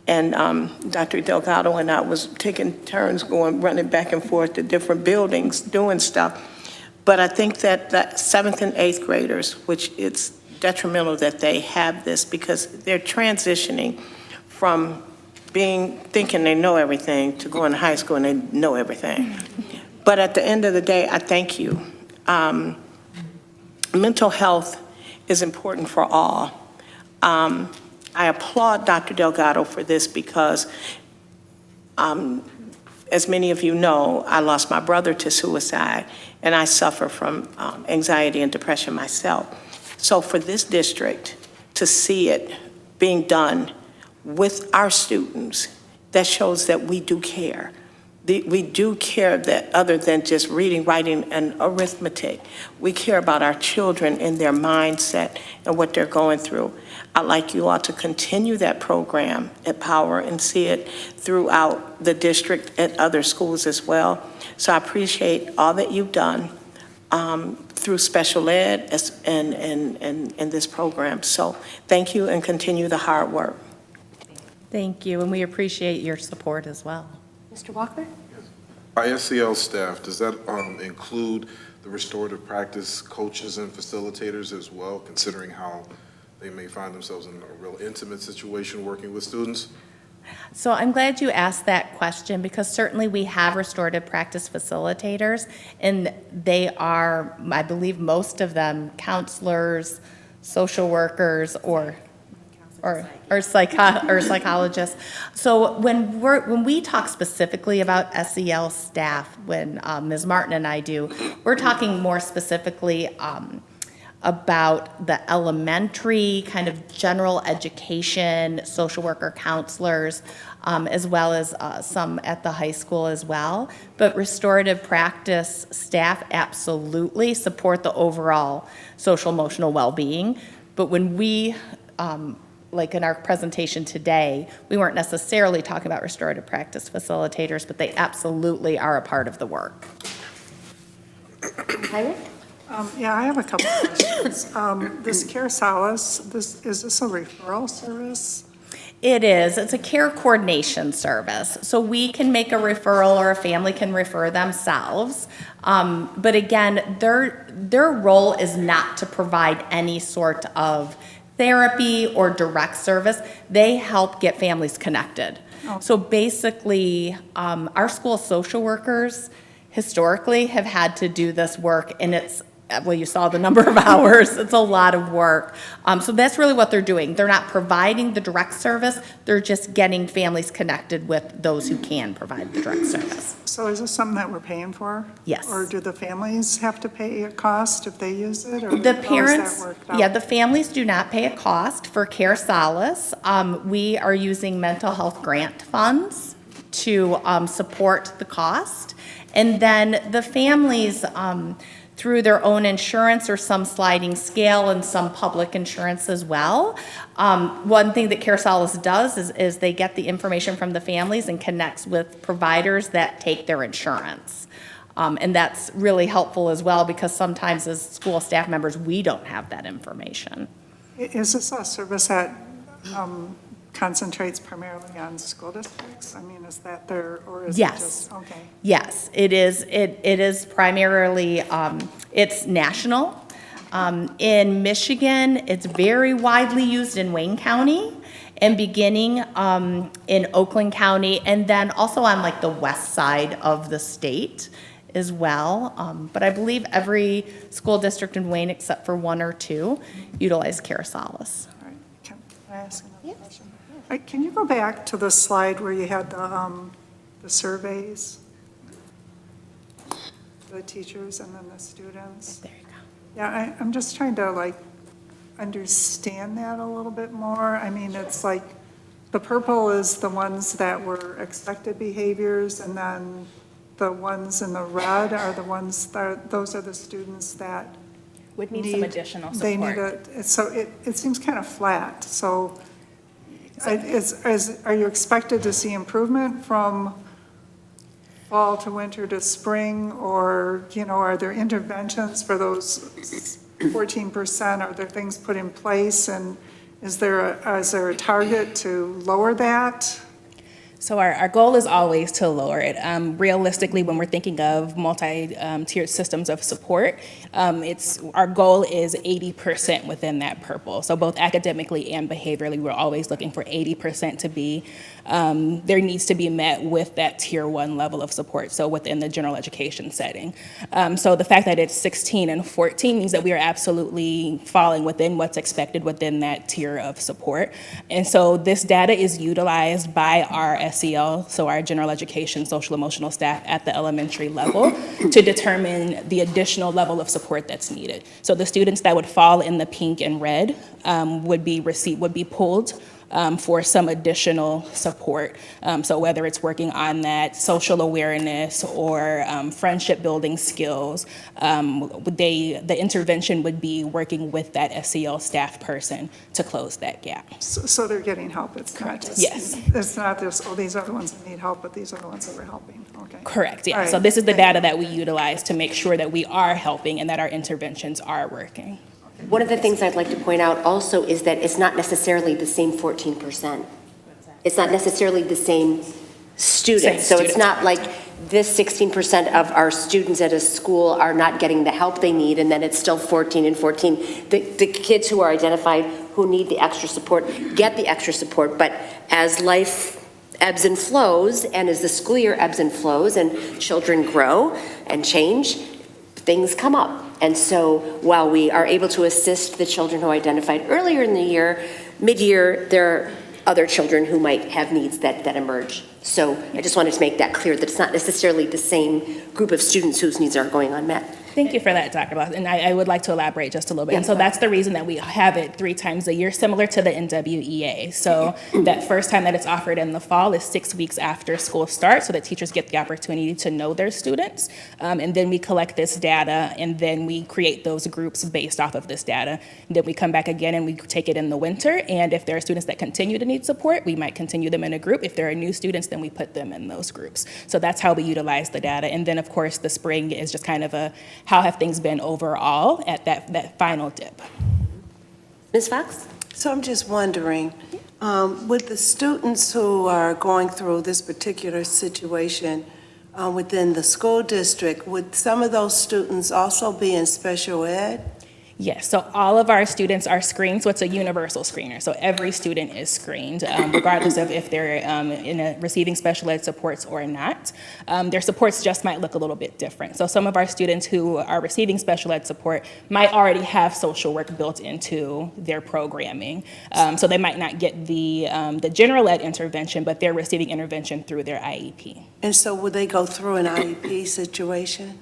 And Dr. Delgado and I was taking turns running back and forth to different buildings, doing stuff. But I think that 7th and 8th graders, which it's detrimental that they have this because they're transitioning from thinking they know everything to going to high school and they know everything. But at the end of the day, I thank you. Mental health is important for all. I applaud Dr. Delgado for this because, as many of you know, I lost my brother to suicide, and I suffer from anxiety and depression myself. So for this district to see it being done with our students, that shows that we do care. We do care that other than just reading, writing, and arithmetic. We care about our children and their mindset and what they're going through. I'd like you all to continue that program at Power and see it throughout the district at other schools as well. So I appreciate all that you've done through special ed and this program. So thank you and continue the hard work.
Thank you, and we appreciate your support as well.
Mr. Walker?
Our SEL staff, does that include the restorative practice coaches and facilitators as well, considering how they may find themselves in a real intimate situation working with students?
So I'm glad you asked that question because certainly we have restorative practice facilitators, and they are, I believe most of them, counselors, social workers, or psychologists. So when we talk specifically about SEL staff, when Ms. Martin and I do, we're talking more specifically about the elementary kind of general education, social worker counselors, as well as some at the high school as well. But restorative practice staff absolutely support the overall social emotional well-being. But when we like in our presentation today, we weren't necessarily talking about restorative practice facilitators, but they absolutely are a part of the work.
Yeah, I have a couple of questions. This Care Solace, is this a referral service?
It is. It's a care coordination service. So we can make a referral or a family can refer themselves. But again, their role is not to provide any sort of therapy or direct service. They help get families connected.
Okay.
So basically, our school social workers historically have had to do this work, and it's well, you saw the number of hours. It's a lot of work. So that's really what they're doing. They're not providing the direct service. They're just getting families connected with those who can provide the direct service.
So is this something that we're paying for?
Yes.
Or do the families have to pay a cost if they use it? Or
The
how is
parents,
that worked out?
yeah, the families do not pay a cost for Care Solace. We are using mental health grant funds to support the cost. And then the families, through their own insurance or some sliding scale and some public insurance as well. One thing that Care Solace does is they get the information from the families and connects with providers that take their insurance. And that's really helpful as well because sometimes as school staff members, we don't have that information.
Is this a service that concentrates primarily on school districts? I mean, is that there, or is it
Yes.
just, okay.
Yes, it is. It is primarily, it's national. In Michigan, it's very widely used in Wayne County and beginning in Oakland County, and then also on like the west side of the state as well. But I believe every school district in Wayne, except for one or two, utilize Care Solace.
All right. Can I ask another question? Can you go back to the slide where you had the surveys? The teachers and then the students?
There you go.
Yeah, I'm just trying to like understand that a little bit more. I mean, it's like the purple is the ones that were expected behaviors, and then the ones in the red are the ones that, those are the students that
Would need some additional
They need
support.
so it seems kind of flat. So are you expected to see improvement from fall to winter to spring, or, you know, are there interventions for those 14%? Are there things put in place, and is there a target to lower that?
So our goal is always to lower it. Realistically, when we're thinking of multi-tiered systems of support, our goal is 80% within that purple. So both academically and behaviorally, we're always looking for 80% to be, there needs to be met with that tier 1 level of support, so within the general education setting. So the fact that it's 16 and 14 means that we are absolutely falling within what's expected within that tier of support. And so this data is utilized by our SEL, so our general education, social emotional staff at the elementary level, to determine the additional level of support that's needed. So the students that would fall in the pink and red would be pulled for some additional support. So whether it's working on that social awareness or friendship building skills, the intervention would be working with that SEL staff person to close that gap.
So they're getting help. It's not just,
yes.
It's not just, oh, these are the ones that need help, but these are the ones that we're helping. Okay.
Correct, yeah.
All right.
So this is the data that we utilize to make sure that we are helping and that our interventions are working.
One of the things I'd like to point out also is that it's not necessarily the same 14%. It's not necessarily the same students. So it's not like this 16% of our students at a school are not getting the help they need, and then it's still 14 and 14. The kids who are identified who need the extra support get the extra support, but as life ebbs and flows, and as the school year ebbs and flows, and children grow and change, things come up. And so while we are able to assist the children who identified earlier in the year, mid-year, there are other children who might have needs that emerge. So I just wanted to make that clear, that it's not necessarily the same group of students whose needs aren't going unmet.
Thank you for that, Dr. Bloss. And I would like to elaborate just a little bit. And so that's the reason that we have it 3 times a year, similar to the NWEA. So that first time that it's offered in the fall is 6 weeks after school starts, so that teachers get the opportunity to know their students. And then we collect this data, and then we create those groups based off of this data. And then we come back again and we take it in the winter. And if there are students that continue to need support, we might continue them in a group. If there are new students, then we put them in those groups. So that's how we utilize the data. And then, of course, the spring is just kind of a how have things been overall at that final dip.
Ms. Fox?
So I'm just wondering, with the students who are going through this particular situation within the school district, would some of those students also be in special ed?
Yes, so all of our students are screened, so it's a universal screener. So every student is screened, regardless of if they're receiving special ed supports or not. Their supports just might look a little bit different. So some of our students who are receiving special ed support might already have social work built into their programming. So they might not get the general ed intervention, but they're receiving intervention through their IEP.
And so would they go through an IEP situation?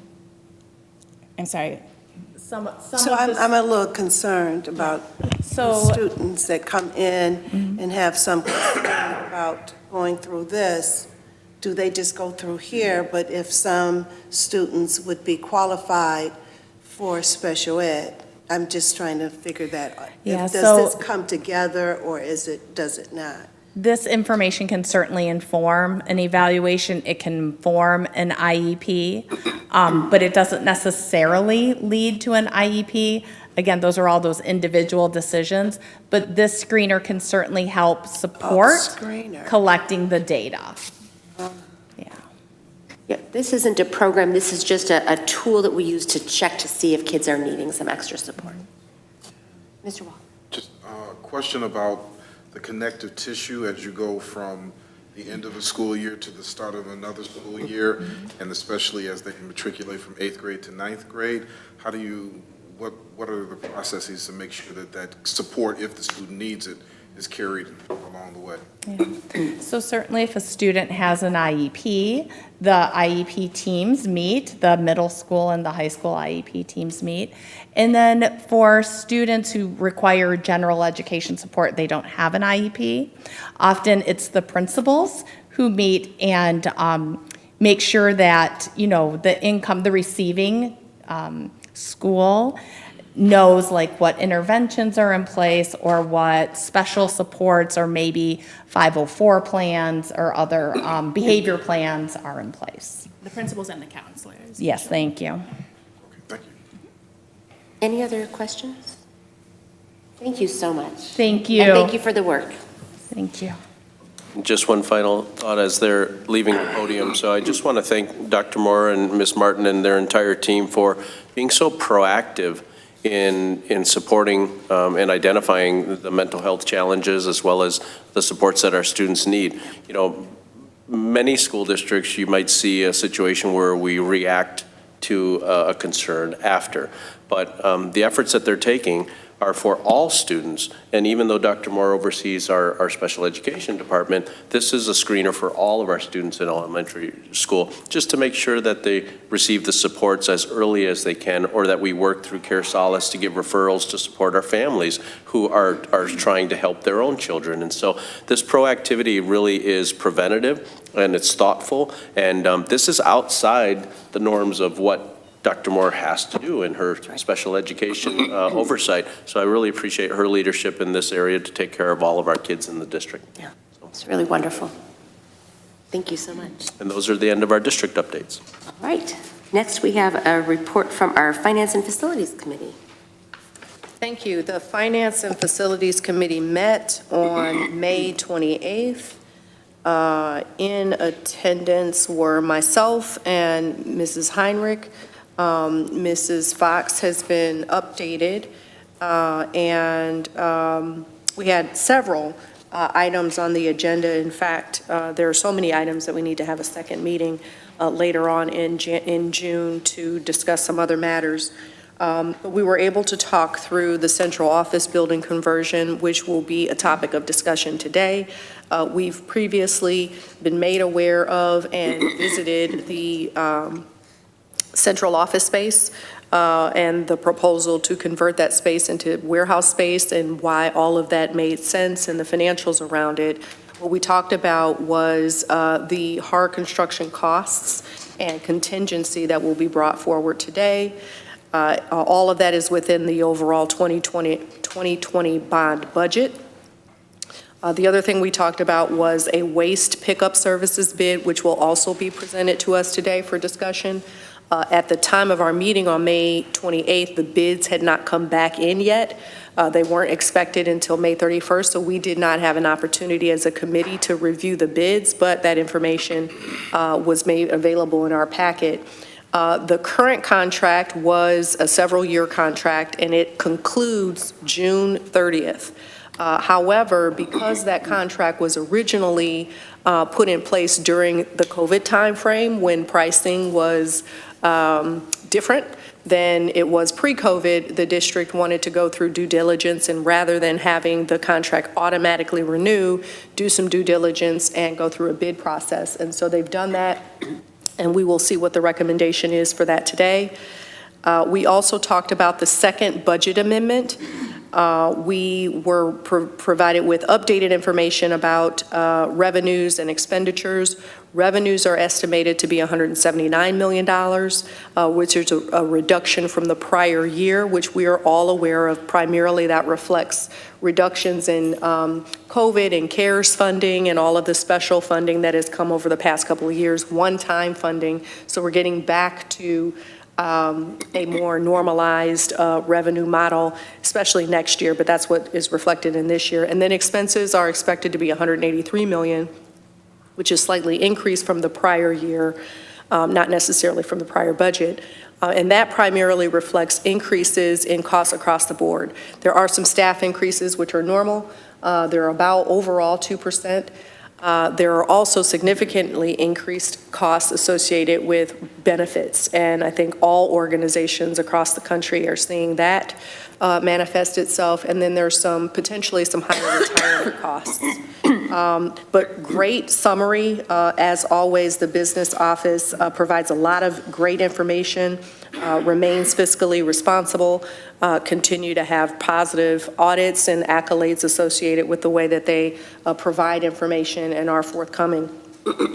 I'm sorry.
So I'm a little concerned about the students that come in and have some concern about going through this. Do they just go through here? But if some students would be qualified for special ed, I'm just trying to figure that out.
Yeah,
Does this come together or does it not?
This information can certainly inform an evaluation. It can inform an IEP, but it doesn't necessarily lead to an IEP. Again, those are all those individual decisions, but this screener can certainly help support collecting the data.
Yeah, this isn't a program, this is just a tool that we use to check to see if kids are needing some extra support. Mr. Wall.
Just a question about the connective tissue as you go from the end of a school year to the start of another school year, and especially as they matriculate from 8th grade to 9th grade. How do you, what are the processes to make sure that that support, if the student needs it, is carried along the way?
Yeah. So certainly if a student has an IEP, the IEP teams meet, the middle school and the high school IEP teams meet. And then for students who require general education support, they don't have an IEP. Often it's the principals who meet and make sure that, you know, the receiving school knows like what interventions are in place or what special supports or maybe 504 plans or other behavior plans are in place.
The principals and the counselors.
Yes, thank you.
Any other questions? Thank you so much.
Thank you.
And thank you for the work.
Thank you.
Just one final thought as they're leaving the podium. So I just want to thank Dr. Moore and Ms. Martin and their entire team for being so proactive in supporting and identifying the mental health challenges as well as the supports that our students need. You know, many school districts, you might see a situation where we react to a concern after, but the efforts that they're taking are for all students. And even though Dr. Moore oversees our special education department, this is a screener for all of our students in elementary school, just to make sure that they receive the supports as early as they can, or that we work through Care Solace to give referrals to support our families who are trying to help their own children. And so this proactivity really is preventative and it's thoughtful. And this is outside the norms of what Dr. Moore has to do in her special education oversight. So I really appreciate her leadership in this area to take care of all of our kids in the district.
Yeah, it's really wonderful. Thank you so much.
And those are the end of our district updates.
All right. Next, we have a report from our Finance and Facilities Committee.
Thank you. The Finance and Facilities Committee met on May 28th. In attendance were myself and Mrs. Heinrich. Mrs. Fox has been updated, and we had several items on the agenda. In fact, there are so many items that we need to have a second meeting later on in June to discuss some other matters. But we were able to talk through the central office building conversion, which will be a topic of discussion today. We've previously been made aware of and visited the central office space and the proposal to convert that space into warehouse space and why all of that made sense and the financials around it. What we talked about was the hard construction costs and contingency that will be brought forward today. All of that is within the overall 2020 bond budget. The other thing we talked about was a waste pickup services bid, which will also be presented to us today for discussion. At the time of our meeting on May 28th, the bids had not come back in yet. They weren't expected until May 31st, so we did not have an opportunity as a committee to review the bids, but that information was made available in our packet. The current contract was a several-year contract, and it concludes June 30th. However, because that contract was originally put in place during the COVID timeframe when pricing was different than it was pre-COVID, the district wanted to go through due diligence, and rather than having the contract automatically renew, do some due diligence and go through a bid process. And so they've done that, and we will see what the recommendation is for that today. We also talked about the second budget amendment. We were provided with updated information about revenues and expenditures. Revenues are estimated to be $179 million, which is a reduction from the prior year, which we are all aware of. Primarily, that reflects reductions in COVID and CARES funding and all of the special funding that has come over the past couple of years, one-time funding. So we're getting back to a more normalized revenue model, especially next year, but that's what is reflected in this year. And then expenses are expected to be $183 million, which is slightly increased from the prior year, not necessarily from the prior budget. And that primarily reflects increases in costs across the board. There are some staff increases, which are normal. They're about overall 2%. There are also significantly increased costs associated with benefits, and I think all organizations across the country are seeing that manifest itself, and then there's potentially some higher retirement costs. But great summary. As always, the business office provides a lot of great information, remains fiscally responsible, continue to have positive audits and accolades associated with the way that they provide information and are forthcoming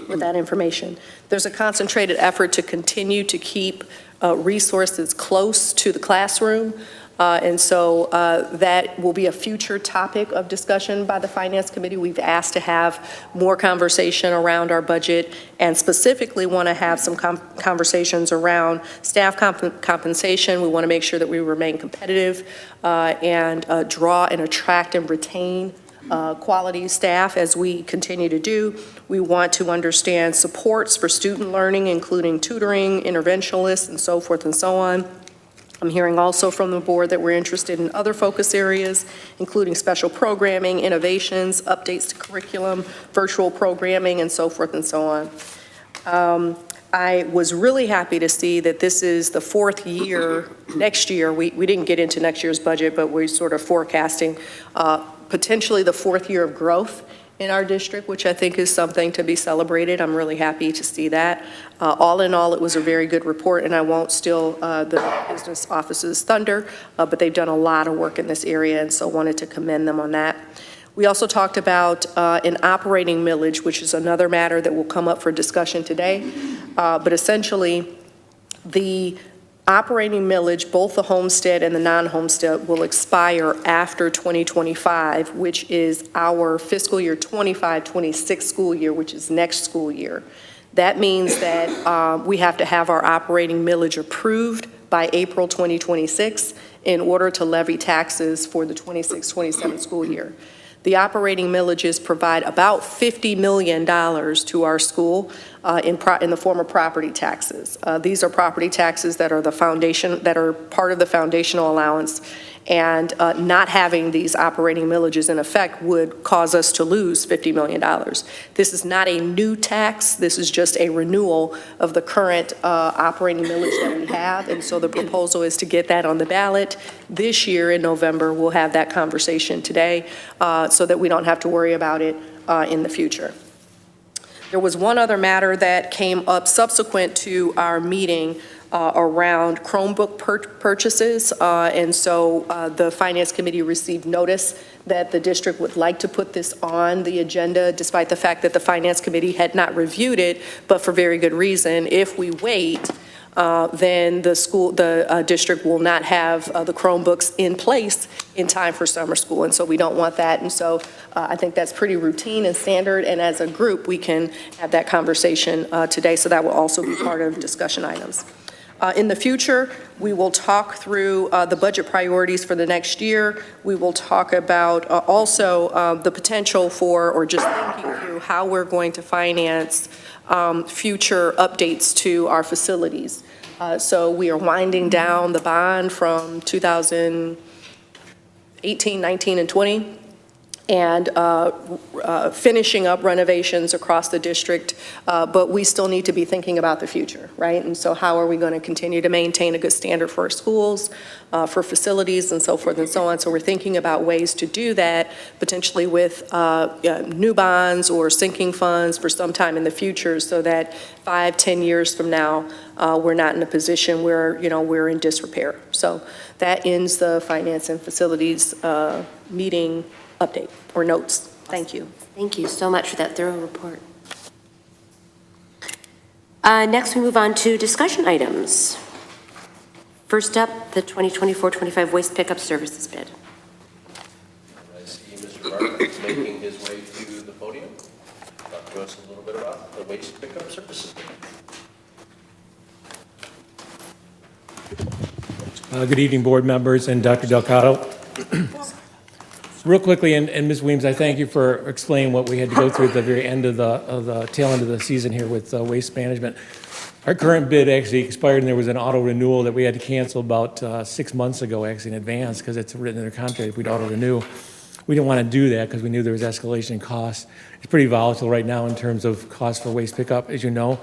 with that information. There's a concentrated effort to continue to keep resources close to the classroom. And so that will be a future topic of discussion by the Finance Committee. We've asked to have more conversation around our budget and specifically want to have some conversations around staff compensation. We want to make sure that we remain competitive and draw and attract and retain quality staff as we continue to do. We want to understand supports for student learning, including tutoring, interventionalists, and so forth and so on. I'm hearing also from the board that we're interested in other focus areas, including special programming, innovations, updates to curriculum, virtual programming, and so forth and so on. I was really happy to see that this is the fourth year. Next year, we didn't get into next year's budget, but we're sort of forecasting potentially the fourth year of growth in our district, which I think is something to be celebrated. I'm really happy to see that. All in all, it was a very good report, and I won't steal the business office's thunder, but they've done a lot of work in this area, and so wanted to commend them on that. We also talked about an operating millage, which is another matter that will come up for discussion today, but essentially the operating millage, both the homestead and the non-homestead, will expire after 2025, which is our fiscal year 25-26 school year, which is next school year. That means that we have to have our operating millage approved by April 2026 in order to levy taxes for the 26-27 school year. The operating millages provide about $50 million to our school in the form of property taxes. These are property taxes that are the foundation, that are part of the foundational allowance, and not having these operating millages in effect would cause us to lose $50 million. This is not a new tax. This is just a renewal of the current operating millage that we have, and so the proposal is to get that on the ballot this year in November. We'll have that conversation today so that we don't have to worry about it in the future. There was one other matter that came up subsequent to our meeting around Chromebook purchases, and so the Finance Committee received notice that the district would like to put this on the agenda, despite the fact that the Finance Committee had not reviewed it, but for very good reason. If we wait, then the district will not have the Chromebooks in place in time for summer school, and so we don't want that. And so I think that's pretty routine and standard, and as a group, we can have that conversation today, so that will also be part of discussion items. In the future, we will talk through the budget priorities for the next year. We will talk about also the potential for, or just thinking through how we're going to finance future updates to our facilities. So we are winding down the bond from 2018, 19, and 20, and finishing up renovations across the district, but we still need to be thinking about the future, right? And so how are we going to continue to maintain a good standard for our schools, for facilities, and so forth and so on? So we're thinking about ways to do that, potentially with new bonds or sinking funds for some time in the future, so that 5-10 years from now, we're not in a position where, we're in disrepair. So that ends the Finance and Facilities meeting update or notes. Thank you.
Thank you so much for that thorough report. Next, we move on to discussion items. First up, the 2024-25 waste pickup services bid.
I see Mr. Barker is making his way to the podium. Talk to us a little bit about the waste pickup services bid.
Good evening, board members and Dr. Delgado. Real quickly, and Ms. Weems, I thank you for explaining what we had to go through at the very end of the tail end of the season here with waste management. Our current bid actually expired, and there was an auto renewal that we had to cancel about 6 months ago, actually in advance, because it's written in the contract if we'd auto renew. We didn't want to do that because we knew there was escalation in costs. It's pretty volatile right now in terms of cost for waste pickup, as you know.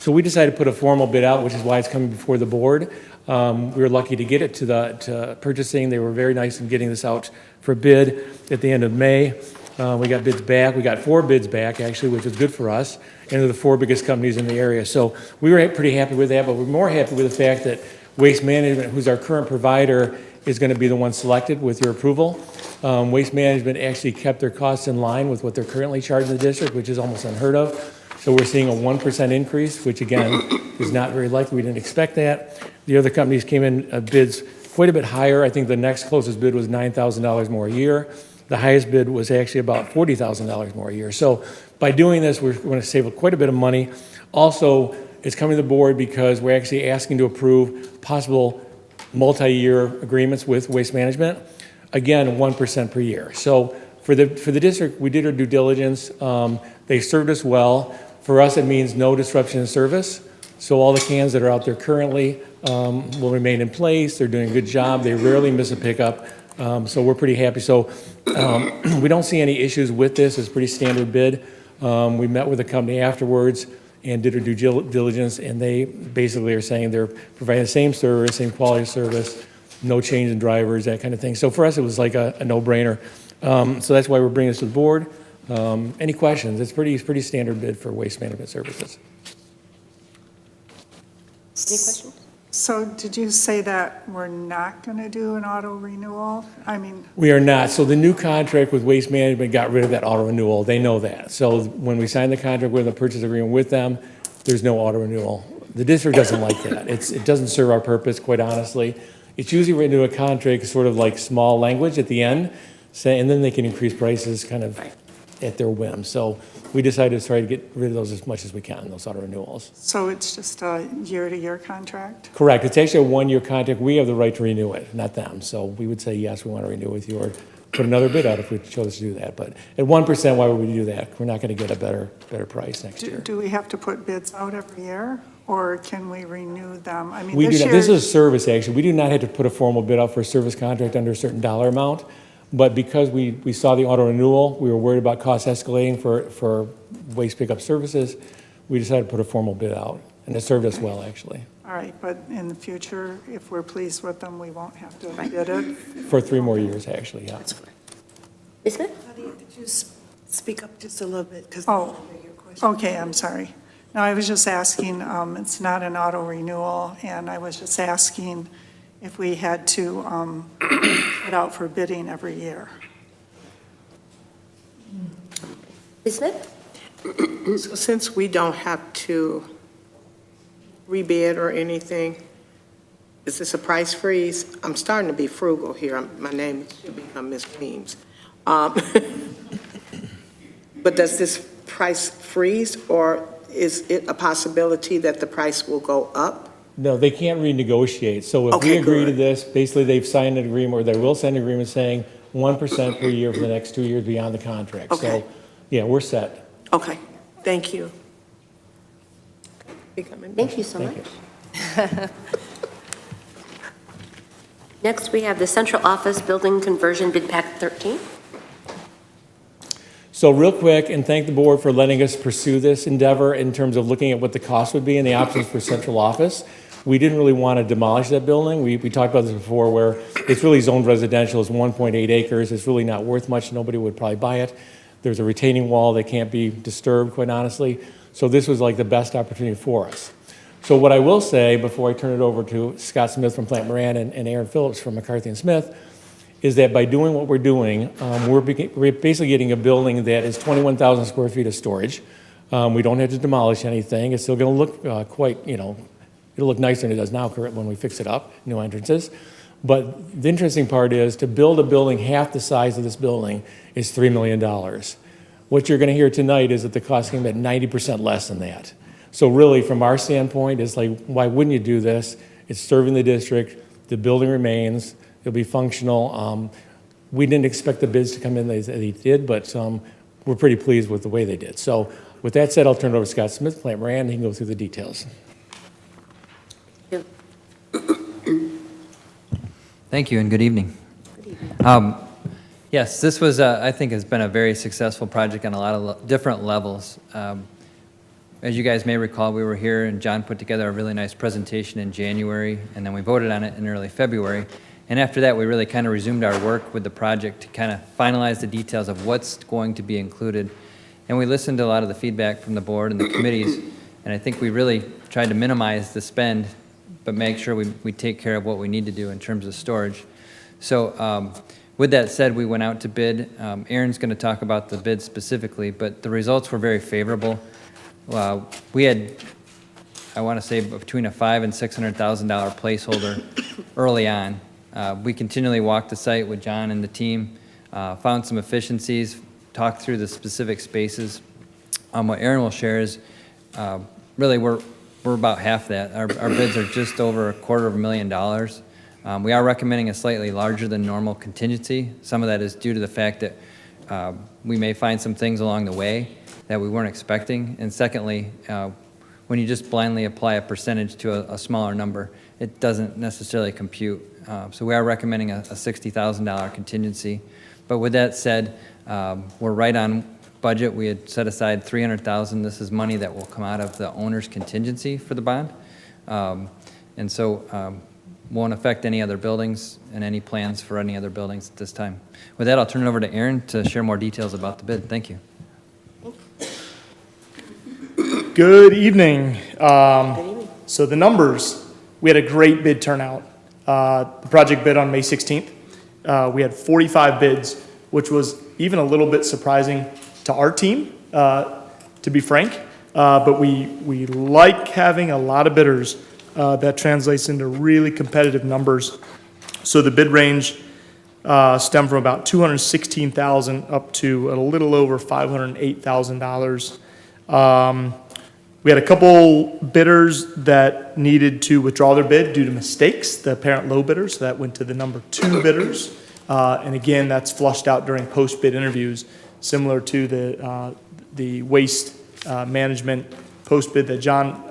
So we decided to put a formal bid out, which is why it's coming before the board. We were lucky to get it to purchasing. They were very nice in getting this out for bid at the end of May. We got bids back. We got 4 bids back, actually, which was good for us, and they're the 4 biggest companies in the area. So we were pretty happy with that, but we're more happy with the fact that Waste Management, who's our current provider, is going to be the one selected with your approval. Waste Management actually kept their costs in line with what they're currently charging the district, which is almost unheard of. So we're seeing a 1% increase, which again is not very likely. We didn't expect that. The other companies came in bids quite a bit higher. I think the next closest bid was $9,000 more a year. The highest bid was actually about $40,000 more a year. So by doing this, we're going to save quite a bit of money. Also, it's coming to the board because we're actually asking to approve possible multi-year agreements with Waste Management. Again, 1% per year. So for the district, we did our due diligence. They served us well. For us, it means no disruption in service. So all the cans that are out there currently will remain in place. They're doing a good job. They rarely miss a pickup. So we're pretty happy. So we don't see any issues with this. It's a pretty standard bid. We met with the company afterwards and did our due diligence, and they basically are saying they're providing the same service, same quality of service, no change in drivers, that kind of thing. So for us, it was like a no-brainer. So that's why we're bringing this to the board. Any questions? It's pretty standard bid for waste management services.
Any questions?
So did you say that we're not going to do an auto renewal? I mean,
We are not. So the new contract with Waste Management got rid of that auto renewal. They know that. So when we signed the contract with a purchase agreement with them, there's no auto renewal. The district doesn't like that. It doesn't serve our purpose, quite honestly. It's usually written into a contract, sort of like small language at the end, and then they can increase prices kind of at their whim. So we decided to try to get rid of those as much as we can, those auto renewals.
so it's just a year-to-year contract?
Correct. It's actually a one-year contract. We have the right to renew it, not them. So we would say, yes, we want to renew with you, or put another bid out if we chose to do that. But at 1%, why would we do that? We're not going to get a better price next year.
Do we have to put bids out every year, or can we renew them? I mean,
We do
this
not.
year.
This is a service, actually. We do not have to put a formal bid out for a service contract under a certain dollar amount. But because we saw the auto renewal, we were worried about cost escalating for waste pickup services, we decided to put a formal bid out. And it served us well, actually.
All right, but in the future, if we're pleased with them, we won't have to bid it?
For 3 more years, actually, yeah.
Ms. Smith?
Could you speak up just a little bit?
Oh, okay, I'm sorry. No, I was just asking, it's not an auto renewal, and I was just asking if we had to put out for bidding every year.
Ms. Smith?
So since we don't have to rebid or anything, is this a price freeze? I'm starting to be frugal here. My name should become Ms. Weems. But does this price freeze, or is it a possibility that the price will go up
No, they can't renegotiate. So if we
Okay,
agree to
good.
this, basically they've signed an agreement, or they will sign an agreement saying 1% per year for the next 2 years beyond the contract.
Okay.
So, yeah, we're set.
Okay, thank you.
Thank you so much. Next, we have the central office building conversion bid pack 13.
So real quick, and thank the board for letting us pursue this endeavor in terms of looking at what the cost would be and the options for central office. We didn't really want to demolish that building. We talked about this before, where it's really zoned residential. It's 1.8 acres. It's really not worth much. Nobody would probably buy it. There's a retaining wall that can't be disturbed, quite honestly. So this was like the best opportunity for us. So what I will say before I turn it over to Scott Smith from Plant Moran and Aaron Phillips from McCarthy and Smith is that by doing what we're doing, we're basically getting a building that is 21,000 square feet of storage. We don't have to demolish anything. It's still going to look quite, it'll look nicer than it does now when we fix it up, new entrances. But the interesting part is to build a building half the size of this building is $3 million. What you're going to hear tonight is that the cost came at 90% less than that. So really, from our standpoint, it's like, why wouldn't you do this? It's serving the district. The building remains. It'll be functional. We didn't expect the bids to come in as they did, but we're pretty pleased with the way they did. So with that said, I'll turn it over to Scott Smith, Plant Moran, and he can go through the details.
Thank you and good evening. Yes, this was, I think, has been a very successful project on a lot of different levels. As you guys may recall, we were here and John put together a really nice presentation in January, and then we voted on it in early February. And after that, we really kind of resumed our work with the project to kind of finalize the details of what's going to be included. And we listened to a lot of the feedback from the board and the committees, and I think we really tried to minimize the spend, but make sure we take care of what we need to do in terms of storage. So with that said, we went out to bid. Aaron's going to talk about the bid specifically, but the results were very favorable. We had, I want to say, between a $500,000 and $600,000 placeholder early on. We continually walked the site with John and the team, found some efficiencies, talked through the specific spaces. What Aaron will share is really we're about half that. Our bids are just over $250,000. We are recommending a slightly larger than normal contingency. Some of that is due to the fact that we may find some things along the way that we weren't expecting. And secondly, when you just blindly apply a percentage to a smaller number, it doesn't necessarily compute. So we are recommending a $60,000 contingency. But with that said, we're right on budget. We had set aside $300,000. This is money that will come out of the owner's contingency for the bond. And so won't affect any other buildings and any plans for any other buildings at this time. With that, I'll turn it over to Aaron to share more details about the bid. Thank you.
Good evening. So the numbers, we had a great bid turnout. The project bid on May 16th. We had 45 bids, which was even a little bit surprising to our team, to be frank. But we like having a lot of bidders. That translates into really competitive numbers. So the bid range stemmed from about $216,000 up to a little over $508,000. We had a couple bidders that needed to withdraw their bid due to mistakes, the apparent low bidders. That went to the number 2 bidders. And again, that's flushed out during post-bid interviews, similar to the waste management post-bid that John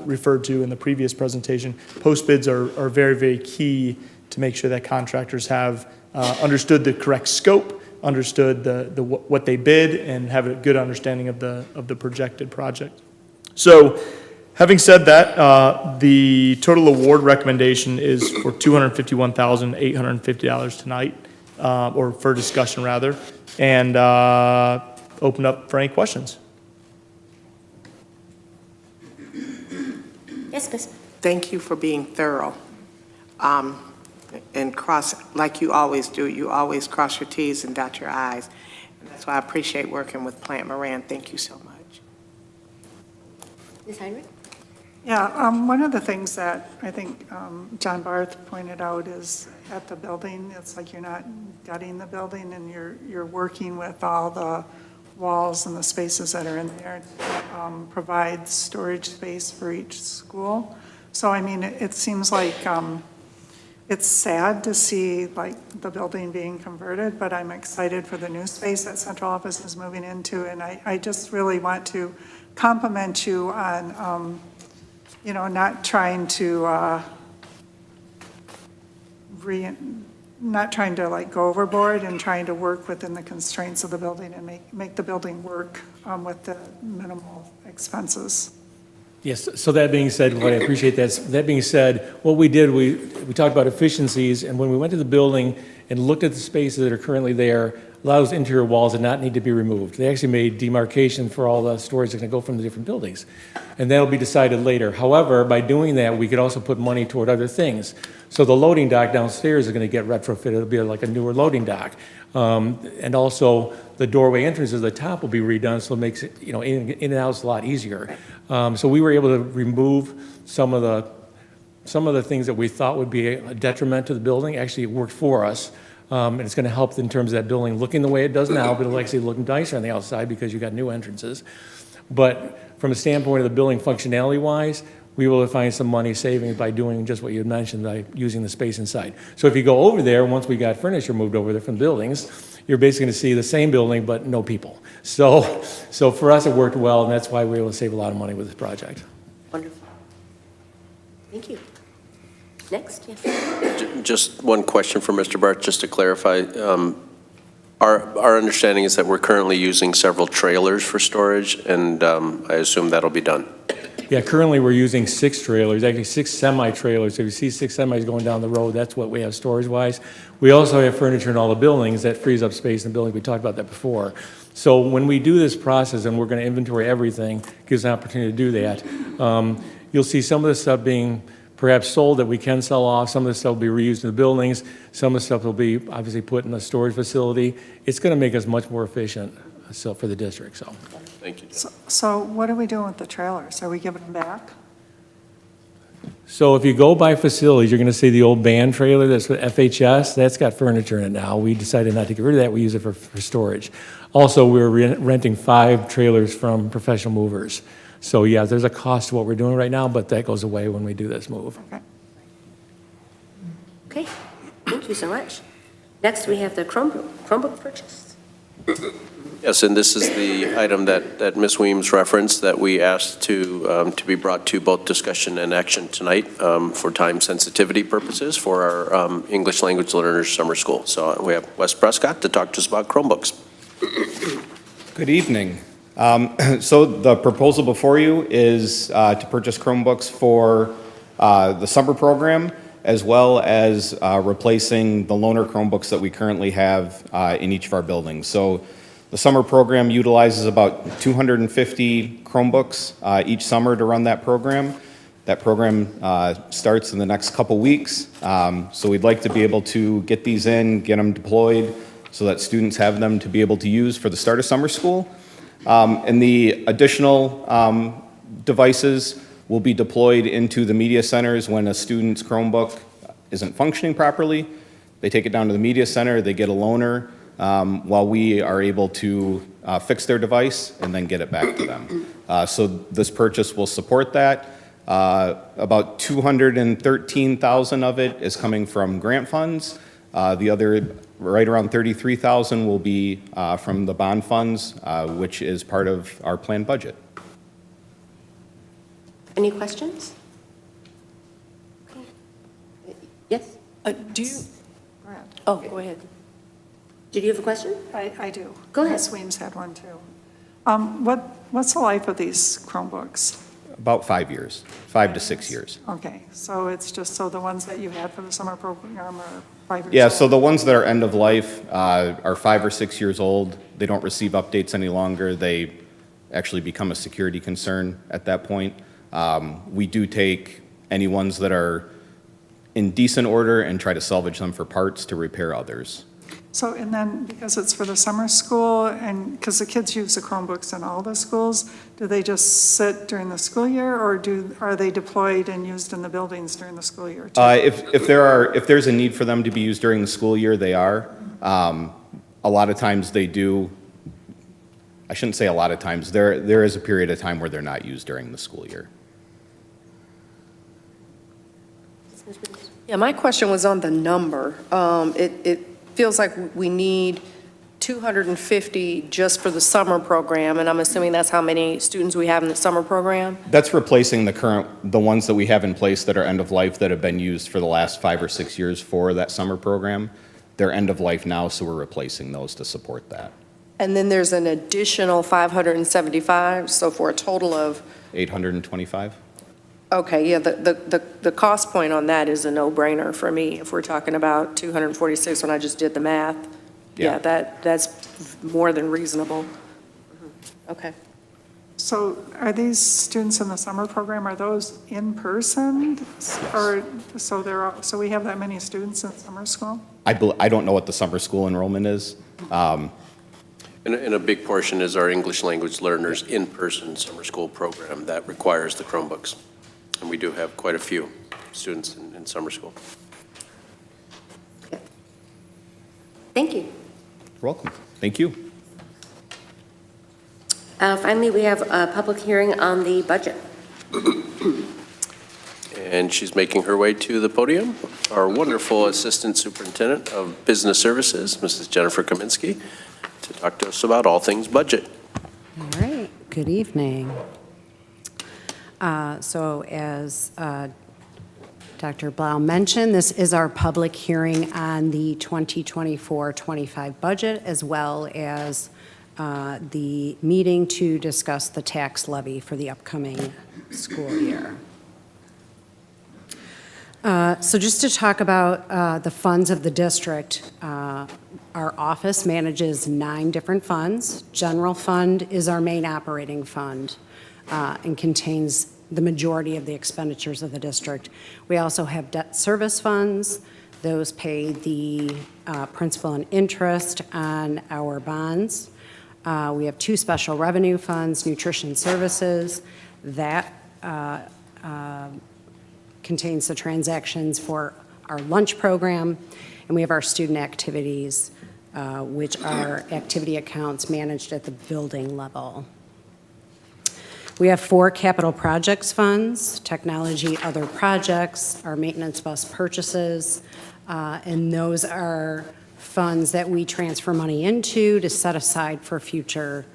referred to in the previous presentation. Post-bids are very, very key to make sure that contractors have understood the correct scope, understood what they bid, and have a good understanding of the projected project. So, having said that, the total award recommendation is for $251,850 tonight, or for discussion rather, and open up for any questions.
Yes, Ms.
Thank you for being thorough. And like you always do, you always cross your T's and dot your I's. And that's why I appreciate working with Plant Moran. Thank you so much.
Ms. Heinrich?
Yeah, one of the things that I think John Barth pointed out is at the building, it's like you're not gutting the building and you're working with all the walls and the spaces that are in there to provide storage space for each school. So, I mean, it seems like it's sad to see like the building being converted, but I'm excited for the new space that central office is moving into. And I just really want to compliment you on, not trying to, not trying to like go overboard and trying to work within the constraints of the building and make the building work with the minimal expenses.
Yes, so that being said, what I appreciate that being said, what we did, we talked about efficiencies, and when we went to the building and looked at the spaces that are currently there, a lot of those interior walls did not need to be removed. They actually made demarcation for all the storage that's going to go from the different buildings, and that'll be decided later. However, by doing that, we could also put money toward other things. So the loading dock downstairs is going to get retrofitted. It'll be like a newer loading dock. And also, the doorway entrances at the top will be redone, so it makes it, in and out is a lot easier. So we were able to remove some of the things that we thought would be a detriment to the building. Actually, it worked for us. And it's going to help in terms of that building looking the way it does now, but it'll actually look nicer on the outside because you got new entrances. But from a standpoint of the building functionality-wise, we will find some money savings by doing just what you had mentioned, by using the space inside. So if you go over there, once we got furniture moved over there from buildings, you're basically going to see the same building but no people. So for us, it worked well, and that's why we were able to save a lot of money with this project.
Wonderful. Thank you. Next, yes.
Just one question for Mr. Barth, just to clarify. Our understanding is that we're currently using several trailers for storage, and I assume that'll be done.
Yeah, currently we're using 6 trailers, actually 6 semi-trailers. So if you see 6 semis going down the road, that's what we have storage-wise. We also have furniture in all the buildings that frees up space in the building. We talked about that before. So when we do this process and we're going to inventory everything, gives an opportunity to do that, you'll see some of the stuff being perhaps sold that we can sell off. Some of the stuff will be reused in the buildings. Some of the stuff will be obviously put in a storage facility. It's going to make us much more efficient for the district. So.
Thank you.
So what are we doing with the trailers? Are we giving them back?
So if you go by facilities, you're going to see the old band trailer that's with FHS. That's got furniture in it now. We decided not to get rid of that. We use it for storage. Also, we're renting 5 trailers from professional movers. So yeah, there's a cost to what we're doing right now, but that goes away when we do this move.
Okay, thank you so much. Next, we have the Chromebook purchase.
Yes, and this is the item that Ms. Weems referenced that we asked to be brought to both discussion and action tonight for time sensitivity purposes for our English language learners summer school. So we have Wes Prescott to talk to us about Chromebooks.
Good evening. So the proposal before you is to purchase Chromebooks for the summer program, as well as replacing the loaner Chromebooks that we currently have in each of our buildings. So the summer program utilizes about 250 Chromebooks each summer to run that program. That program starts in the next couple weeks. So we'd like to be able to get these in, get them deployed, so that students have them to be able to use for the start of summer school. And the additional devices will be deployed into the media centers when a student's Chromebook isn't functioning properly. They take it down to the media center, they get a loaner, while we are able to fix their device and then get it back to them. So this purchase will support that. About $213,000 of it is coming from grant funds. The other, right around $33,000 will be from the bond funds, which is part of our planned budget.
Any questions? Okay. Yes?
Do you?
Oh, go ahead. Did you have a question?
I do.
Go ahead.
Ms. Weems had one too. What's the life of these Chromebooks?
About 5 years, 5 to 6 years.
Okay, so it's just, so the ones that you had for the summer program are 5 years
Yeah,
old?
so the ones that are end of life are 5 or 6 years old. They don't receive updates any longer. They actually become a security concern at that point. We do take any ones that are in decent order and try to salvage them for parts to repair others.
So, and then, because it's for the summer school, and because the kids use the Chromebooks in all the schools, do they just sit during the school year, or are they deployed and used in the buildings during the school year too?
If there's a need for them to be used during the school year, they are. A lot of times they do. I shouldn't say a lot of times. There is a period of time where they're not used during the school year.
Ms. Williams?
Yeah, my question was on the number. It feels like we need 250 just for the summer program, and I'm assuming that's how many students we have in the summer program?
That's replacing the ones that we have in place that are end of life that have been used for the last 5 or 6 years for that summer program. They're end of life now, so we're replacing those to support that.
And then there's an additional 575, so for a total of,
825?
okay, yeah, the cost point on that is a no-brainer for me. If we're talking about 246 when I just did the math, yeah, that's more than reasonable. Okay.
So are these students in the summer program, are those in person? Or, so we have that many students in summer school?
I don't know what the summer school enrollment is.
And a big portion is our English language learners in-person summer school program that requires the Chromebooks. And we do have quite a few students in summer school.
Thank you.
You're welcome. Thank you.
Finally, we have a public hearing on the budget.
And she's making her way to the podium, our wonderful Assistant Superintendent of Business Services, Mrs. Jennifer Kaminsky, to talk to us about all things budget.
All right, good evening. So as Dr. Blau mentioned, this is our public hearing on the 2024-25 budget, as well as the meeting to discuss the tax levy for the upcoming school year. So just to talk about the funds of the district, our office manages 9 different funds. General fund is our main operating fund and contains the majority of the expenditures of the district. We also have debt service funds. Those pay the principal and interest on our bonds. We have 2 special revenue funds, nutrition services. That contains the transactions for our lunch program. And we have our student activities, which are activity accounts managed at the building level. We have 4 capital projects funds, technology, other projects, our maintenance bus purchases, and those are funds that we transfer money into to set aside for future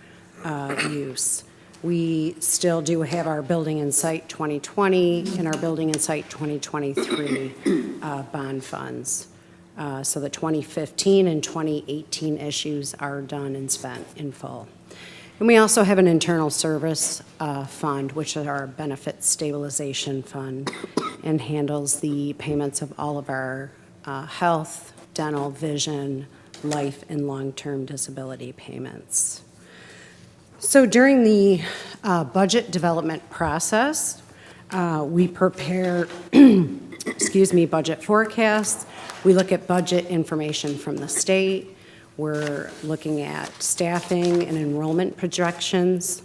use. We still do have our Building and Site 2020 and our Building and Site 2023 bond funds. So the 2015 and 2018 issues are done and spent in full. And we also have an internal service fund, which is our benefit stabilization fund, and handles the payments of all of our health, dental, vision, life, and long-term disability payments. So during the budget development process, we prepare, budget forecasts. We look at budget information from the state. We're looking at staffing and enrollment projections,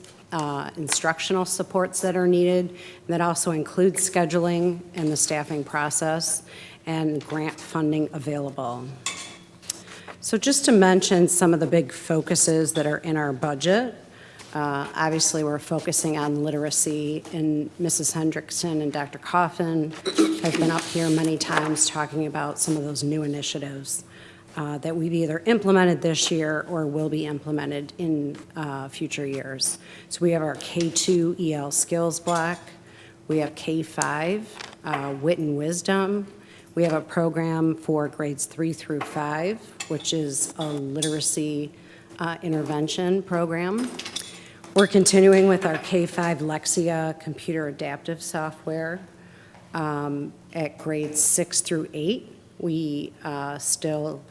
instructional supports that are needed. That also includes scheduling and the staffing process and grant funding available. So just to mention some of the big focuses that are in our budget, obviously we're focusing on literacy, and Mrs. Hendrickson and Dr. Coffin have been up here many times talking about some of those new initiatives that we've either implemented this year or will be implemented in future years. So we have our K2 EL skills block. We have K5 wit and wisdom. We have a program for grades 3 through 5, which is a literacy intervention program. We're continuing with our K5 Lexia computer adaptive software. At grades 6 through 8, we still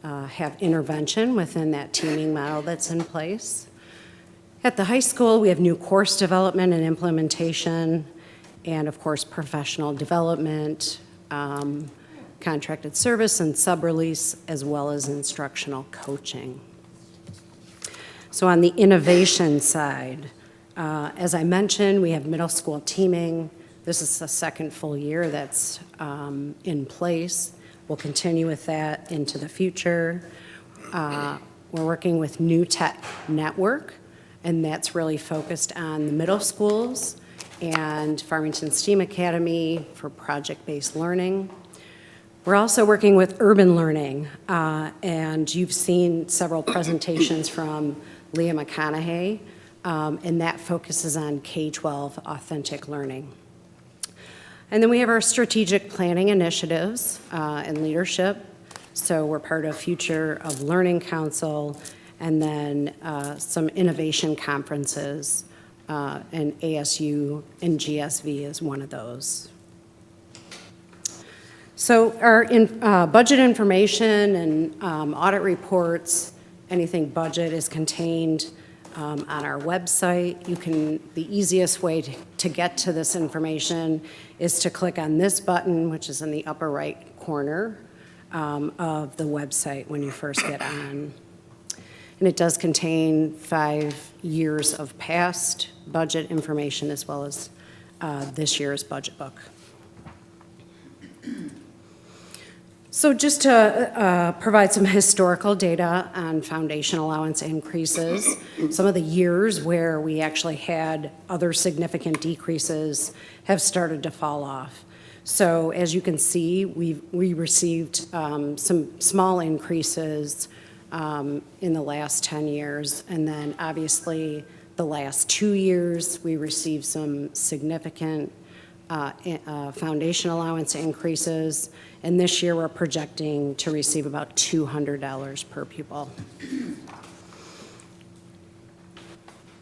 have intervention within that teaming model that's in place. At the high school, we have new course development and implementation, and of course, professional development, contracted service and sub-release, as well as instructional coaching. So on the innovation side, as I mentioned, we have middle school teaming. This is the second full year that's in place. We'll continue with that into the future. We're working with New Tech Network, and that's really focused on the middle schools and Farmington STEAM Academy for project-based learning. We're also working with urban learning, and you've seen several presentations from Leah McConaughey, and that focuses on K-12 authentic learning. And then we have our strategic planning initiatives and leadership. So we're part of Future of Learning Council, and then some innovation conferences, and ASU and GSV is one of those. So our budget information and audit reports, anything budget is contained on our website. The easiest way to get to this information is to click on this button, which is in the upper right corner of the website when you first get on. And it does contain 5 years of past budget information as well as this year's budget book. So just to provide some historical data on foundation allowance increases, some of the years where we actually had other significant decreases have started to fall off. So as you can see, we received some small increases in the last 10 years, and then obviously the last 2 years we received some significant foundation allowance increases, and this year we're projecting to receive about $200 per pupil.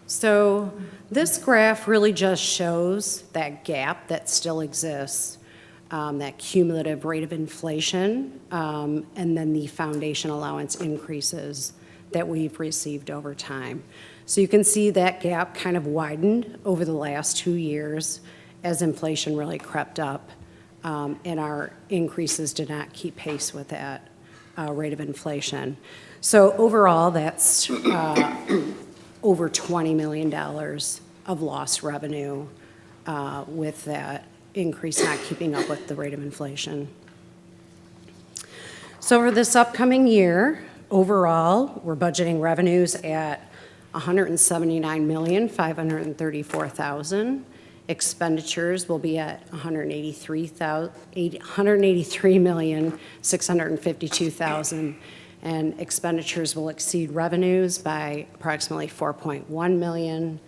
So this graph really just shows that gap that still exists, that cumulative rate of inflation, and then the foundation allowance increases that we've received over time. So you can see that gap kind of widened over the last 2 years as inflation really crept up, and our increases did not keep pace with that rate of inflation. So overall, that's over $20 million of lost revenue with that increase not keeping up with the rate of inflation. So for this upcoming year, overall, we're budgeting revenues at $179,534,000. Expenditures will be at $183,652,000, and expenditures will exceed revenues by approximately $4.1 million,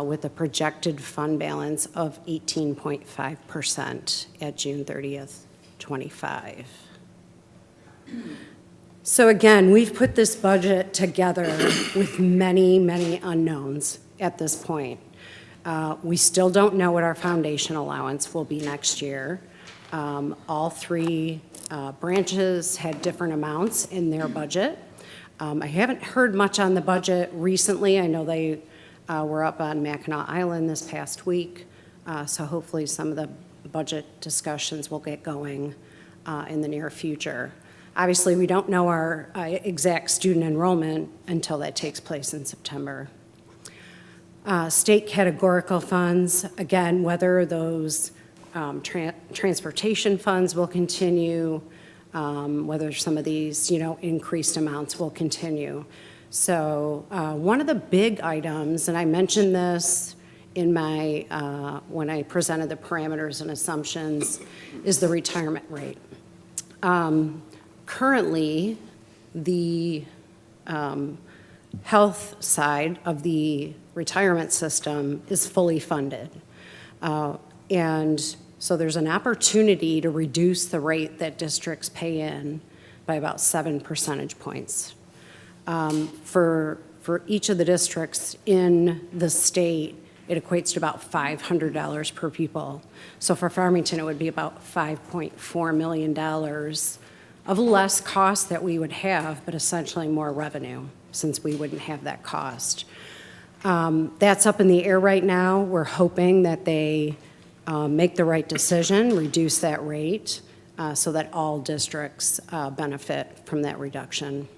with a projected fund balance of 18.5% at June 30th, 25. So again, we've put this budget together with many, many unknowns at this point. We still don't know what our foundation allowance will be next year. All 3 branches had different amounts in their budget. I haven't heard much on the budget recently. I know they were up on Mackinac Island this past week, so hopefully some of the budget discussions will get going in the near future. Obviously, we don't know our exact student enrollment until that takes place in September. State categorical funds, again, whether those transportation funds will continue, whether some of these, increased amounts will continue. So one of the big items, and I mentioned this in my, when I presented the parameters and assumptions, is the retirement rate. Currently, the health side of the retirement system is fully funded. And so there's an opportunity to reduce the rate that districts pay in by about 7 percentage points. For each of the districts in the state, it equates to about $500 per pupil. So for Farmington, it would be about $5.4 million of less cost that we would have, but essentially more revenue, since we wouldn't have that cost. That's up in the air right now. We're hoping that they make the right decision, reduce that rate, so that all districts benefit from that reduction.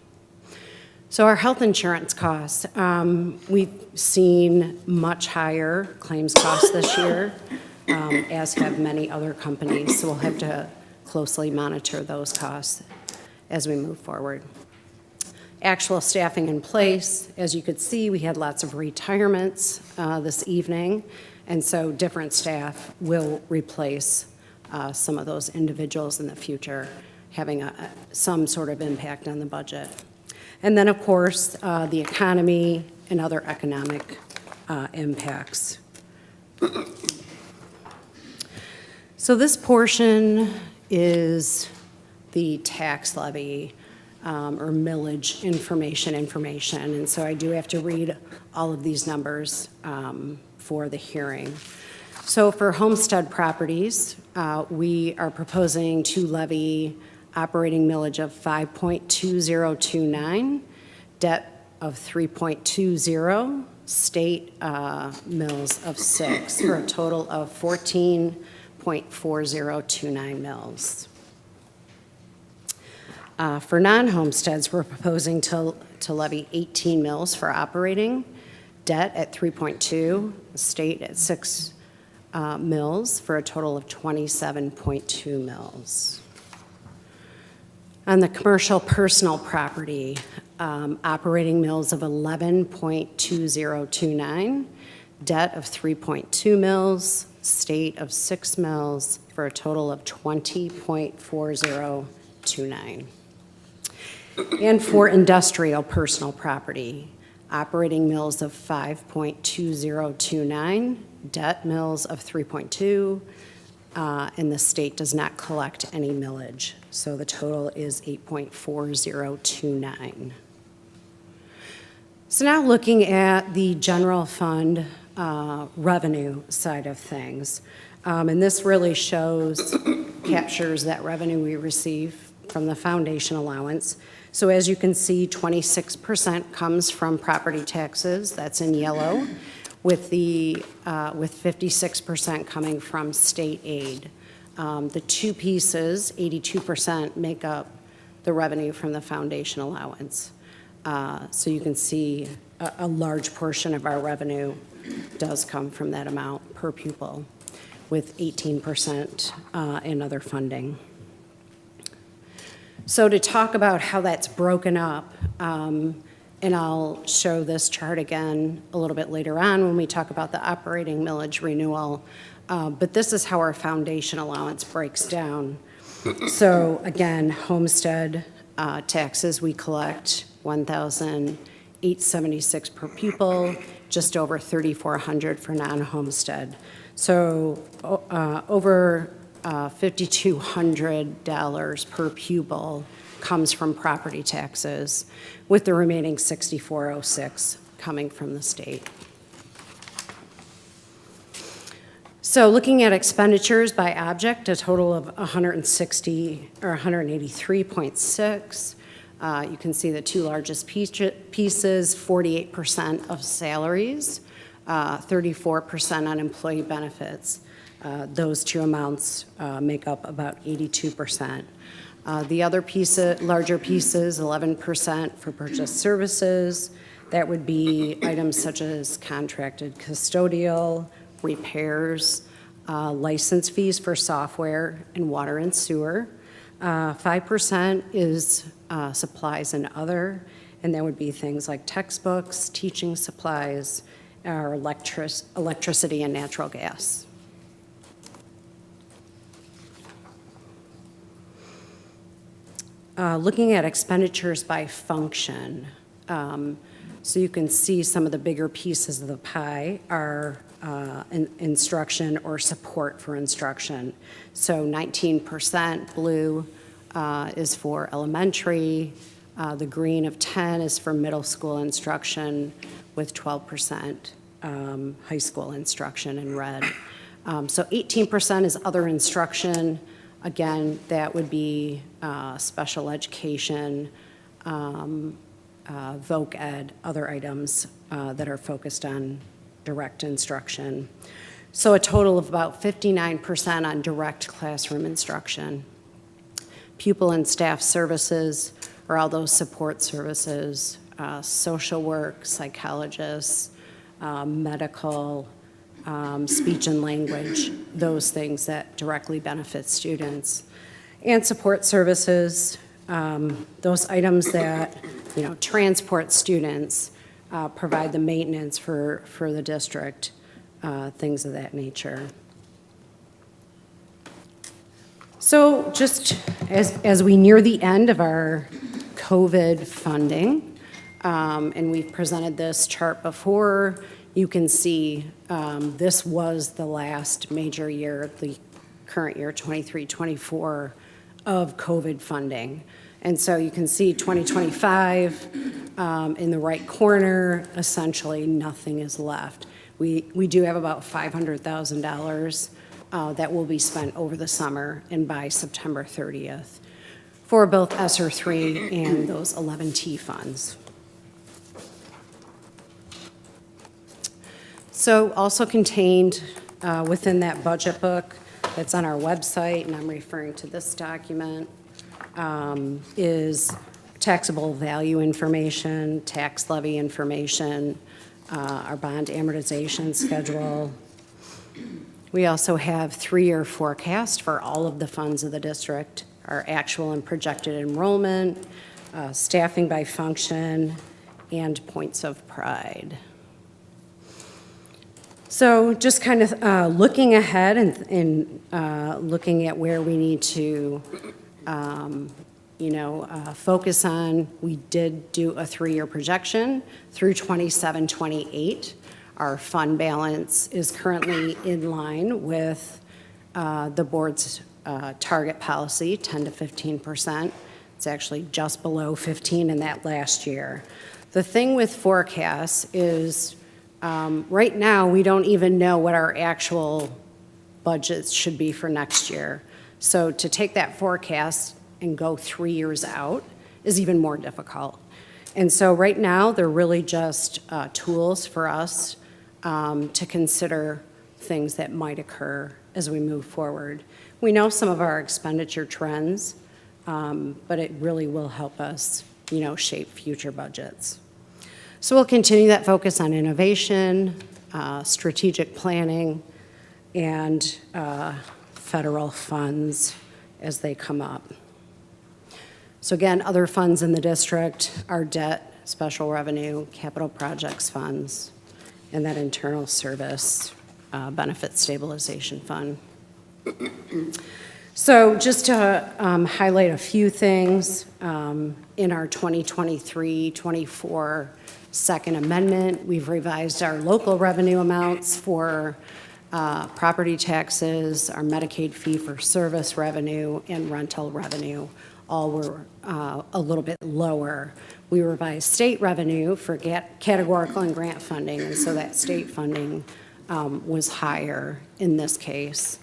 So our health insurance costs, we've seen much higher claims costs this year, as have many other companies. So we'll have to closely monitor those costs as we move forward. Actual staffing in place, as you could see, we had lots of retirements this evening, And so different staff will replace some of those individuals in the future, having some sort of impact on the budget. And then, of course, the economy and other economic impacts. So this portion is the tax levy or millage information. And so I do have to read all of these numbers for the hearing. So for homestead properties, we are proposing to levy operating millage of 5.2029, debt of 3.20, state mills of 6, for a total of 14.4029 mills. For non-homesteads, we're proposing to levy 18 mills for operating, debt at 3.2, state at 6 mills, for a total of 27.2 mills. On the commercial personal property, operating mills of 11.2029, debt of 3.2 mills, state of 6 mills, for a total of 20.4029. And for industrial personal property, operating mills of 5.2029, debt mills of 3.2, and the state does not collect any millage. So the total is 8.4029. So now looking at the general fund revenue side of things. And this really captures that revenue we receive from the foundation allowance. So as you can see, 26% comes from property taxes, that's in yellow, with 56% coming from state aid. The two pieces, 82%, make up the revenue from the foundation allowance. So you can see a large portion of our revenue does come from that amount per pupil, with 18% in other funding. So to talk about how that's broken up, and I'll show this chart again a little bit later on when we talk about the operating millage renewal, but this is how our foundation allowance breaks down. So again, homestead taxes, we collect $1,876 per pupil, just over $3,400 for non-homestead. So over $5,200 per pupil comes from property taxes, with the remaining $6,406 coming from the state. So looking at expenditures by object, a total of 183.6. You can see the two largest pieces, 48% of salaries, 34% on employee benefits. Those two amounts make up about 82%. The other larger pieces, 11% for purchase services. That would be items such as contracted custodial, repairs, license fees for software, and water and sewer. 5% is supplies and other, and that would be things like textbooks, teaching supplies, or electricity and natural gas. Looking at expenditures by function, so you can see some of the bigger pieces of the pie are instruction or support for instruction. So 19% blue is for elementary, the green of 10 is for middle school instruction, with 12% high school instruction in red. So 18% is other instruction. Again, that would be special education, voc ed, other items that are focused on direct instruction. So a total of about 59% on direct classroom instruction. Pupil and staff services are all those support services, social work, psychologists, medical, speech and language, those things that directly benefit students. And support services, those items that, transport students, provide the maintenance for the district, things of that nature. So just as we near the end of our COVID funding, and we've presented this chart before, you can see this was the last major year, the current year, 23-24, of COVID funding. And so you can see 2025 in the right corner, essentially nothing is left. We do have about $500,000 that will be spent over the summer and by September 30th for both ESSER 3 and those 11T funds. So also contained within that budget book that's on our website, and I'm referring to this document, is taxable value information, tax levy information, our bond amortization schedule. We also have 3-year forecast for all of the funds of the district, our actual and projected enrollment, staffing by function, and points of pride. So just kind of looking ahead and looking at where we need to, focus on, we did do a 3-year projection through 27-28. Our fund balance is currently in line with the board's target policy, 10 to 15%. It's actually just below 15 in that last year. The thing with forecasts is right now we don't even know what our actual budgets should be for next year. So to take that forecast and go 3 years out is even more difficult. And so right now they're really just tools for us to consider things that might occur as we move forward. We know some of our expenditure trends, but it really will help us, shape future budgets. So we'll continue that focus on innovation, strategic planning, and federal funds as they come up. So again, other funds in the district are debt, special revenue, capital projects funds, and that internal service benefit stabilization fund. So just to highlight a few things, in our 2023-24 second amendment, we've revised our local revenue amounts for property taxes, our Medicaid fee-for-service revenue, and rental revenue. All were a little bit lower. We revised state revenue for categorical and grant funding, and so that state funding was higher in this case.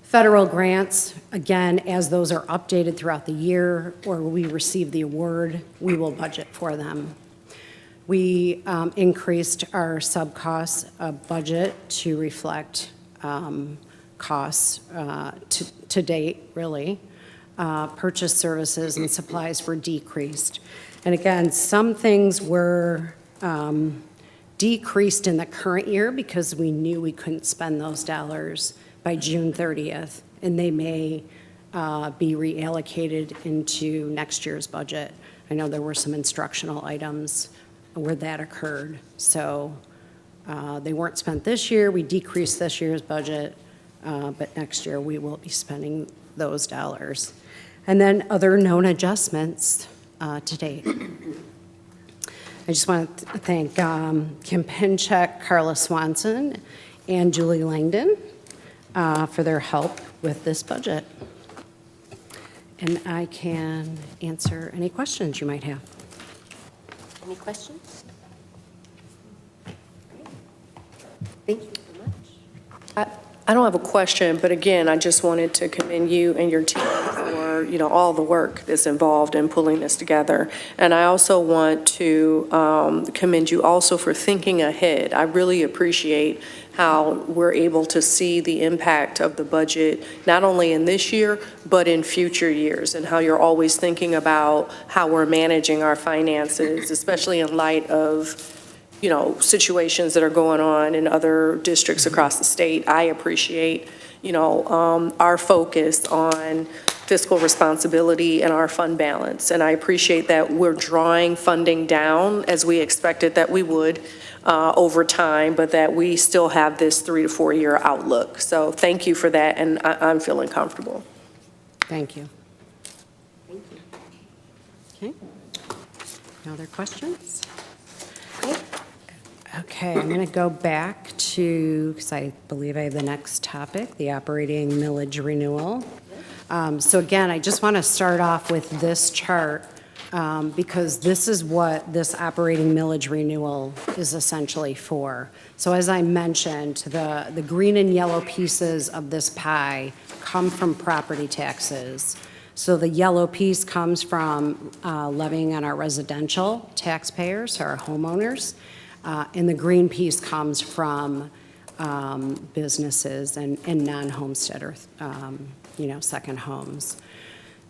Federal grants, again, as those are updated throughout the year or we receive the award, we will budget for them. We increased our sub-cost budget to reflect costs to date, really. Purchase services and supplies were decreased. And again, some things were decreased in the current year because we knew we couldn't spend those dollars by June 30th, and they may be reallocated into next year's budget. I know there were some instructional items where that occurred. So they weren't spent this year. We decreased this year's budget, but next year we will be spending those dollars. And then other known adjustments to date. I just want to thank Kim Pinchek, Carla Swanson, and Julie Langdon for their help with this budget. And I can answer any questions you might have.
Any questions? Thank you so much.
I don't have a question, but again, I just wanted to commend you and your team for, all the work that's involved in pulling this together. And I also want to commend you also for thinking ahead. I really appreciate how we're able to see the impact of the budget, not only in this year, but in future years, and how you're always thinking about how we're managing our finances, especially in light of situations that are going on in other districts across the state. I appreciate, our focus on fiscal responsibility and our fund balance. And I appreciate that we're drawing funding down as we expected that we would. over time, but that we still have this 3 to 4 year outlook. So thank you for that, and I'm feeling comfortable.
Thank you. Okay. No other questions? Okay, I'm going to go back to, because I believe I have the next topic, the operating millage renewal. So again, I just want to start off with this chart because this is what this operating millage renewal is essentially for. So as I mentioned, the green and yellow pieces of this pie come from property taxes. So the yellow piece comes from levying on our residential taxpayers, our homeowners, and the green piece comes from businesses and non-homesteader, second homes.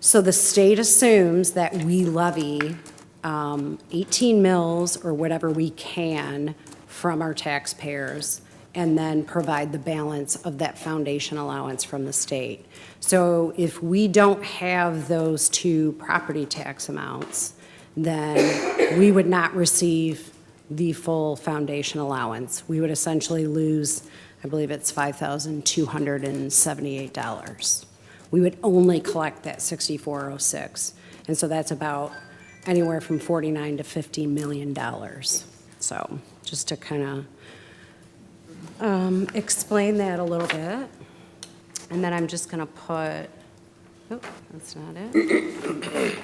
So the state assumes that we levy 18 mills or whatever we can from our taxpayers and then provide the balance of that foundation allowance from the state. So if we don't have those two property tax amounts, then we would not receive the full foundation allowance. We would essentially lose, I believe it's $5,278. We would only collect that 6406. And so that's about anywhere from $49 to $50 million. So just to kind of explain that a little bit. And then I'm just going to put, oh, that's not it.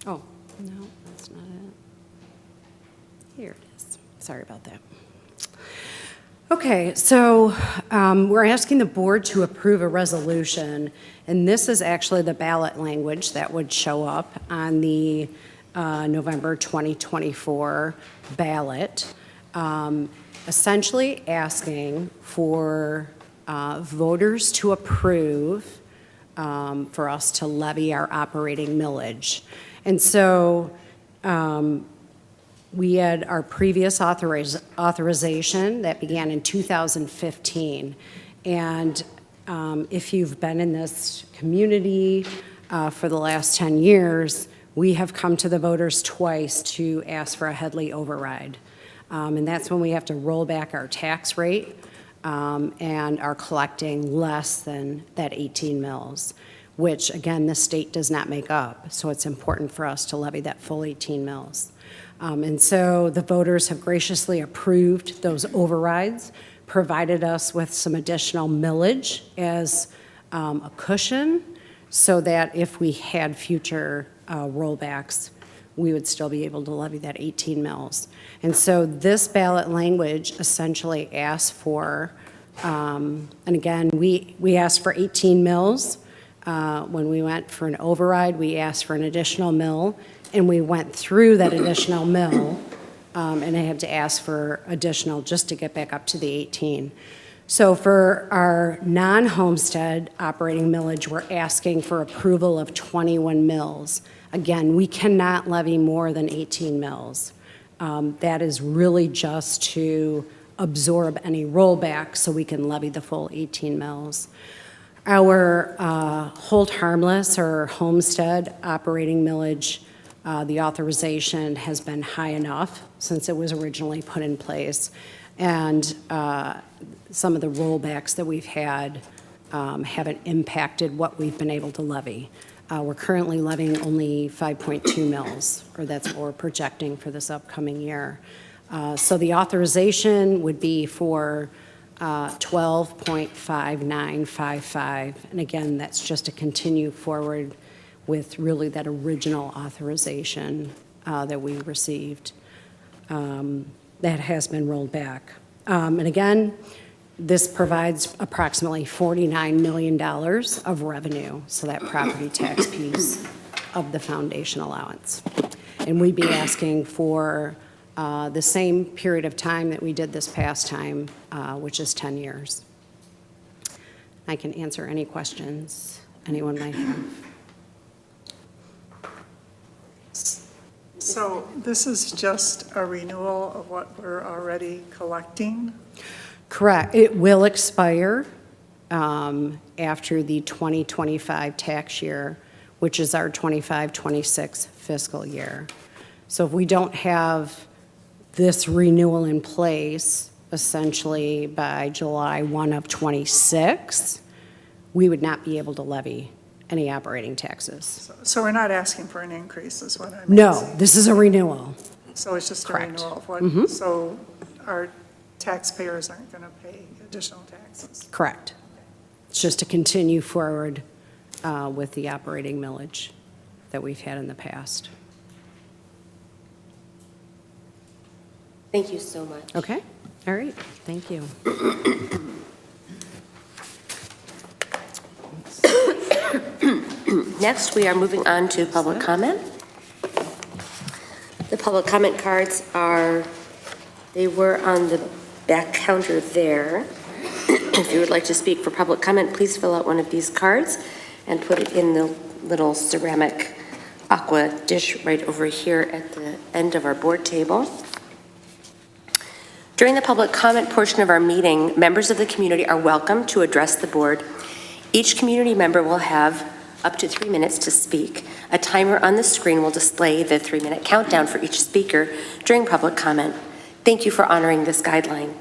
Oh, no, that's not it. Here it is. Sorry about that. Okay, so we're asking the board to approve a resolution, and this is actually the ballot language that would show up on the November 2024 ballot, essentially asking for voters to approve for us to levy our operating millage. And so we had our previous authorization that began in 2015. And if you've been in this community for the last 10 years, we have come to the voters twice to ask for a Headley override. And that's when we have to roll back our tax rate and are collecting less than that 18 mills, which again, the state does not make up. So it's important for us to levy that full 18 mills. And so the voters have graciously approved those overrides, provided us with some additional millage as a cushion so that if we had future rollbacks, we would still be able to levy that 18 mills. And so this ballot language essentially asks for, and again, we asked for 18 mills. When we went for an override, we asked for an additional mill, and we went through that additional mill, and I had to ask for additional just to get back up to the 18. So for our non-homestead operating millage, we're asking for approval of 21 mills. Again, we cannot levy more than 18 mills. That is really just to absorb any rollback so we can levy the full 18 mills. Our hold harmless or homestead operating millage, the authorization has been high enough since it was originally put in place. And some of the rollbacks that we've had haven't impacted what we've been able to levy. We're currently levying only 5.2 mills, or that's what we're projecting for this upcoming year. So the authorization would be for 12.5955, and again, that's just to continue forward with really that original authorization that we received that has been rolled back. And again, this provides approximately $49 million of revenue, so that property tax piece of the foundation allowance. And we'd be asking for the same period of time that we did this past time, which is 10 years. I can answer any questions anyone might have.
So this is just a renewal of what we're already collecting?
Correct. It will expire after the 2025 tax year, which is our 25-26 fiscal year. So if we don't have this renewal in place, essentially by July 1 of '26, we would not be able to levy any operating taxes.
So we're not asking for an increase, is what I mean?
No, this is a renewal.
So it's just a
Correct.
renewal of what,
Mhm.
so our taxpayers aren't going to pay additional taxes?
Correct. It's just to continue forward with the operating millage that we've had in the past.
Thank you so much.
Okay, all right, thank you.
Next, we are moving on to public comment. The public comment cards they were on the back counter there. If you would like to speak for public comment, please fill out one of these cards and put it in the little ceramic aqua dish right over here at the end of our board table. During the public comment portion of our meeting, members of the community are welcome to address the board. Each community member will have up to 3 minutes to speak. A timer on the screen will display the 3-minute countdown for each speaker during public comment. Thank you for honoring this guideline.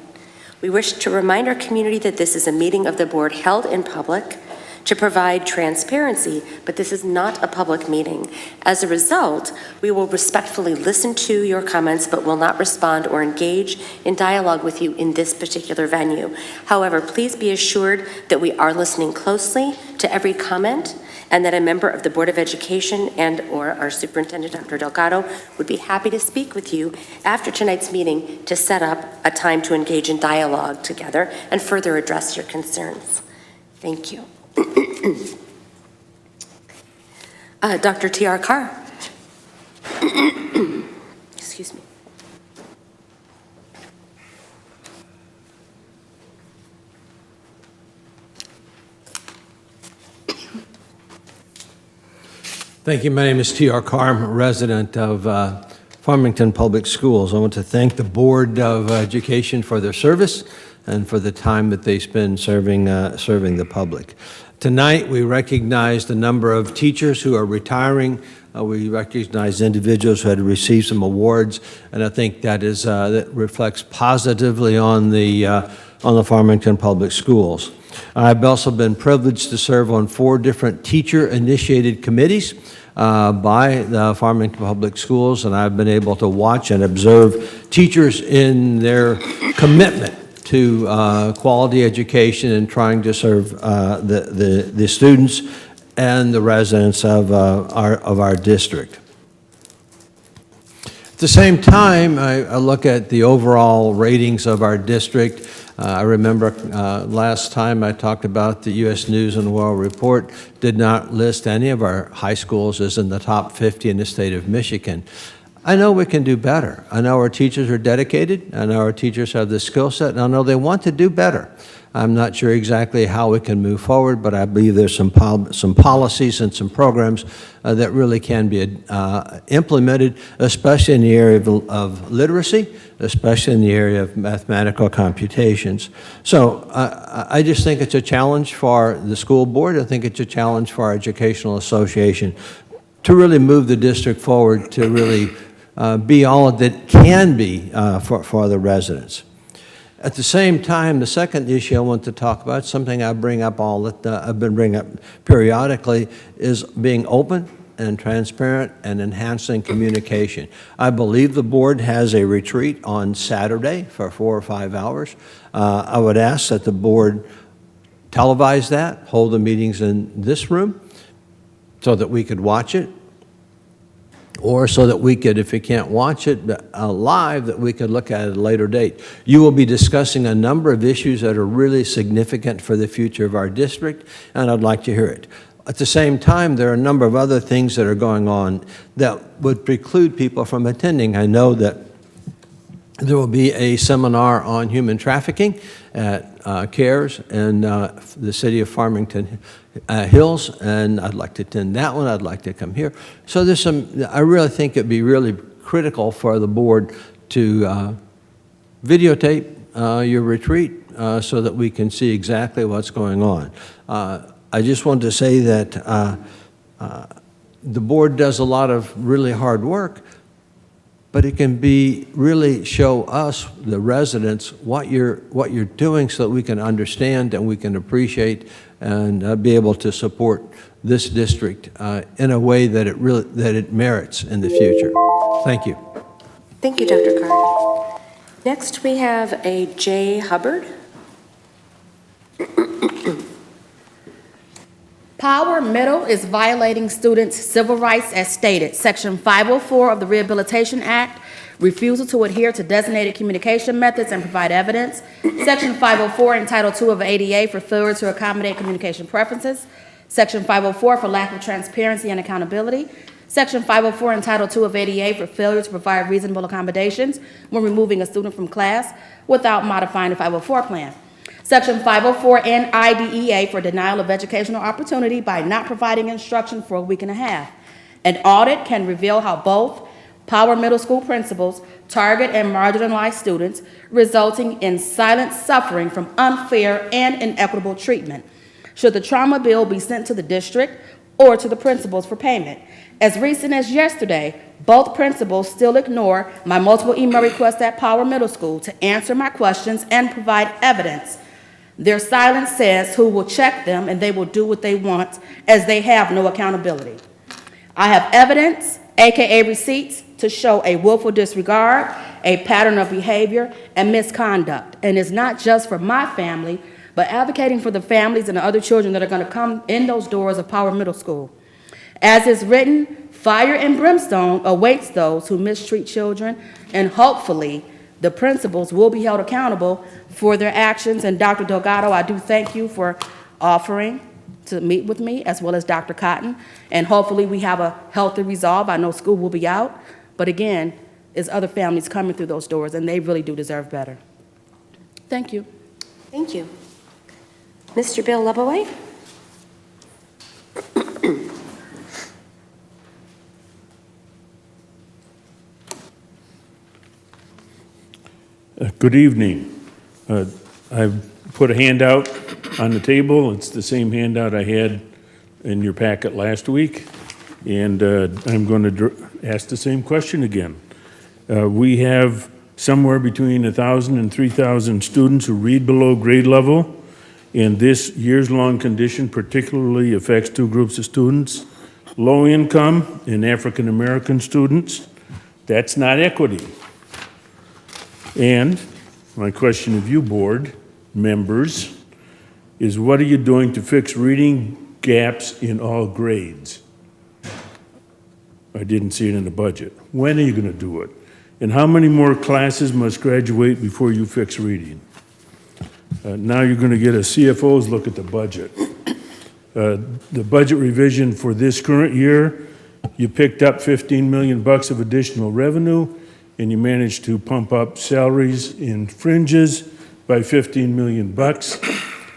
We wish to remind our community that this is a meeting of the board held in public to provide transparency, but this is not a public meeting. As a result, we will respectfully listen to your comments, but will not respond or engage in dialogue with you in this particular venue. However, please be assured that we are listening closely to every comment, and that a member of the Board of Education and/or our Superintendent, Dr. Delgado, would be happy to speak with you after tonight's meeting to set up a time to engage in dialogue together and further address your concerns. Thank you. Dr. T.R. Carr. Excuse me.
Thank you. My name is T.R. Carr. I'm a resident of Farmington Public Schools. I want to thank the Board of Education for their service and for the time that they spend serving the public. Tonight, we recognize the number of teachers who are retiring. We recognize individuals who had received some awards, and I think that reflects positively on the Farmington Public Schools. I've also been privileged to serve on 4 different teacher-initiated committees by the Farmington Public Schools, and I've been able to watch and observe teachers in their commitment to quality education and trying to serve the students and the residents of our district. At the same time, I look at the overall ratings of our district. I remember last time I talked about the U.S. News and World Report did not list any of our high schools as in the top 50 in the state of Michigan. I know we can do better. I know our teachers are dedicated. I know our teachers have the skill set, and I know they want to do better. I'm not sure exactly how we can move forward, but I believe there's some policies and some programs that really can be implemented, especially in the area of literacy, especially in the area of mathematical computations. So I just think it's a challenge for the school board. I think it's a challenge for our educational association to really move the district forward to really be all that it can be for the residents. At the same time, the second issue I want to talk about, something I bring up I've been bringing up periodically, is being open and transparent and enhancing communication. I believe the board has a retreat on Saturday for 4 or 5 hours. I would ask that the board televise that, hold the meetings in this room so that we could watch it, or so that we could, if we can't watch it live, that we could look at it at a later date. You will be discussing a number of issues that are really significant for the future of our district, and I'd like to hear it. At the same time, there are a number of other things that are going on that would preclude people from attending. I know that there will be a seminar on human trafficking at CARES in the city of Farmington Hills, and I'd like to attend that one. I'd like to come here. So there's I really think it'd be really critical for the board to videotape your retreat so that we can see exactly what's going on. I just wanted to say that the board does a lot of really hard work, but it can be really show us, the residents, what you're doing so that we can understand and we can appreciate and be able to support this district in a way that it merits in the future. Thank you.
Thank you, Dr. Carr. Next, we have a Jay Hubbard.
Power Middle is violating students' civil rights as stated. Section 504 of the Rehabilitation Act, refusal to adhere to designated communication methods and provide evidence. Section 504 in Title II of ADA for failure to accommodate communication preferences. Section 504 for lack of transparency and accountability. Section 504 in Title II of ADA for failure to provide reasonable accommodations when removing a student from class without modifying the 504 plan. Section 504 NIDEA for denial of educational opportunity by not providing instruction for a week and a half. An audit can reveal how both Power Middle School principals target and marginalize students, resulting in silent suffering from unfair and inequitable treatment. Should the trauma bill be sent to the district or to the principals for payment? As recent as yesterday, both principals still ignore my multiple email requests at Power Middle School to answer my questions and provide evidence. Their silence says who will check them and they will do what they want as they have no accountability. I have evidence, AKA receipts, to show a willful disregard, a pattern of behavior, and misconduct. And it's not just for my family, but advocating for the families and the other children that are going to come in those doors of Power Middle School. As is written, fire and brimstone awaits those who mistreat children, and hopefully the principals will be held accountable for their actions. And Dr. Delgado, I do thank you for offering to meet with me, as well as Dr. Cotton, and hopefully we have a healthy resolve. I know school will be out, but again, there's other families coming through those doors, and they really do deserve better. Thank you.
Thank you. Mr. Bill Leboway?
Good evening. I've put a handout on the table. It's the same handout I had in your packet last week, and I'm going to ask the same question again. We have somewhere between 1,000 and 3,000 students who read below grade level, and this years-long condition particularly affects two groups of students, low income and African American students. That's not equity. And my question of you, board members, is what are you doing to fix reading gaps in all grades? I didn't see it in the budget. When are you going to do it? And how many more classes must graduate before you fix reading? Now you're going to get a CFO's look at the budget. The budget revision for this current year, you picked up $15 million of additional revenue, and you managed to pump up salaries and fringes by $15 million,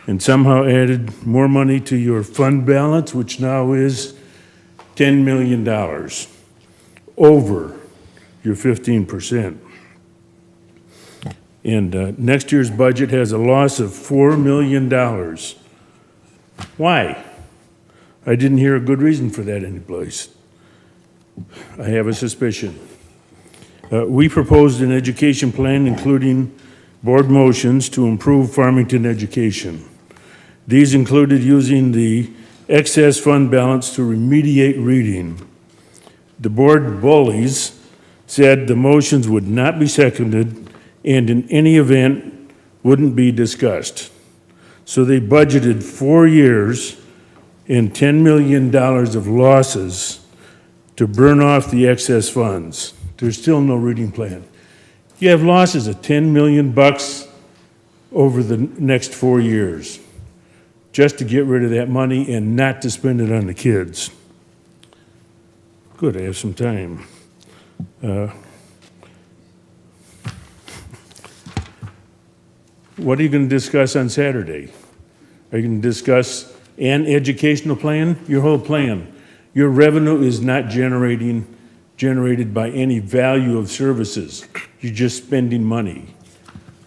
and somehow added more money to your fund balance, which now is $10 million, over your 15%. And next year's budget has a loss of $4 million. Why? I didn't hear a good reason for that anyplace. I have a suspicion. We proposed an education plan including board motions to improve Farmington education. These included using the excess fund balance to remediate reading. The board bullies said the motions would not be seconded and in any event wouldn't be discussed. So they budgeted 4 years and $10 million of losses to burn off the excess funds. There's still no reading plan. You have losses of $10 million over the next 4 years just to get rid of that money and not to spend it on the kids. Good, I have some time. What are you going to discuss on Saturday? Are you going to discuss an educational plan? Your whole plan. Your revenue is not generated by any value of services. You're just spending money.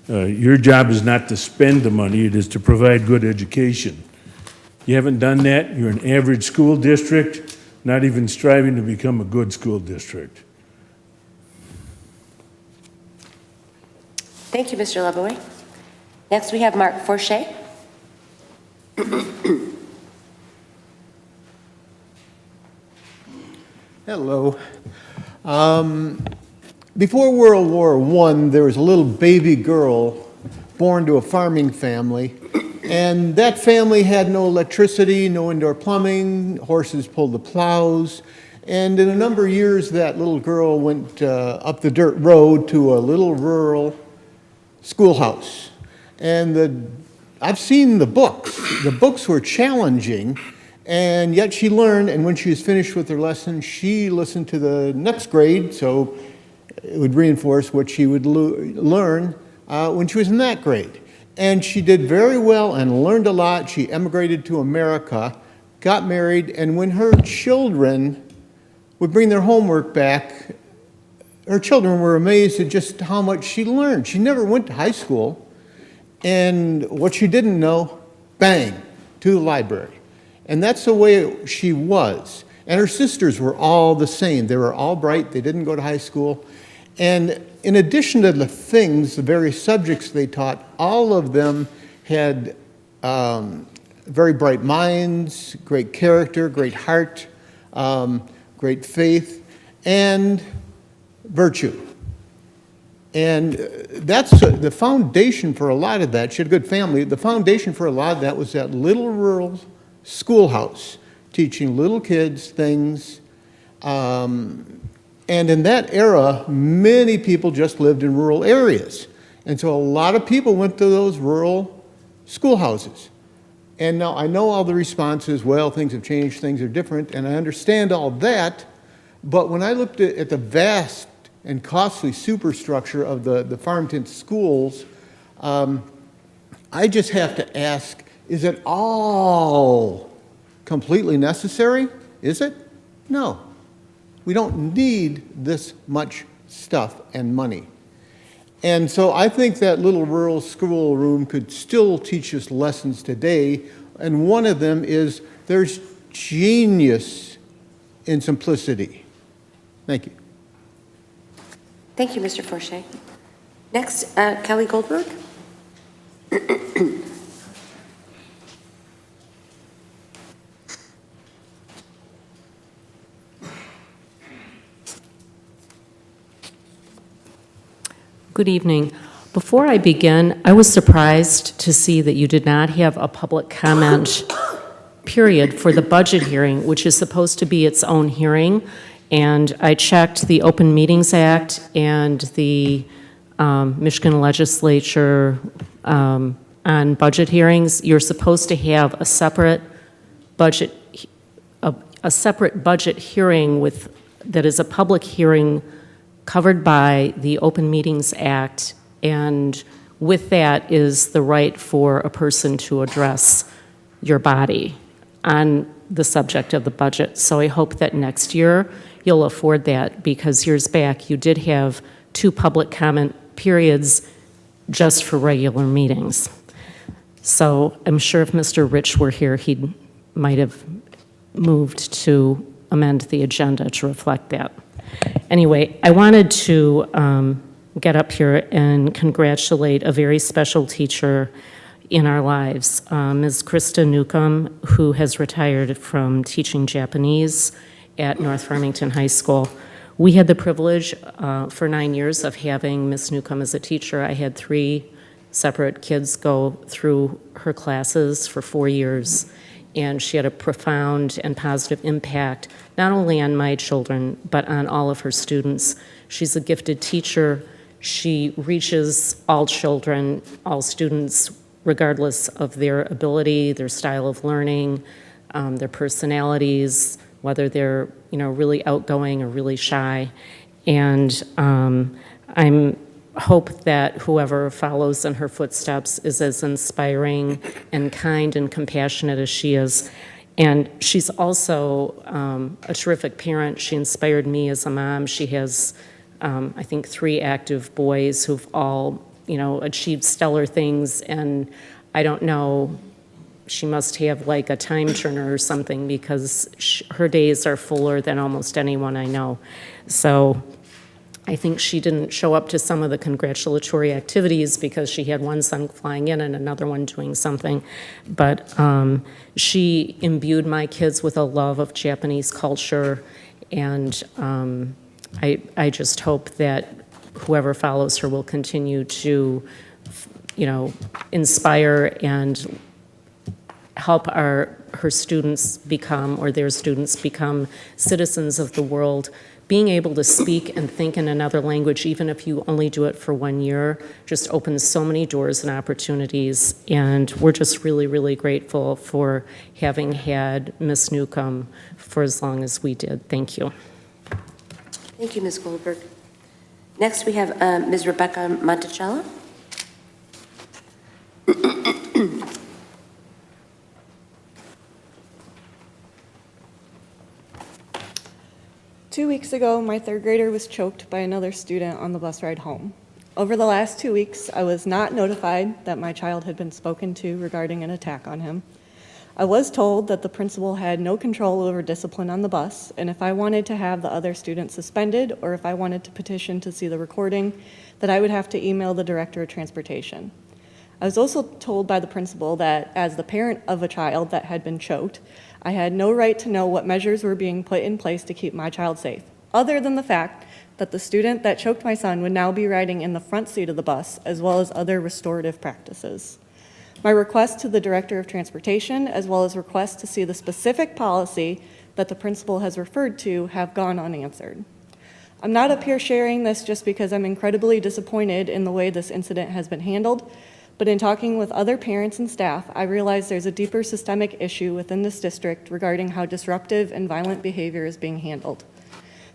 Your job is not to spend the money, it is to provide good education. You haven't done that, you're an average school district not even striving to become a good school district.
Thank you, Mr. Leboy. Next, we have Mark Forche.
Hello. Before World War I, there was a little baby girl born to a farming family, and that family had no electricity, no indoor plumbing, horses pulled the plows, and in a number of years, that little girl went up the dirt road to a little rural schoolhouse. And I've seen the books. The books were challenging, and yet she learned, and when she was finished with her lesson, she listened to the next grade, so it would reinforce what she would learn when she was in that grade. And she did very well and learned a lot. She emigrated to America, got married, and when her children would bring their homework back, her children were amazed at just how much she learned. She never went to high school, and what she didn't know, bang, to the library. And that's the way she was. And her sisters were all the same. They were all bright. They didn't go to high school. And in addition to the things, the various subjects they taught, all of them had very bright minds, great character, great heart, great faith, and virtue. And that's the foundation for a lot of that. She had a good family. The foundation for a lot of that was that little rural schoolhouse, teaching little kids things. And in that era, many people just lived in rural areas. And so a lot of people went to those rural schoolhouses. And now I know all the responses, well, things have changed, things are different, and I understand all that. But when I looked at the vast and costly superstructure of the Farmington schools, I just have to ask, is it all completely necessary? Is it? No. We don't need this much stuff and money. And so I think that little rural schoolroom could still teach us lessons today, and one of them is there's genius in simplicity. Thank you.
Thank you, Mr. Forche. Next, Kelly Goldberg.
Good evening. Before I begin, I was surprised to see that you did not have a public comment period for the budget hearing, which is supposed to be its own hearing. And I checked the Open Meetings Act and the Michigan Legislature on budget hearings. You're supposed to have a separate budget, a separate budget hearing that is a public hearing covered by the Open Meetings Act, and with that is the right for a person to address your body on the subject of the budget. So I hope that next year you'll afford that, because years back you did have 2 public comment periods just for regular meetings. So I'm sure if Mr. Rich were here, he might have moved to amend the agenda to reflect that. Anyway, I wanted to get up here and congratulate a very special teacher in our lives, Ms. Krista Newcomb, who has retired from teaching Japanese at North Farmington High School. We had the privilege for 9 years of having Ms. Newcomb as a teacher. I had 3 separate kids go through her classes for 4 years, and she had a profound and positive impact, not only on my children, but on all of her students. She's a gifted teacher. She reaches all children, all students, regardless of their ability, their style of learning, their personalities, whether they're, really outgoing or really shy. And I hope that whoever follows in her footsteps is as inspiring and kind and compassionate as she is. And she's also a terrific parent. She inspired me as a mom. She has, I think, 3 active boys who've all, achieved stellar things. And I don't know she must have like a time turner or something, because her days are fuller than almost anyone I know. So I think she didn't show up to some of the congratulatory activities because she had one son flying in and another one doing something. But she imbued my kids with a love of Japanese culture, and I just hope that whoever follows her will continue to, inspire and help her students become, or their students become, citizens of the world. Being able to speak and think in another language, even if you only do it for 1 year, just opens so many doors and opportunities. And we're just really, really grateful for having had Miss Newcomb for as long as we did. Thank you.
Thank you, Ms. Goldberg. Next, we have Ms. Rebecca Monticello.
2 weeks ago, my third grader was choked by another student on the bus ride home. Over the last 2 weeks, I was not notified that my child had been spoken to regarding an attack on him. I was told that the principal had no control over discipline on the bus, and if I wanted to have the other student suspended, or if I wanted to petition to see the recording, that I would have to email the director of transportation. I was also told by the principal that as the parent of a child that had been choked, I had no right to know what measures were being put in place to keep my child safe, other than the fact that the student that choked my son would now be riding in the front seat of the bus, as well as other restorative practices. My request to the Director of Transportation, as well as requests to see the specific policy that the principal has referred to, have gone unanswered. I'm not up here sharing this just because I'm incredibly disappointed in the way this incident has been handled, but in talking with other parents and staff, I realize there's a deeper systemic issue within this district regarding how disruptive and violent behavior is being handled.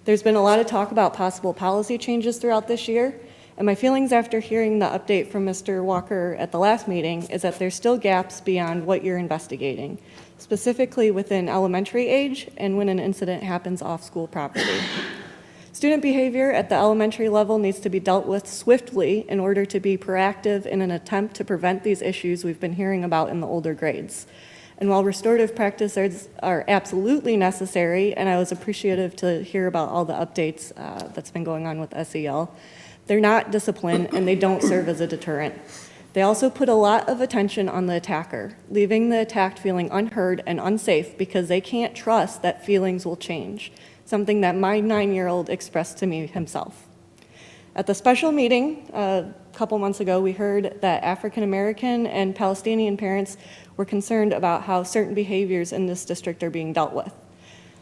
There's been a lot of talk about possible policy changes throughout this year, and my feelings after hearing the update from Mr. Walker at the last meeting is that there's still gaps beyond what you're investigating, specifically within elementary age and when an incident happens off school property. Student behavior at the elementary level needs to be dealt with swiftly in order to be proactive in an attempt to prevent these issues we've been hearing about in the older grades. And while restorative practices are absolutely necessary, and I was appreciative to hear about all the updates that's been going on with SEL, they're not discipline and they don't serve as a deterrent. They also put a lot of attention on the attacker, leaving the attacked feeling unheard and unsafe because they can't trust that feelings will change, something that my 9-year-old expressed to me himself. At the special meeting a couple months ago, we heard that African American and Palestinian parents were concerned about how certain behaviors in this district are being dealt with.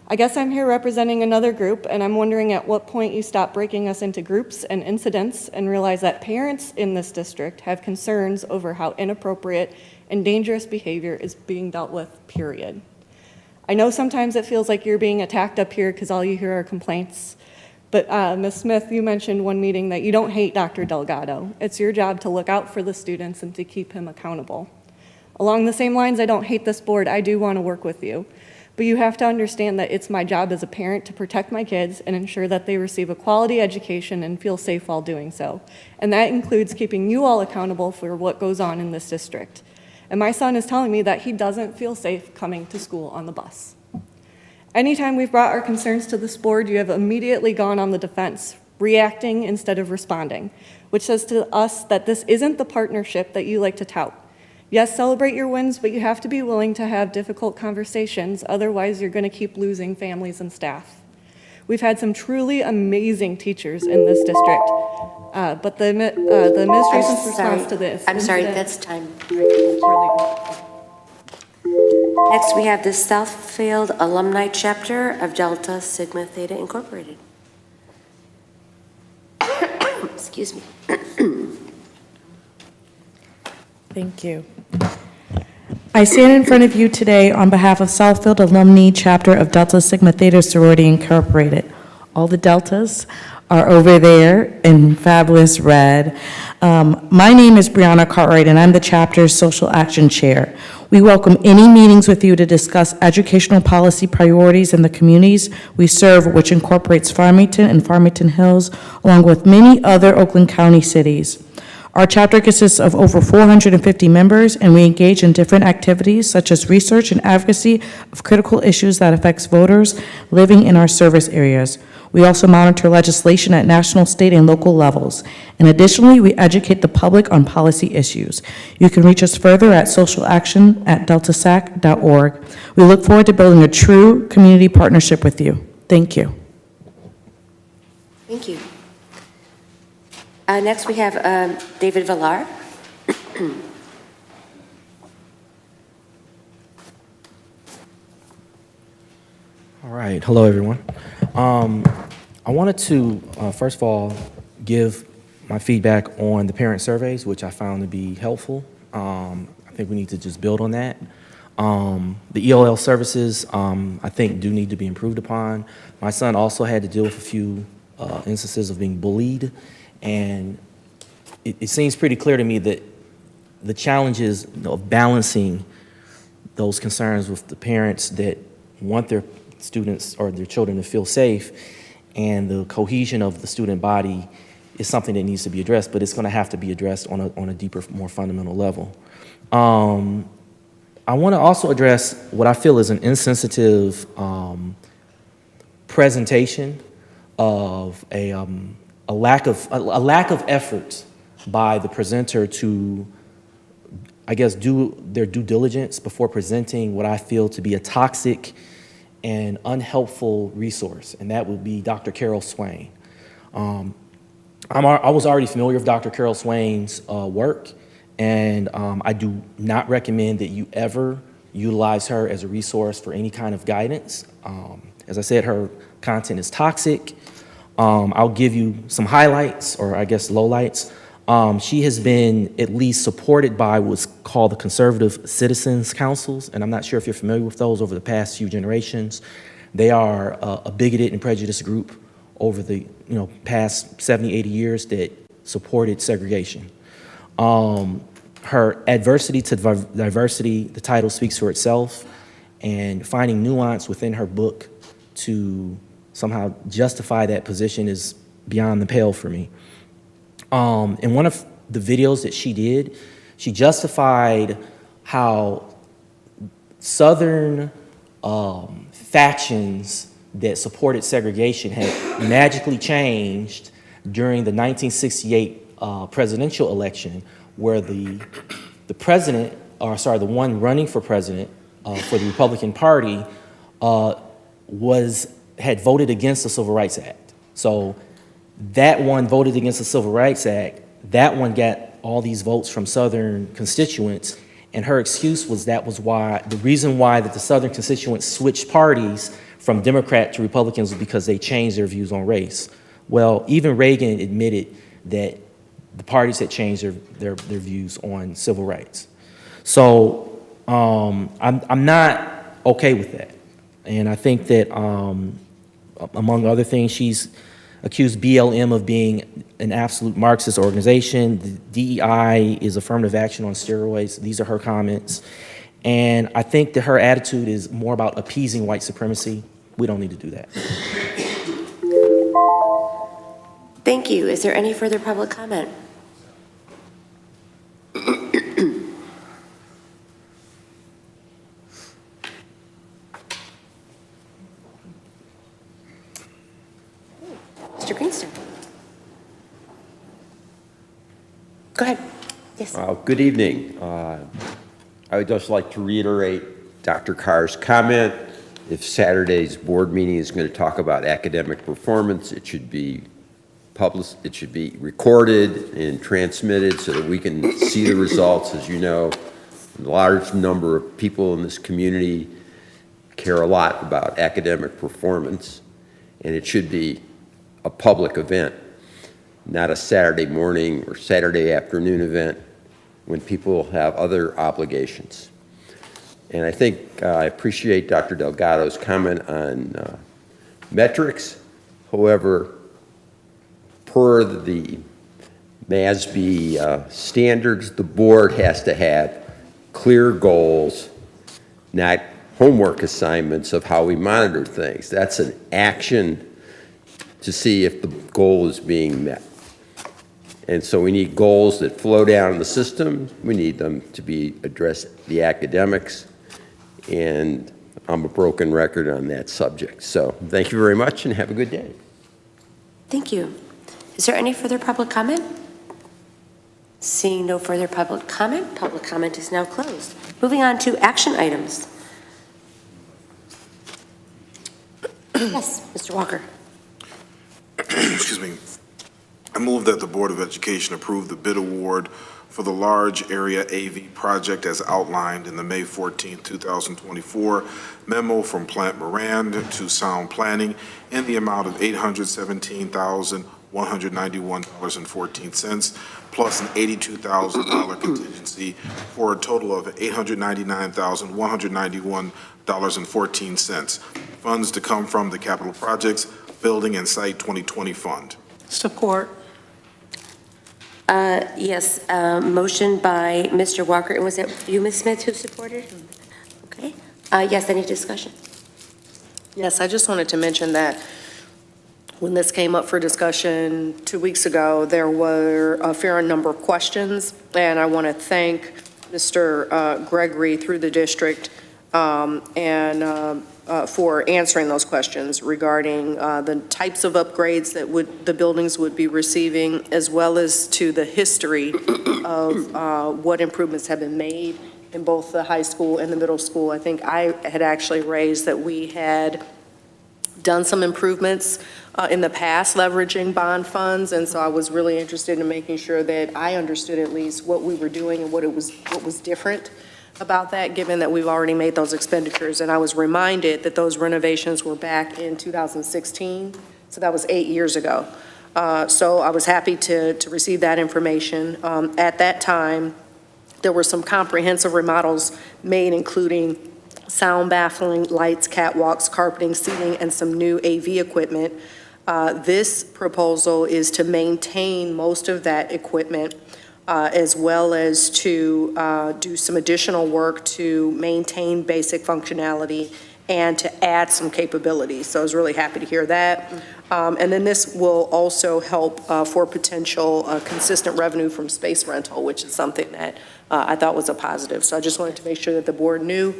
I guess I'm here representing another group, and I'm wondering at what point you stop breaking us into groups and incidents and realize that parents in this district have concerns over how inappropriate and dangerous behavior is being dealt with, period. I know sometimes it feels like you're being attacked up here because all you hear are complaints, but Ms. Smith, you mentioned one meeting that you don't hate Dr. Delgado. It's your job to look out for the students and to keep him accountable. Along the same lines, I don't hate this board. I do want to work with you. But you have to understand that it's my job as a parent to protect my kids and ensure that they receive a quality education and feel safe while doing so. And that includes keeping you all accountable for what goes on in this district. And my son is telling me that he doesn't feel safe coming to school on the bus. Anytime we've brought our concerns to this board, you have immediately gone on the defense, reacting instead of responding, which says to us that this isn't the partnership that you like to tout. Yes, celebrate your wins, but you have to be willing to have difficult conversations, otherwise you're going to keep losing families and staff. We've had some truly amazing teachers in this district, but the administration's response to this...
I'm sorry, that's time. Next, we have the Southfield Alumni Chapter of Delta Sigma Theta Incorporated. Excuse me.
Thank you. I stand in front of you today on behalf of Southfield Alumni Chapter of Delta Sigma Theta Sorority Incorporated. All the Deltas are over there in fabulous red. My name is Brianna Cartwright, and I'm the chapter's Social Action Chair. We welcome any meetings with you to discuss educational policy priorities in the communities we serve, which incorporates Farmington and Farmington Hills, along with many other Oakland County cities. Our chapter consists of over 450 members, and we engage in different activities such as research and advocacy of critical issues that affects voters living in our service areas. We also monitor legislation at national, state, and local levels. And additionally, we educate the public on policy issues. You can reach us further at socialaction@deltasac.org. We look forward to building a true community partnership with you. Thank you.
Thank you. Next, we have David Villar.
All right. Hello, everyone. I wanted to, first of all, give my feedback on the parent surveys, which I found to be helpful. I think we need to just build on that. The ELL services, I think, do need to be improved upon. My son also had to deal with a few instances of being bullied, and it seems pretty clear to me that the challenges of balancing those concerns with the parents that want their students or their children to feel safe and the cohesion of the student body is something that needs to be addressed, but it's going to have to be addressed on a deeper, more fundamental level. I want to also address what I feel is an insensitive presentation of a lack of effort by the presenter to, I guess, do their due diligence before presenting what I feel to be a toxic and unhelpful resource, and that would be Dr. Carol Swain. I was already familiar with Dr. Carol Swain's work, and I do not recommend that you ever utilize her as a resource for any kind of guidance. As I said, her content is toxic. I'll give you some highlights, or I guess lowlights. She has been at least supported by what's called the Conservative Citizens Councils, and I'm not sure if you're familiar with those over the past few generations. They are a bigoted and prejudiced group over the past 70, 80 years that supported segregation. Her adversity to diversity, the title speaks for itself, and finding nuance within her book to somehow justify that position is beyond the pale for me. In one of the videos that she did, she justified how Southern factions that supported segregation had magically changed during the 1968 presidential election, where the president, or sorry, the one running for president for the Republican Party had voted against the Civil Rights Act. So that one voted against the Civil Rights Act. That one got all these votes from Southern constituents, and her excuse was the reason why that the Southern constituents switched parties from Democrat to Republicans was because they changed their views on race. Well, even Reagan admitted that the parties had changed their views on civil rights. So I'm not okay with that, and I think that among other things, she's accused BLM of being an absolute Marxist organization. The DEI is affirmative action on steroids. These are her comments. And I think that her attitude is more about appeasing white supremacy. We don't need to do that.
Thank you. Is there any further public comment? Mr. Greenstone. Go ahead. Yes.
Good evening. I would just like to reiterate Dr. Carr's comment. If Saturday's board meeting is going to talk about academic performance, it should be published, it should be recorded and transmitted so that we can see the results. As you know, a large number of people in this community care a lot about academic performance, and it should be a public event, not a Saturday morning or Saturday afternoon event when people have other obligations. And I think I appreciate Dr. Delgado's comment on metrics. However, per the MASB standards, the board has to have clear goals, not homework assignments of how we monitor things. That's an action to see if the goal is being met. And so we need goals that flow down the system. We need them to be addressed, the academics. And I'm a broken record on that subject. So thank you very much and have a good day.
Thank you. Is there any further public comment? Seeing no further public comment is now closed. Moving on to action items. Yes, Mr. Walker.
Excuse me. I move that the Board of Education approve the bid award for the large area AV project as outlined in the May 14, 2024 memo from Plant Moran to Sound Planning in the amount of $817,191.14 plus an $82,000 contingency for a total of $899,191.14. Funds to come from the Capital Projects Building and Site 2020 Fund.
Support.
Yes, motion by Mr. Walker. And was it you, Ms. Smith, who supported? Okay. Yes, any discussion?
Yes, I just wanted to mention that when this came up for discussion 2 weeks ago, there were a fair number of questions, and I want to thank Mr. Gregory through the district for answering those questions regarding the types of upgrades that the buildings would be receiving, as well as to the history of what improvements have been made in both the high school and the middle school. I think I had actually raised that we had done some improvements in the past leveraging bond funds, and so I was really interested in making sure that I understood at least what we were doing and what was different about that, given that we've already made those expenditures. And I was reminded that those renovations were back in 2016, so that was 8 years ago. So I was happy to receive that information. At that time, there were some comprehensive remodels made, including sound baffling, lights, catwalks, carpeting, seating, and some new AV equipment. This proposal is to maintain most of that equipment, as well as to do some additional work to maintain basic functionality and to add some capabilities. So I was really happy to hear that. And then this will also help for potential consistent revenue from space rental, which is something that I thought was a positive. So I just wanted to make sure that the board knew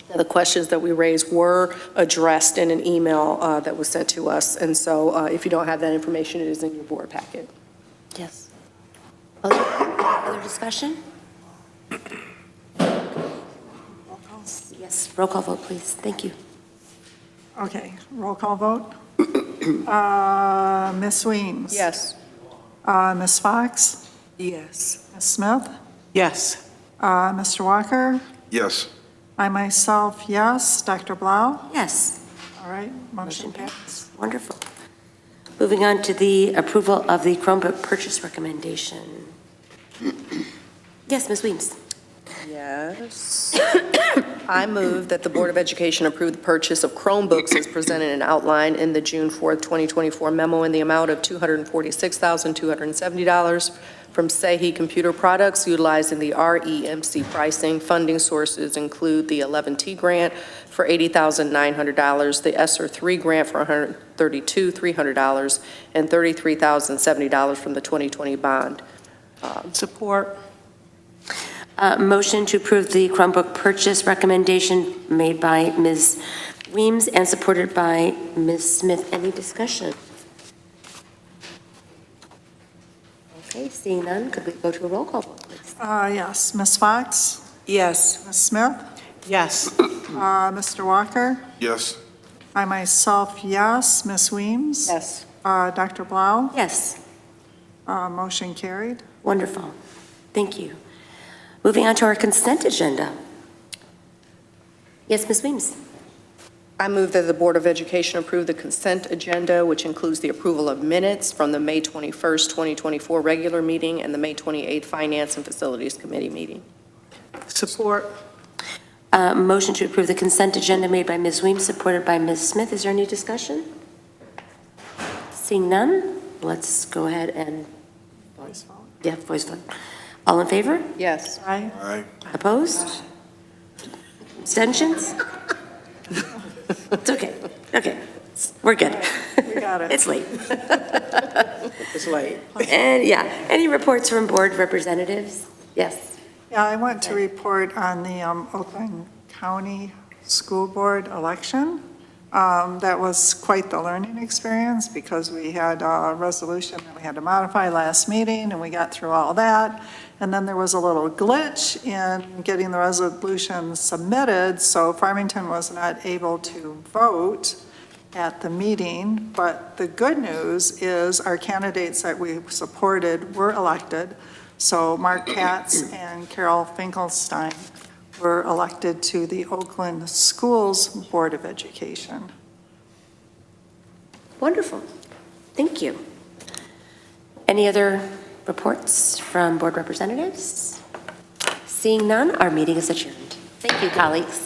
that the questions that we raised were addressed in an email that was sent to us. And so if you don't have that information, it is in your board packet.
Yes. Other discussion? Yes, roll call vote, please. Thank you.
Okay, roll call vote. Ms. Weems?
Yes.
Ms. Fox?
Yes.
Ms. Smith?
Yes.
Mr. Walker?
Yes.
I myself, yes. Dr. Blau?
Yes.
All right, motion passed.
Wonderful. Moving on to the approval of the Chromebook purchase recommendation. Yes, Ms. Weems.
Yes. I move that the Board of Education approve the purchase of Chromebooks as presented and outlined in the June 4th, 2024 memo in the amount of $246,270 from Sehi Computer Products utilizing the REMC pricing. Funding sources include the 11T grant for $80,900, the ESSER 3 grant for $132,300, and $33,070 from the 2020 bond.
Support.
Motion to approve the Chromebook purchase recommendation made by Ms. Weems and supported by Ms. Smith. Any discussion? Okay, seeing none, could we go to a roll call vote, please?
Yes. Ms. Fox?
Yes.
Ms. Smith?
Yes.
Mr. Walker?
Yes.
I myself, yes. Ms. Weems?
Yes.
Dr. Blau?
Yes.
Motion carried.
Wonderful. Thank you. Moving on to our consent agenda. Yes, Ms. Weems.
I move that the Board of Education approve the consent agenda, which includes the approval of minutes from the May 21st, 2024 regular meeting and the May 28th Finance and Facilities Committee meeting.
Support.
Motion to approve the consent agenda made by Ms. Weems, supported by Ms. Smith. Is there any discussion? Seeing none, let's go ahead and
Voice vote.
yeah, voice vote. All in favor?
Yes.
Aye.
Aye.
Opposed? Abstentions? It's okay. Okay, we're good.
We got it.
It's late.
It's late.
And, yeah, any reports from board representatives? Yes.
Yeah, I want to report on the Oakland County School Board election. That was quite the learning experience because we had a resolution that we had to modify last meeting and we got through all that. And then there was a little glitch in getting the resolution submitted, so Farmington was not able to vote at the meeting. But the good news is our candidates that we supported were elected. So Mark Katz and Carol Finkelstein were elected to the Oakland Schools Board of Education.
Wonderful. Thank you. Any other reports from board representatives? Seeing none, our meeting is adjourned. Thank you, colleagues.